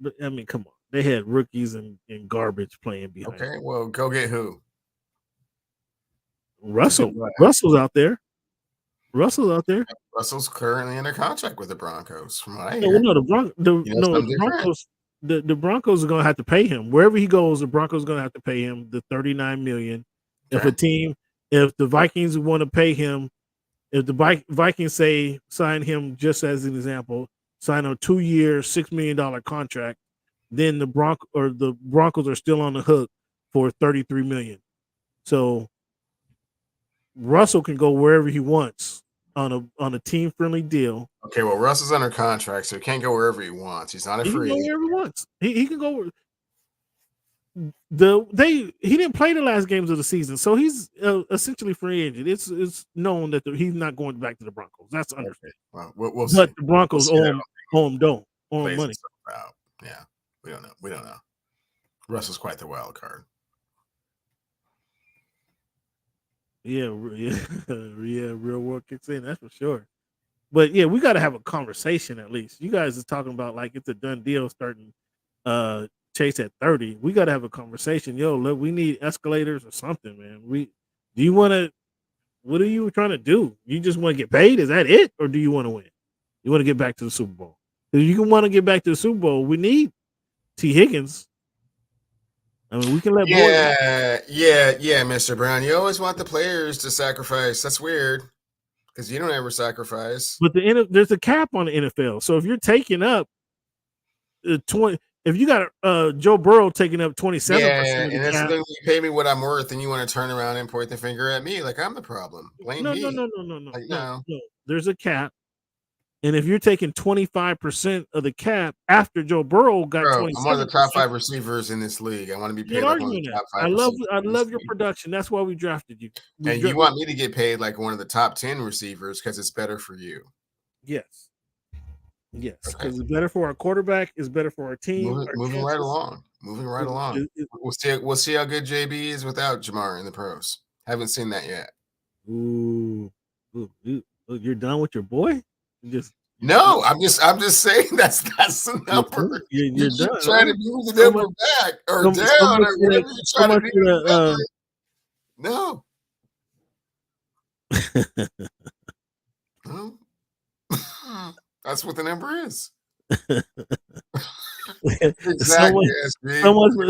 But I mean, come on, they had rookies and garbage playing behind. Okay, well, go get who? Russell's out there. Russell's currently under contract with the Broncos. From what I hear. The Broncos. The Broncos are going to have to pay him wherever he goes. The Broncos are going to have to pay him the $39 million. Okay. If the Vikings want to pay him, if the Vikings sign him, just as an example, sign a 2-year, $6 million contract, then the Broncos are still on the hook for $33 million. So Russell can go wherever he wants on a team friendly deal. Okay, well, Russell's under contract, so he can't go wherever he wants. He's not a free agent. He can go wherever he wants. He can go. He didn't play the last games of the season, so he's essentially free agent. It's known that he's not going back to the Broncos. That's understood. Okay. Well, we'll but see. The Broncos owe him money. Yeah, we don't know. Russell's quite the wild card. Yeah, real world kicks in. That's for sure. But yeah, we got to have a conversation at least. You guys are talking about like it's a done deal starting Chase at 30. We got to have a conversation. Yo, look, we need escalators or something, man. What are you trying to do? You just want to get paid? Is that it? Or do you want to win? You want to get back to the Super Bowl? If you want to get back to the Super Bowl, we need T. Higgins. I mean, we can let Mr. Brown. You always want the players to sacrifice. That's weird because you don't ever sacrifice. But there's a cap on the NFL. So if you're taking up 20, if you got Joe Burrow taking up 27%, and that's the thing, you pay me what I'm worth, and you want to turn around and point the finger at me like I'm the problem. Blame me. No. There's a cap. And if you're taking 25% of the cap after Joe Burrow got 27%, I'm one of the top 5 receivers in this league. I want to be paid like one of the top 5. I love your production. That's why we drafted you. You want me to get paid like one of the top 10 receivers because it's better for you. Yes, because it's better for our quarterback. It's better for our team. Moving right along. We'll see how good JB is without Jamar in the pros. Haven't seen that yet. Ooh, you're done with your boy? No, I'm just saying that's the number. You're done, trying to move the number back or down or whatever you're trying to do. No. No. That's what the number is. Exactly.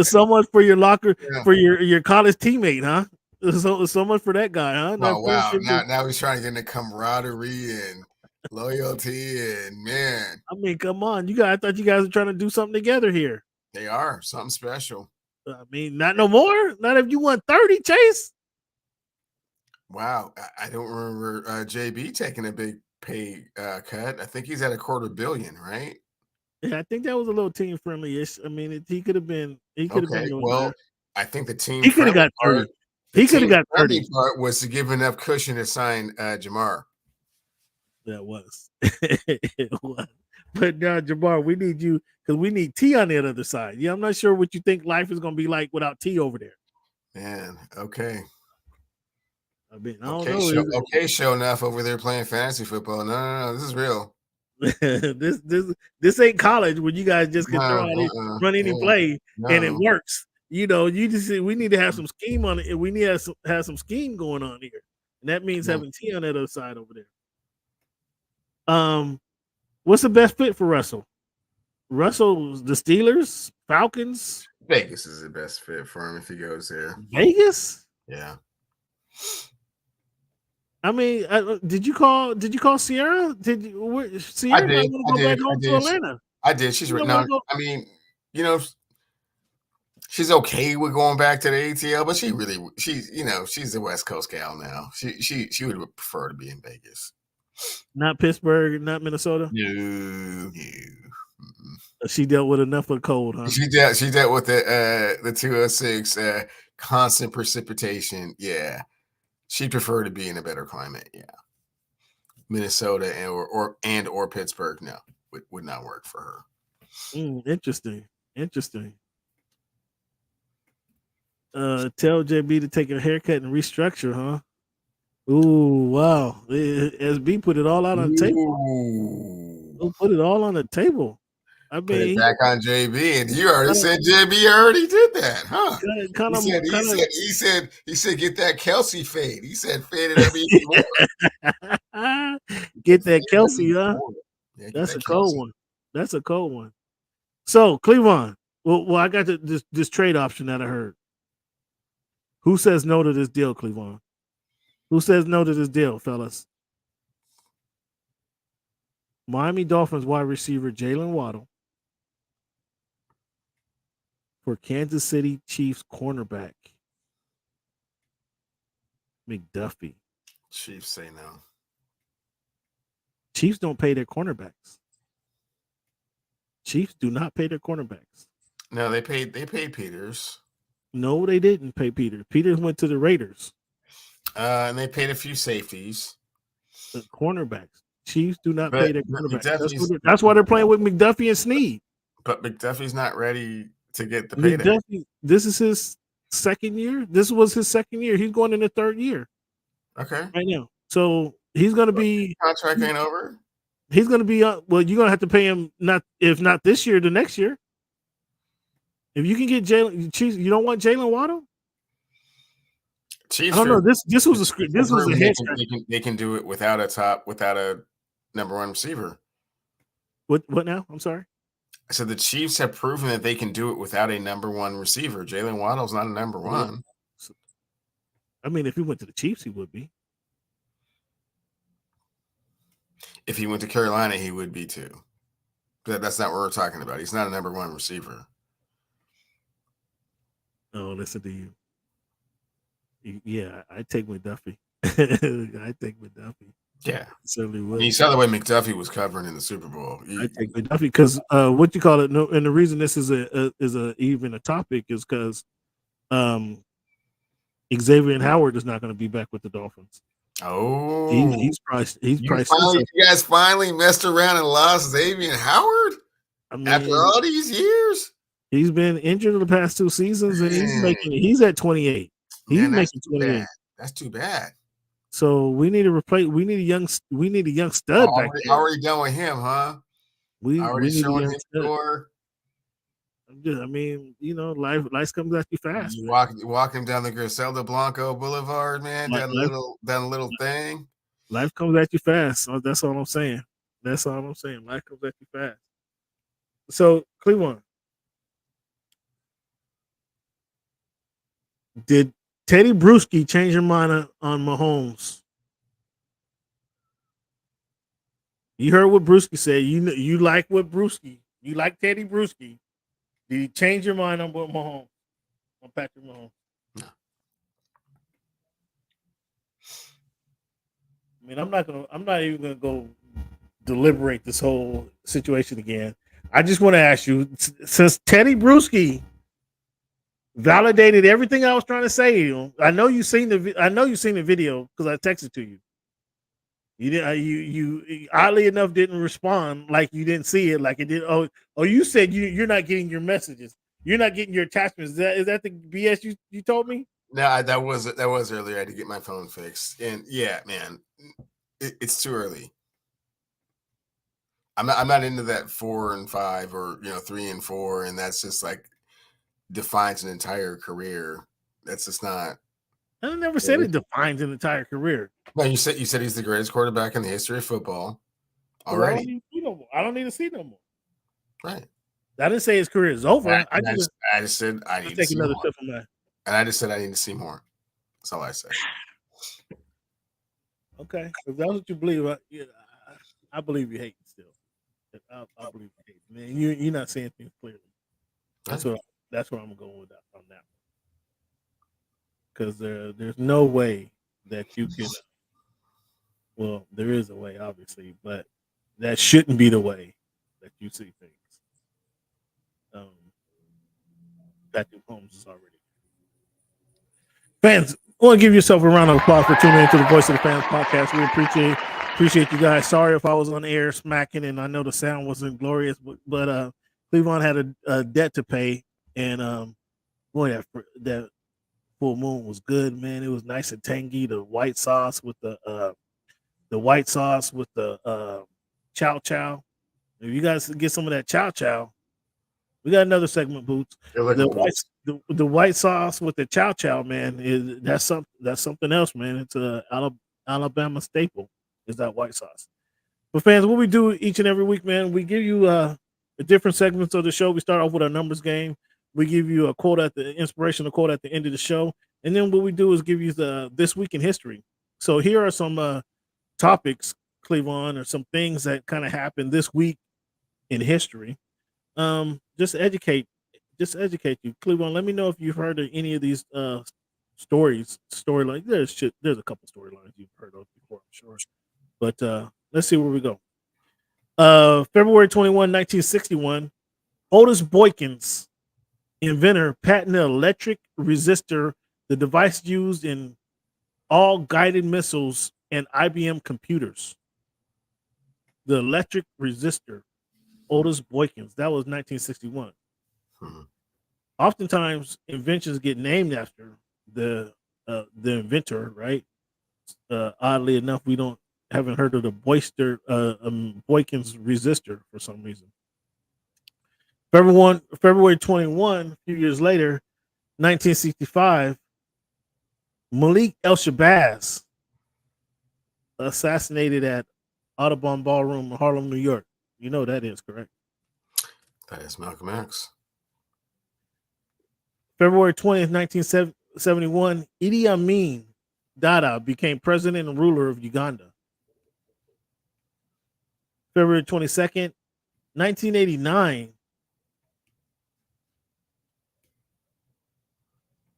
So much for your locker for your college teammate, huh? So much for that guy, huh? That Oh wow! friendship. Now he's trying to get into camaraderie and loyalty, and man, I mean, come on, you guys. I thought you guys were trying to do something together here. they are something special. I mean, not no more. Not if you won 30, Chase. Wow, I don't remember JB taking a big pay cut. I think he's at $250 million, right? Yeah, I think that was a little team friendly ish. I mean, he could have been. He could have been Okay, doing well, better. I think the team He could have friendly got 30. part, the He could have team got friendly 30. part was to give enough cushion to sign Jamar. That was. It was. But now, Jamar, we need you because we need T on the other side. Yeah, I'm not sure what you think life is going to be like without T over there. Man, okay. I mean, I don't Okay, know. show enough over there playing fantasy football. No, this is real. this ain't college where you guys just can throw out it, run any play and it no. works. You know, you just we need to have some scheme on it. We need to have some scheme going on here, and that means having T on that other side over there. What's the best fit for Russell? Russell, the Steelers, Falcons. Vegas is the best fit for him if he goes there. Vegas? Yeah. I mean, did you call Sierra? Did you? Sierra might want to go back home to Atlanta. I did. She's right now. I mean, you know, she's okay with going back to the ATL, but she's a West Coast gal now. She would prefer to be in Vegas. Not Pittsburgh, not Minnesota. No. She dealt with enough of cold, huh? She dealt with the 206 constant precipitation. Yeah. She'd prefer to be in a better climate. Yeah. Minnesota and or Pittsburgh, no, would not work for her. Interesting. Tell JB to take a haircut and restructure, huh? Ooh, wow. SB put it all out on the table. Put it all on the table. I mean, put it back on JB, and you already said JB already did that, huh? He said get that Kelsey fade. He said fade it up even more. Get that Kelsey, huh? Yeah, that's a cold one. That's a cold one. So Cleveland. Well, I got this trade option that I heard. Who says no to this deal, Cleveland? Who says no to this deal, fellas? Miami Dolphins wide receiver Jalen Waddle for Kansas City Chiefs cornerback McDuffie. Chiefs say no. Chiefs don't pay their cornerbacks. Chiefs do not pay their cornerbacks. No, they paid Peters. No, they didn't pay Peters. Peters went to the Raiders. And they paid a few safeties. The cornerbacks. Chiefs do not pay their cornerbacks. That's why they're playing with McDuffie and Snead. But McDuffie's not ready to get the payday. This is his second year. This was his second year. He's going in the third year. Okay. Right now. So he's going to be contract ain't over. He's going to be well. You're going to have to pay him if not this year, the next year. If you can get Jalen, Chiefs, you don't want Jalen Waddle. Chiefs. I don't know. This was a script. This was a head. They can do it without a number one receiver. What now? I'm sorry. So the Chiefs have proven that they can do it without a number one receiver. Jalen Waddle's not a number one. I mean, if he went to the Chiefs, he would be. If he went to Carolina, he would be too. But that's not what we're talking about. He's not a number one receiver. Oh, listen to you. Yeah, I take McDuffie. I take McDuffie. Yeah, certainly would. You saw the way McDuffie was covering in the Super Bowl. I take McDuffie because what you call it? No, and the reason this is even a topic is because Xavier Howard is not going to be back with the Dolphins. Oh, he's priced. You guys finally messed around and lost Xavier Howard. I mean, after all these years, he's been injured in the past 2 seasons, and he's at 28. He's making 28. That's too bad. So we need to replace. We need a young stud back there. Already done with him, huh? We need showing him score. I mean, life comes at you fast. You walk him down the Griselda Blanco Boulevard, man. Down a little thing. Life comes at you fast. So that's all I'm saying. Life comes at you fast. So Cleveland, did Teddy Bruschi changed your mind on Mahomes. You heard what Bruschi said. You like what Bruschi. You like Teddy Bruschi. Did he change your mind on Mahomes? On Patrick Mahomes? No. I mean, I'm not even gonna go deliberate this whole situation again. I just want to ask you, since Teddy Bruschi validated everything I was trying to say, I know you seen the video because I texted to you. You didn't. You oddly enough didn't respond, like you didn't see it, like it did. Oh, you said you're not getting your messages. You're not getting your attachments. Is that the BS you told me? No, that was earlier. I had to get my phone fixed, and yeah, man, it's too early. I'm not into that 4 and 5 or 3 and 4, and that's just like defines an entire career. That's just not. I never said it defines an entire career. No, you said he's the greatest quarterback in the history of football. Already, I don't need to see no more. Right. I didn't say his career is over. I just said I need to see another more. step from that. And I just said I need to see more. That's all I said. Okay, if that's what you believe, I believe you hate still. I believe you hate, man. You're not saying things clearly. That's what I'm going with that on that. Because there's no way that you can. Well, there is a way, obviously, but that shouldn't be the way that you see things. Patrick Mahomes is already. Fans, I want to give yourself a round of applause for tuning into the Voice of the Fans podcast. We appreciate you guys. Sorry if I was on air smacking, and I know the sound wasn't glorious, but Cleveland had a debt to pay, and boy, that full moon was good, man. It was nice and tangy. The white sauce with the chow chow. If you guys get some of that chow chow, we got another segment, Boots. The white sauce with the chow chow, man, that's something else, man. It's a Alabama staple. Is that white sauce? But fans, what we do each and every week, man, we give you the different segments of the show. We start off with our numbers game. We give you a quote inspirational quote at the end of the show, and then what we do is give you the this week in history. So here are some topics, Cleveland, or some things that kind of happened this week in history. Just educate you, Cleveland. Let me know if you've heard of any of these storylines. There's a couple storylines you've heard of before, I'm sure. But let's see where we go. February 21, 1961, Otis Boykins, inventor, patented electric resistor, the device used in all guided missiles and IBM computers. The electric resistor, Otis Boykins. That was 1961. Oftentimes, inventions get named after the inventor, right? Oddly enough, we haven't heard of the Boykins resistor for some reason. February 21, a few years later, 1965, Malik El-Shabazz assassinated at Audubon Ballroom in Harlem, New York. You know that is correct. That is Malcolm X. February 20th, 1971, Idi Amin Dada became president and ruler of Uganda. February 22nd, 1989,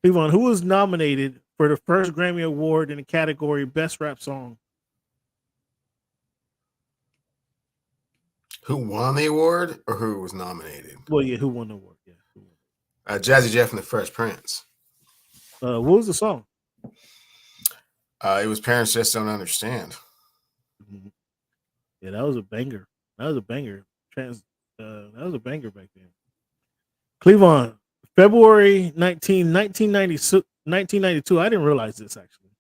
Cleveland, who was nominated for the first Grammy Award in the category Best Rap Song? Who won the award or who was nominated? Well, yeah, who won the award? Yeah, Jazzy Jeff and the Fresh Prince. What was the song? It was Parents Just Don't Understand. Mm-hmm. Yeah, that was a banger. That was a banger. That was a banger back then. Cleveland, February 19, 1992. I didn't realize this, actually.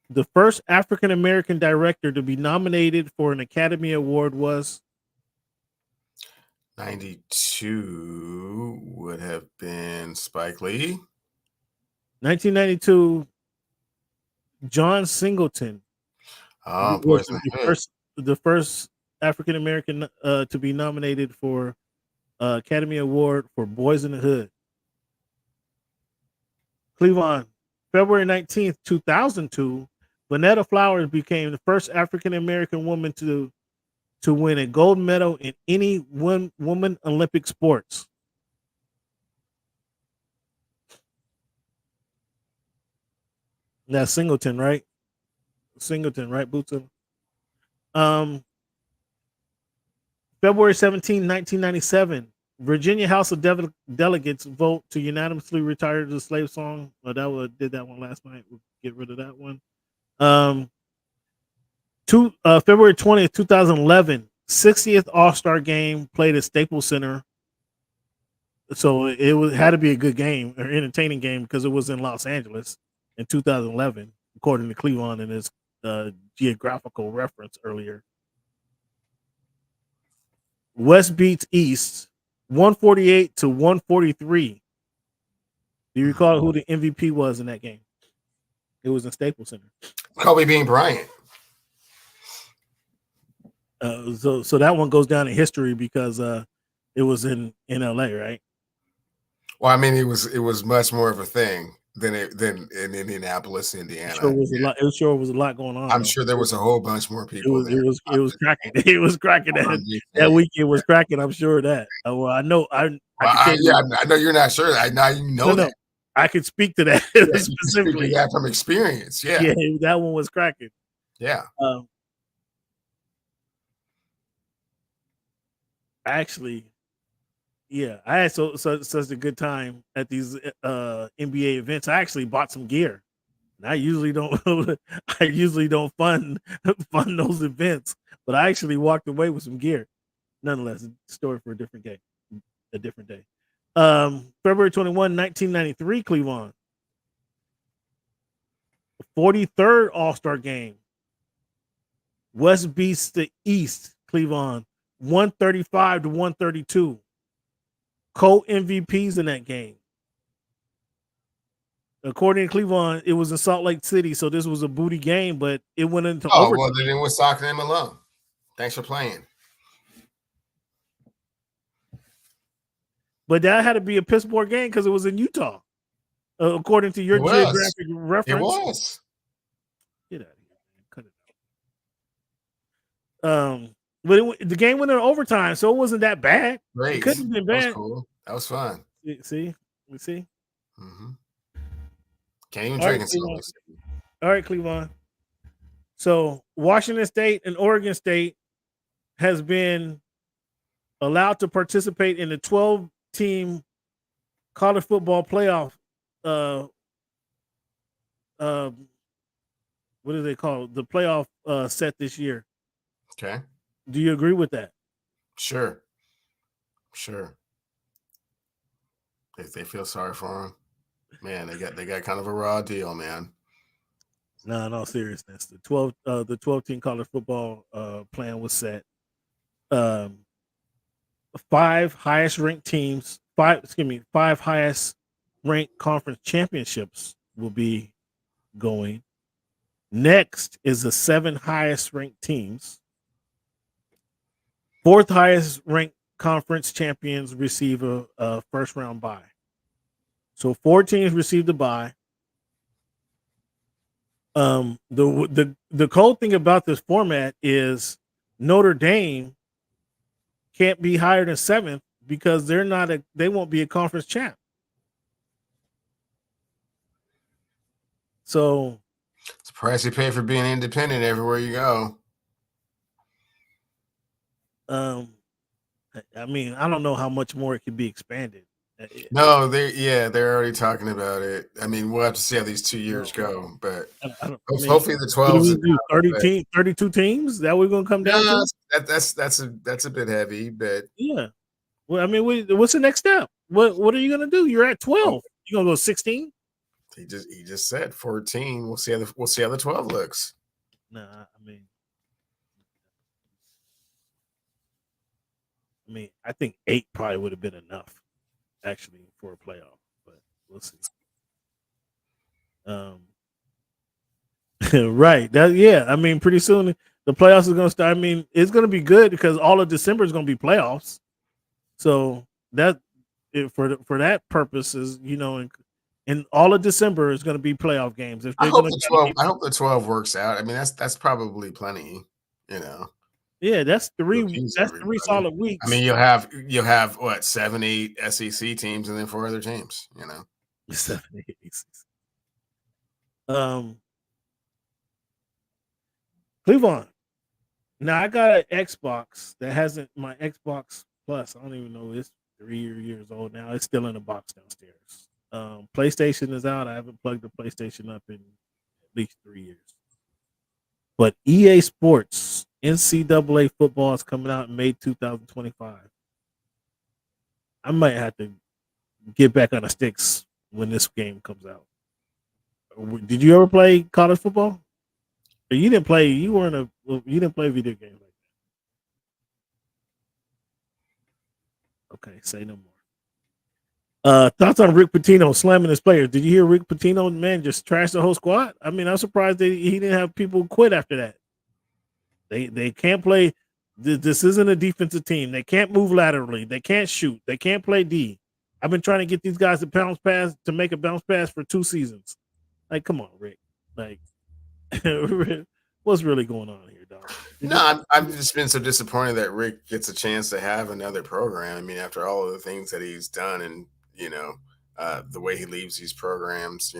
The first African-American director to be nominated for an Academy Award was? 92 would have been Spike Lee. 1992, John Singleton. Oh, was the first African-American to be nominated for Academy Award for Boys in the Hood. Cleveland, February 19th, 2002, Vanetta Flowers became the first African American woman to win a gold medal in any woman Olympic sports. That's Singleton, right? Singleton, right, Boots? February 17, 1997, Virginia House of Delegates vote to unanimously retire the slave song. Well, did that one last night. We'll get rid of that one. February 20th, 2011, 60th All-Star game played at Staples Center. So had to be a good game or entertaining game because it was in Los Angeles in 2011, according to Cleveland in his geographical reference earlier. West beats East 148 to 143. Do you recall who the MVP was in that game? It was in Staples Center. Kobe Bean Bryant. So that one goes down in history because it was in LA, right? Well, I mean, it was much more of a thing than in Indianapolis, Indiana. Sure was a lot. It sure was a lot going on. I'm sure there was a whole bunch more people. It was cracking. It was cracking that week. It was cracking. I'm sure of that. Well, I know. I know you're not sure. I know you know that. I could speak to that specifically. Yeah, from experience. Yeah, that one was cracking. Yeah. Actually, yeah, I had such a good time at these NBA events. I actually bought some gear. And I usually don't fund those events, but I actually walked away with some gear. Nonetheless, a story for a different day. February 21, 1993, Cleveland. 43rd All-Star game. West beats the East, Cleveland, 135 to 132. Co-MVPs in that game. According to Cleveland, it was in Salt Lake City, so this was a booty game, but it went into overtime. Well, then it was Stockton and Malone. Thanks for playing. But that had to be a piss poor game because it was in Utah, according to your geographic reference. It was. Get out of here, man. Cut it out. But the game went in overtime, so it wasn't that bad. Great. It couldn't have been bad. That was cool. That was fun. See. Mm-hmm. Can't even drink it. All right, Cleveland. So Washington State and Oregon State has been allowed to participate in the 12-team college football playoff. What do they call it? The playoff set this year. Okay. Do you agree with that? Sure. If they feel sorry for him, man, they got kind of a raw deal, man. No, in all seriousness, the 12-team college football plan was set. 5 highest ranked teams, 5 highest ranked conference championships will be going. Next is the 7 highest ranked teams. 4th highest ranked conference champions receive a first round bye. So 4 teams received a bye. The cool thing about this format is Notre Dame can't be higher than 7th because they won't be a conference champ. So it's the price you pay for being independent everywhere you go. I mean, I don't know how much more it could be expanded. No, they're already talking about it. I mean, we'll have to see how these 2 years go, but hopefully the 12 32 teams that we're going to come down to. That's a bit heavy, but yeah. Well, I mean, what's the next step? What are you going to do? You're at 12. You going to go 16? He just said 14. We'll see how the 12 looks. Nah, I mean, I think 8 probably would have been enough, actually, for a playoff. But we'll see. Right. I mean, pretty soon the playoffs is going to start. I mean, it's going to be good because all of December is going to be playoffs. So that for that purpose is, And all of December is going to be playoff games. If I they're hope going the to 12. I hope the 12 works out. I mean, that's probably plenty. You know, yeah, that's to three. appease That's three everybody. solid I mean, weeks. you'll have what 7, 8 SEC teams, and then 4 other teams. You know, 7, 8 weeks. Cleveland. Now I got an Xbox that hasn't my Xbox Plus. I don't even know it's 3 years old now. It's still in the box downstairs. PlayStation is out. I haven't plugged the PlayStation up in at least 3 years. But EA Sports NCAA football is coming out in May 2025. I might have to get back on the sticks when this game comes out. Did you ever play college football? You didn't play. You didn't play video games like that. Okay, say no more. Thoughts on Rick Pitino slamming his players? Did you hear Rick Pitino, man, just trash the whole squad? I mean, I'm surprised he didn't have people quit after that. They can't play. This isn't a defensive team. They can't move laterally. They can't shoot. They can't play D. I've been trying to get these guys to make a bounce pass for 2 seasons. Like, come on, Rick. Like, what's really going on here, dog? no, I've just been so disappointed that Rick gets a chance to have another program. I mean, after all of the things that he's done, and the way he leaves these programs,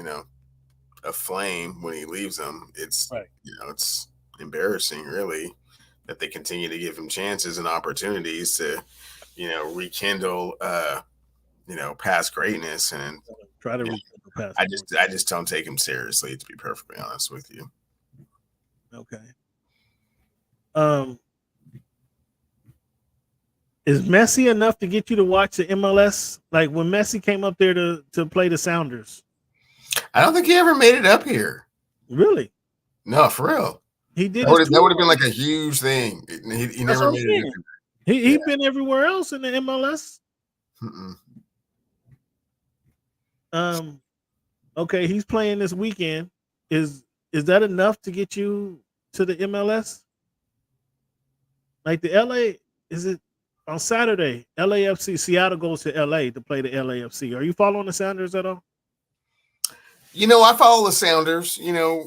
aflame when he leaves them, it's right. It's embarrassing, really, that they continue to give him chances and opportunities to, rekindle, past greatness, and try to rekindle past. I just don't take him seriously, to be perfectly honest with you. Okay. Is Messi enough to get you to watch the MLS? Like when Messi came up there to play the Sounders? I don't think he ever made it up here. Really? No, for real. He did. That would have been like a huge thing. He never made it. He been everywhere else in the MLS. Okay, he's playing this weekend. Is that enough to get you to the MLS? Like the LA, is it on Saturday? LAFC Seattle goes to LA to play the LAFC. Are you following the Sounders at all? I follow the Sounders,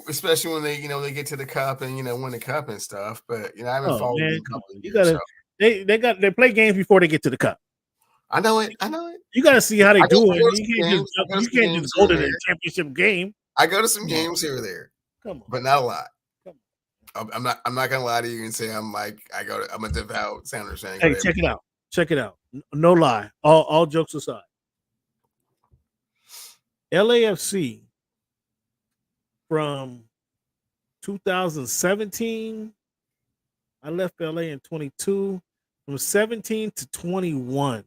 especially when they get to the cup and win the cup and stuff. But I haven't followed them in a couple of years. They play games before they get to the cup. I know it. You got to see how they do it. You can't just go to the championship game. I go to some games here or there. Come on, but not a lot. I'm not gonna lie to you and say I'm a devout Sounders fan. Hey, check it out. No lie. All jokes aside, LAFC from 2017. I left LA in 22. From 17 to 21.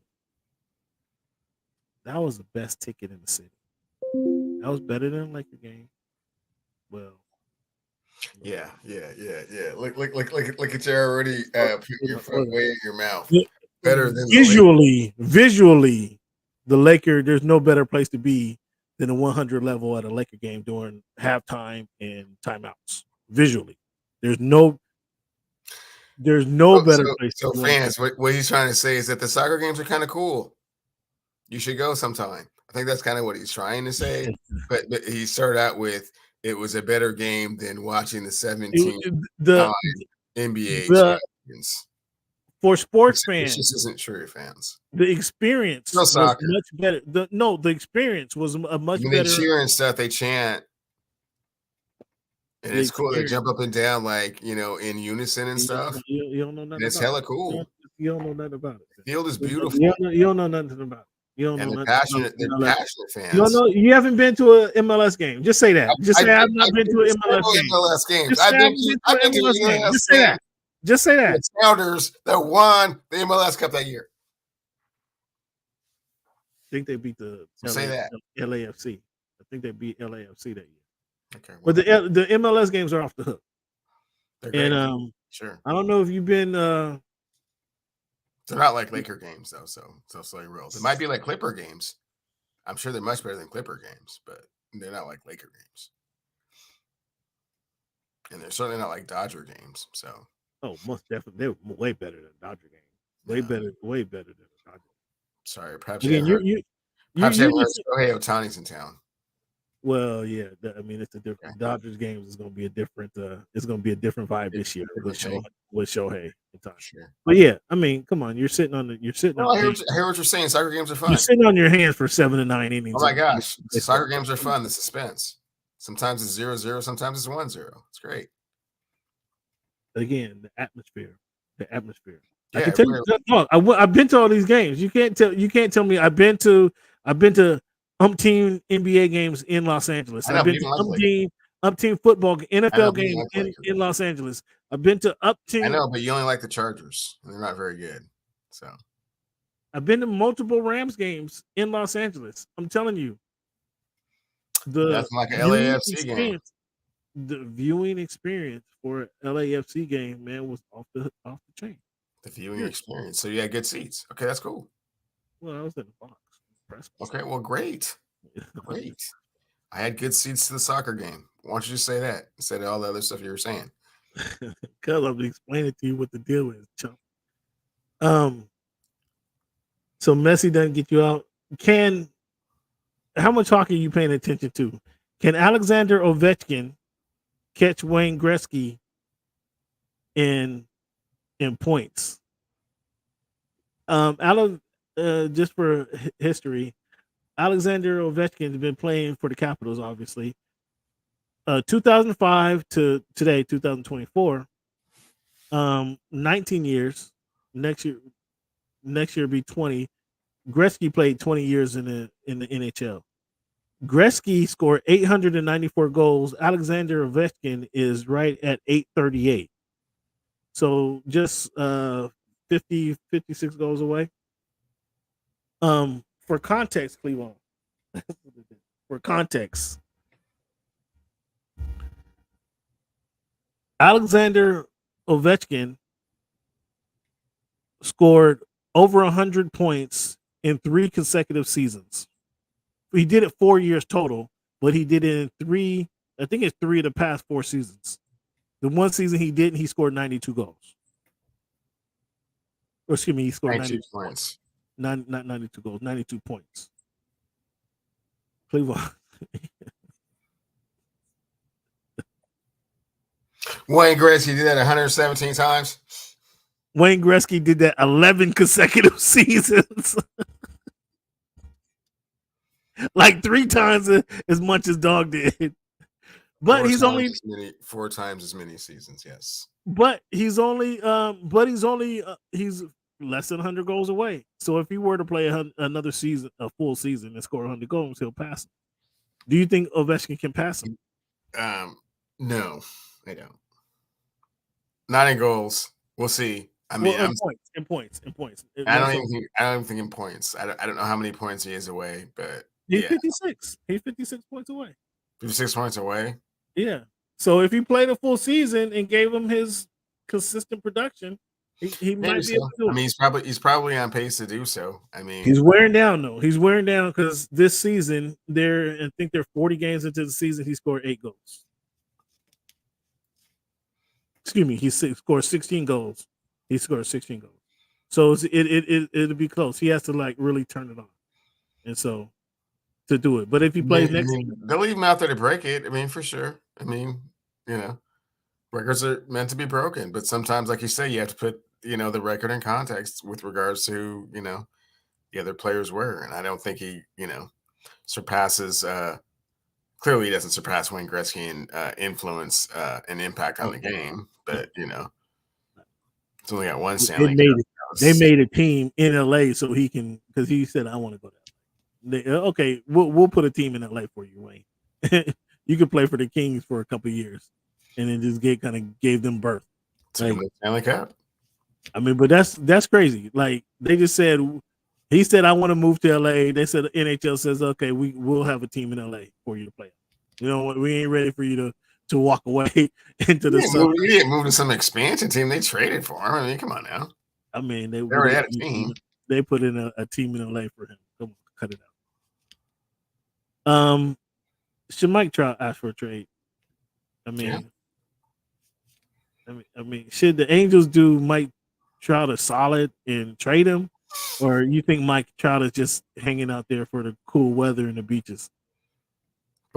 That was the best ticket in the city. That was better than like the game. Well. Yeah. Look at you already putting your foot way in your mouth. Better than visually, the Laker. There's no better place to be than a 100 level at a Laker game during halftime and timeouts. Visually, there's no better place. So fans, what he's trying to say is that the soccer games are kind of cool. You should go sometime. I think that's kind of what he's trying to say. but he started out with, it was a better game than watching the 17 NBA champions. For sports fans, this isn't true, fans. The experience was much better. The experience was a much better. They cheer and stuff, they chant. And it's cool. They jump up and down in unison and stuff. You don't know nothing. It's hella cool. You don't know nothing about it. The field is beautiful. You don't know nothing about it. You don't know. They're passionate fans. You don't know. You haven't been to an MLS game. Just say that. Just say I've not been to an MLS game. I've been to MLS games. Just say that. Just say that. The Sounders that won the MLS Cup that year. I think they beat the LAFC. I think they beat LAFC that year. Okay. Well, but the MLS games are off the hook. And sure. I don't know if you've been. They're not like Laker games though, so real. They might be like Clipper games. I'm sure they're much better than Clipper games, but they're not like Laker games. And they're certainly not like Dodger games. So most definitely they're way better than Dodger games. Way better than Dodger. Sorry, perhaps again, perhaps Shohei Ohtani's in town. Well, yeah. I mean, it's a different Dodgers games is going to be a different. It's going to be a different vibe this year with Shohei and time. Sure. But yeah, I mean, come on, you're sitting on. Well, I hear what you're saying. Soccer games are fun. You're sitting on your hands for 7 to 9 innings. Oh my gosh, soccer games are fun. The suspense. Sometimes it's 0-0. Sometimes it's 1-0. It's great. Again, the atmosphere. Yeah, I can tell you. No, I've been to all these games. You can't tell me I've been to umpteen NBA games in Los Angeles. I've been to umpteen football NFL games in Los Angeles. I've been to umpteen. I know, but you only like the Chargers. They're not very good. So I've been to multiple Rams games in Los Angeles. I'm telling you. That's like an LAFC game. The viewing experience for an LAFC game, man, was off the chain. The viewing experience. So you had good seats. Okay, that's cool. Well, I was in the box. Okay, well, great. Great. I had good seats to the soccer game. Why don't you just say that instead of all the other stuff you were saying? Because I'm explaining to you what the deal is, chump. So Messi doesn't get you out. How much hockey are you paying attention to? Can Alexander Ovechkin catch Wayne Gretzky in points? Just for history, Alexander Ovechkin has been playing for the Capitals, obviously. 2005 to today, 2024. 19 years. Next year will be 20. Gretzky played 20 years in the NHL. Gretzky scored 894 goals. Alexander Ovechkin is right at 838. So just 56 goals away. For context, Cleveland. For context, Alexander Ovechkin scored over 100 points in 3 consecutive seasons. He did it 4 years total, but he did it in 3. I think it's 3 of the past 4 seasons. The one season he didn't, he scored 92 goals. Or excuse me, he scored 92 points. Not 92 goals, 92 points. Cleveland. Wayne Gretzky did that 117 times. Wayne Gretzky did that 11 consecutive seasons. Like 3 times as much as Dog did. But he's only 4 times as many seasons, yes. But he's only he's less than 100 goals away. So if he were to play another season, a full season, and score 100 goals, he'll pass him. Do you think Ovechkin can pass him? No, I don't. Not in goals. We'll see. I mean, in points. I don't even think in points. I don't know how many points he is away, but he's 56. He's 56 points away. 56 points away. Yeah. So if he played a full season and gave him his consistent production, he might be able to do it. I mean, he's probably on pace to do so. I mean, he's wearing down though. He's wearing down because this season I think they're 40 games into the season. He scored 8 goals. Excuse me, he scored 16 goals. He scored 16 goals. So it'll be close. He has to like really turn it on, and so to do it. But if he plays next season, they'll leave him out there to break it. I mean, for sure. I mean, records are meant to be broken, but sometimes, like you say, you have to put the record in context with regards to the other players were, and I don't think he surpasses. Clearly, he doesn't surpass Wayne Gretzky in influence and impact on the game, but it's only got one Stanley Cup. They made a team in LA so he can, because he said, "I want to go there." Okay, we'll put a team in LA for you, Wayne. You could play for the Kings for a couple of years, and then just gave them birth. Like, Stanley Cup. I mean, but that's crazy. Like they just said, he said, "I want to move to LA." They said the NHL says, "Okay, we'll have a team in LA for you to play." You know what? We ain't ready for you to walk away into the sun. You didn't move to some expansion team. They traded for him. I mean, come on now. I mean, they already had a team. They put in a team in LA for him. Come on, cut it out. Should Mike Trout ask for a trade? I mean, should the Angels do Mike Trout a solid and trade him, or you think Mike Trout is just hanging out there for the cool weather and the beaches?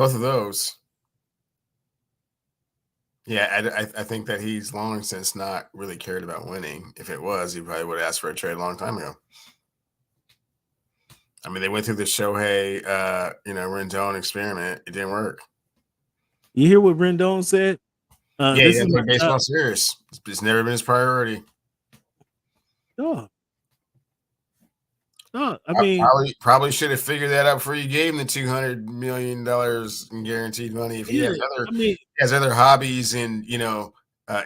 Both of those. Yeah, I think that he's long since not really cared about winning. If it was, he probably would have asked for a trade a long time ago. I mean, they went through the Shohei, Rendon experiment. It didn't work. You hear what Rendon said? Yeah, This he is doesn't my take baseball serious. It's never been his priority. dog. Dog. I mean, Probably should have figured that out before you gave him the $200 million in guaranteed money. If he yeah, has other hobbies and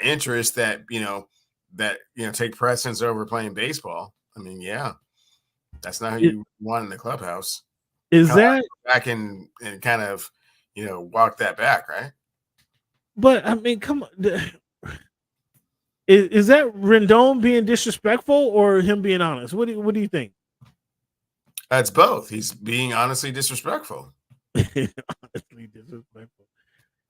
interests that take precedence over playing baseball. I mean, yeah, that's not who you want in the clubhouse. Is that back and kind of walk that back, right? But I mean, come on. Is that Rendon being disrespectful or him being honest? What do you think? It's both. He's being honestly disrespectful. Honestly disrespectful.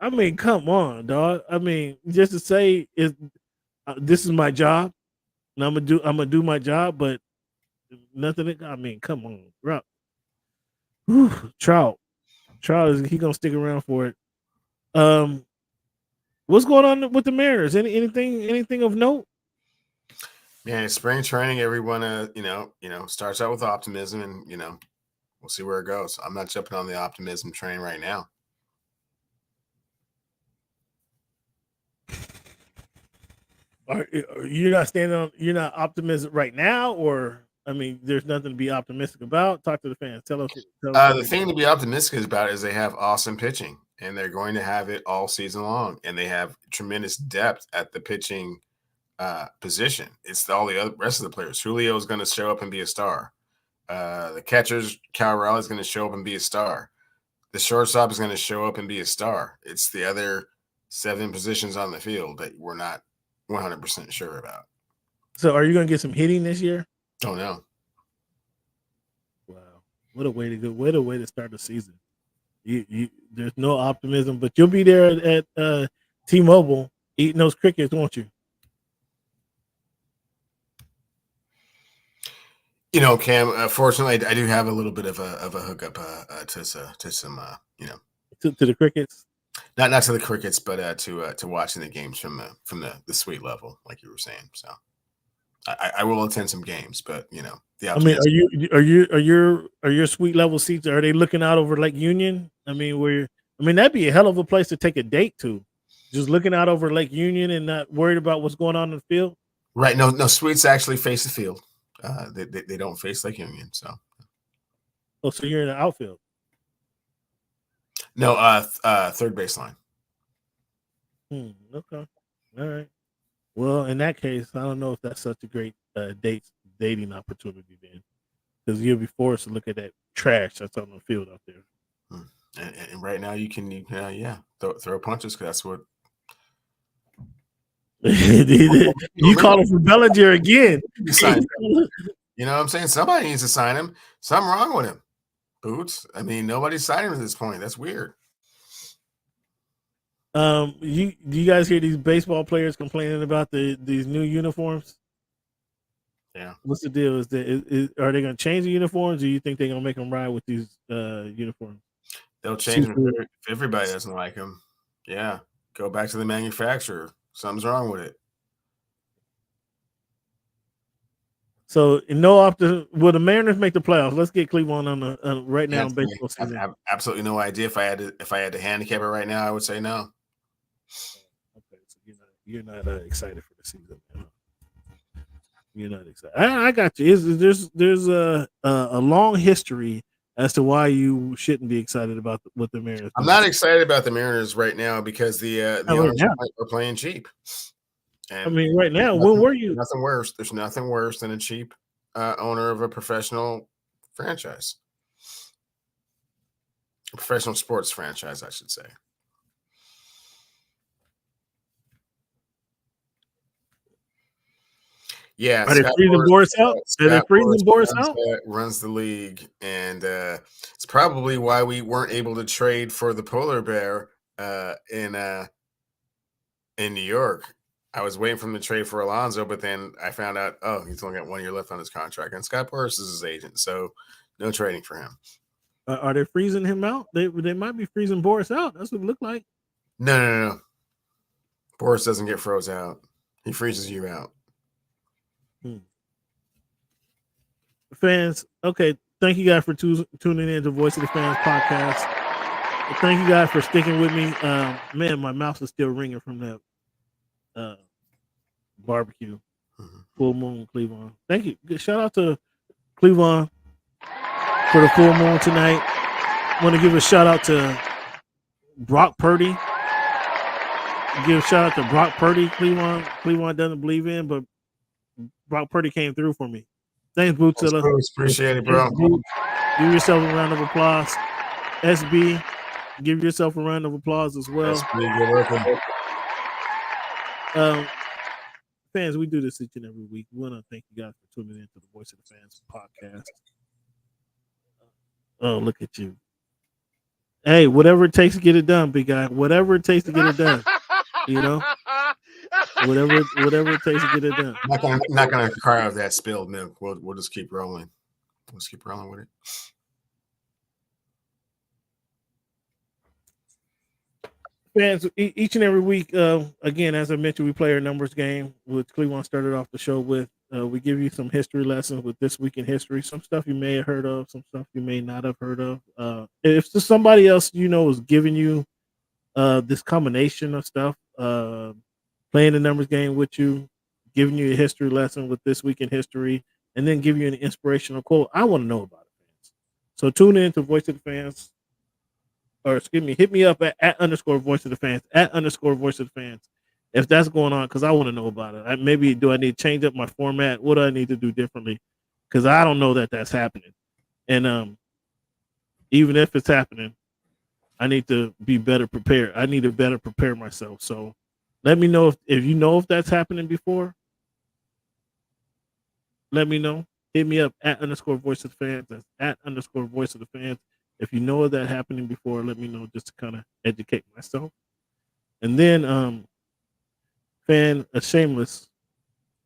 I mean, come on, dog. I mean, just to say this is my job, and I'm gonna do my job, but nothing. I mean, come on, bro. Trout is he gonna stick around for it? What's going on with the Mariners? Anything of note? Man, spring training, everyone starts out with optimism, and we'll see where it goes. I'm not jumping on the optimism train right now. You're not standing on. You're not optimistic right now, or I mean, there's nothing to be optimistic about. Talk to the fans. Tell us. The thing to be optimistic about is they have awesome pitching, and they're going to have it all season long, and they have tremendous depth at the pitching position. It's all the rest of the players. Julio is going to show up and be a star. The catchers, Cal Raleigh is going to show up and be a star. The shortstop is going to show up and be a star. It's the other 7 positions on the field that we're not 100% sure about. So, are you going to get some hitting this year? Don't know. Wow, what a way to go! What a way to start the season. There's no optimism, but you'll be there at T-Mobile eating those crickets, won't you? Cam. Fortunately, I do have a little bit of a hookup to some to the crickets. Not to the crickets, but to watching the games from the suite level, like you were saying. So I will attend some games, but the optimism. I mean, are your suite level seats? Are they looking out over Lake Union? I mean, that'd be a hell of a place to take a date to. Just looking out over Lake Union and not worried about what's going on in the field. Right. No suites actually face the field. They don't face Lake Union. So. Oh, so you're in the outfield. No, third baseline. Okay. All right. Well, in that case, I don't know if that's such a great dating opportunity then, because you'll be forced to look at that trash that's on the field out there. And right now, you can throw punches because that's what. You call him for Bellinger again. You know what I'm saying? Somebody needs to sign him. Something wrong with him. Boots. I mean, nobody's signed him at this point. That's weird. Do you guys hear these baseball players complaining about these new uniforms? Yeah. What's the deal? Are they going to change the uniforms, or you think they're going to make them ride with these uniforms? They'll change them if everybody doesn't like them. Yeah. Go back to the manufacturer. Something's wrong with it. So will the Mariners make the playoffs? Let's get Cleveland on the right now in baseball season. I have absolutely no idea. If I had to handicap it right now, I would say no. Okay, so you're not excited for the season. You're not excited. I got you. There's a long history as to why you shouldn't be excited about what the Mariners. I'm not excited about the Mariners right now because the owners are playing cheap. And I mean, right now, when were you? Nothing worse. There's nothing worse than a cheap owner of a professional franchise, a professional sports franchise, I should say. Yeah, are they freezing Boris out? Are they freezing Boris out? Runs the league, and it's probably why we weren't able to trade for the polar bear in New York. I was waiting for him to trade for Alonso, but then I found out, he's only got 1 year left on his contract, and Scott Boras is his agent, so no trading for him. Are they freezing him out? They might be freezing Boris out. That's what it looked like. No. Boris doesn't get froze out. He freezes you out. Fans, okay. Thank you guys for tuning in to Voice of the Fans podcast. Thank you guys for sticking with me. Man, my mouth is still ringing from that barbecue. Full Moon Cleveland. Thank you. Shout out to Cleveland for the full moon tonight. Want to give a shout out to Brock Purdy. Give a shout out to Brock Purdy. Cleveland doesn't believe in, but Brock Purdy came through for me. Thanks, Bootzilla. Appreciate it, bro. Give yourself a round of applause. SB, give yourself a round of applause as well. SB, fans, we do this each and every week. We want to thank you guys for tuning in to the Voice of the Fans podcast. Oh, look at you. Hey, whatever it takes to get it done, big guy. Whatever it takes to get it done. You know? Whatever it takes to get it done. Not gonna cry out that spilled milk. We'll just keep rolling. Let's keep rolling with it. Fans, each and every week, again, as I mentioned, we play our numbers game, which Cleveland started off the show with. We give you some history lessons with This Week in History, some stuff you may have heard of, some stuff you may not have heard of. If somebody else you know is giving you this combination of stuff, playing the numbers game with you, giving you a history lesson with This Week in History, and then give you an inspirational quote, I want to know about it, fans. So tune in to Voice of the Fans. Or excuse me, hit me up at _ Voice of the Fans, at _ Voice of the Fans, if that's going on, because I want to know about it. Maybe do I need to change up my format? What do I need to do differently? Because I don't know that that's happening. And even if it's happening, I need to be better prepared. I need to better prepare myself. So let me know if you know if that's happening before. Let me know. Hit me up at _ Voice of the Fans. That's at _ Voice of the Fans. If you know of that happening before, let me know just to kind of educate myself. And then, a shameless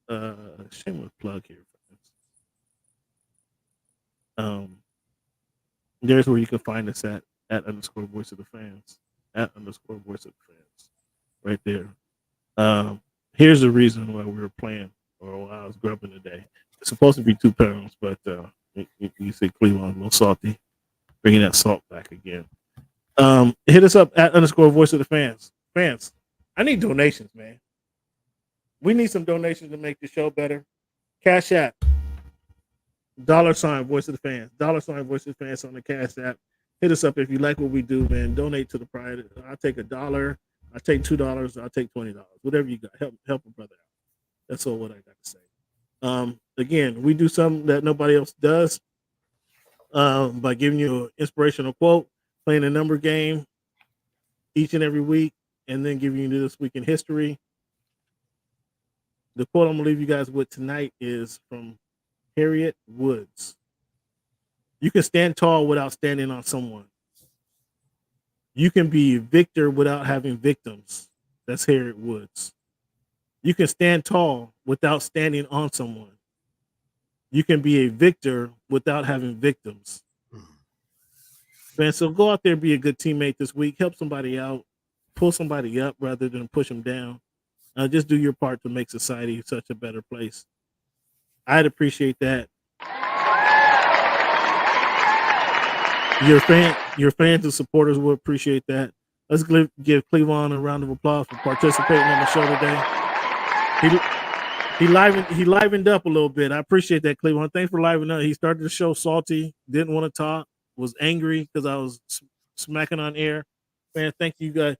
plug here. There's where you can find us at _ Voice of the Fans, at _ Voice of the Fans, right there. Here's the reason why we were playing, or why I was grubbing today. It's supposed to be 2 pounds, but you see Cleveland a little salty. Bringing that salt back again. Hit us up at _ Voice of the Fans. Fans, I need donations, man. We need some donations to make the show better. Cash App, $ Voice of the Fans, $ Voice of the Fans on the Cash App. Hit us up if you like what we do, man. Donate to the pride. I'll take $1. I'll take $2. I'll take $20. Whatever you got. Help a brother out. That's all what I got to say. Again, we do something that nobody else does. By giving you an inspirational quote, playing a number game each and every week, and then giving you This Week in History. The quote I'm going to leave you guys with tonight is from Harriet Woods. You can stand tall without standing on someone. You can be a victor without having victims. That's Harriet Woods. You can stand tall without standing on someone. You can be a victor without having victims. Man, so go out there and be a good teammate this week. Help somebody out. Pull somebody up rather than push them down. Just do your part to make society such a better place. I'd appreciate that. Your fans and supporters will appreciate that. Let's give Cleveland a round of applause for participating on the show today. He livened up a little bit. I appreciate that, Cleveland. Thanks for livening up. He started the show salty, didn't want to talk, was angry because I was smacking on air. Man, thank you guys.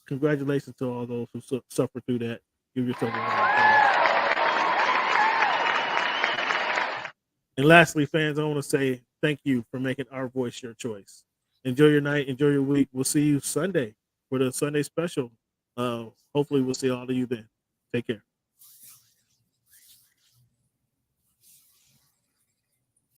Congratulations to all those who suffered through that. Give yourself a round of applause. And lastly, fans, I want to say thank you for making our voice your choice. Enjoy your night. Enjoy your week. We'll see you Sunday for the Sunday special. Hopefully, we'll see all of you then. Take care.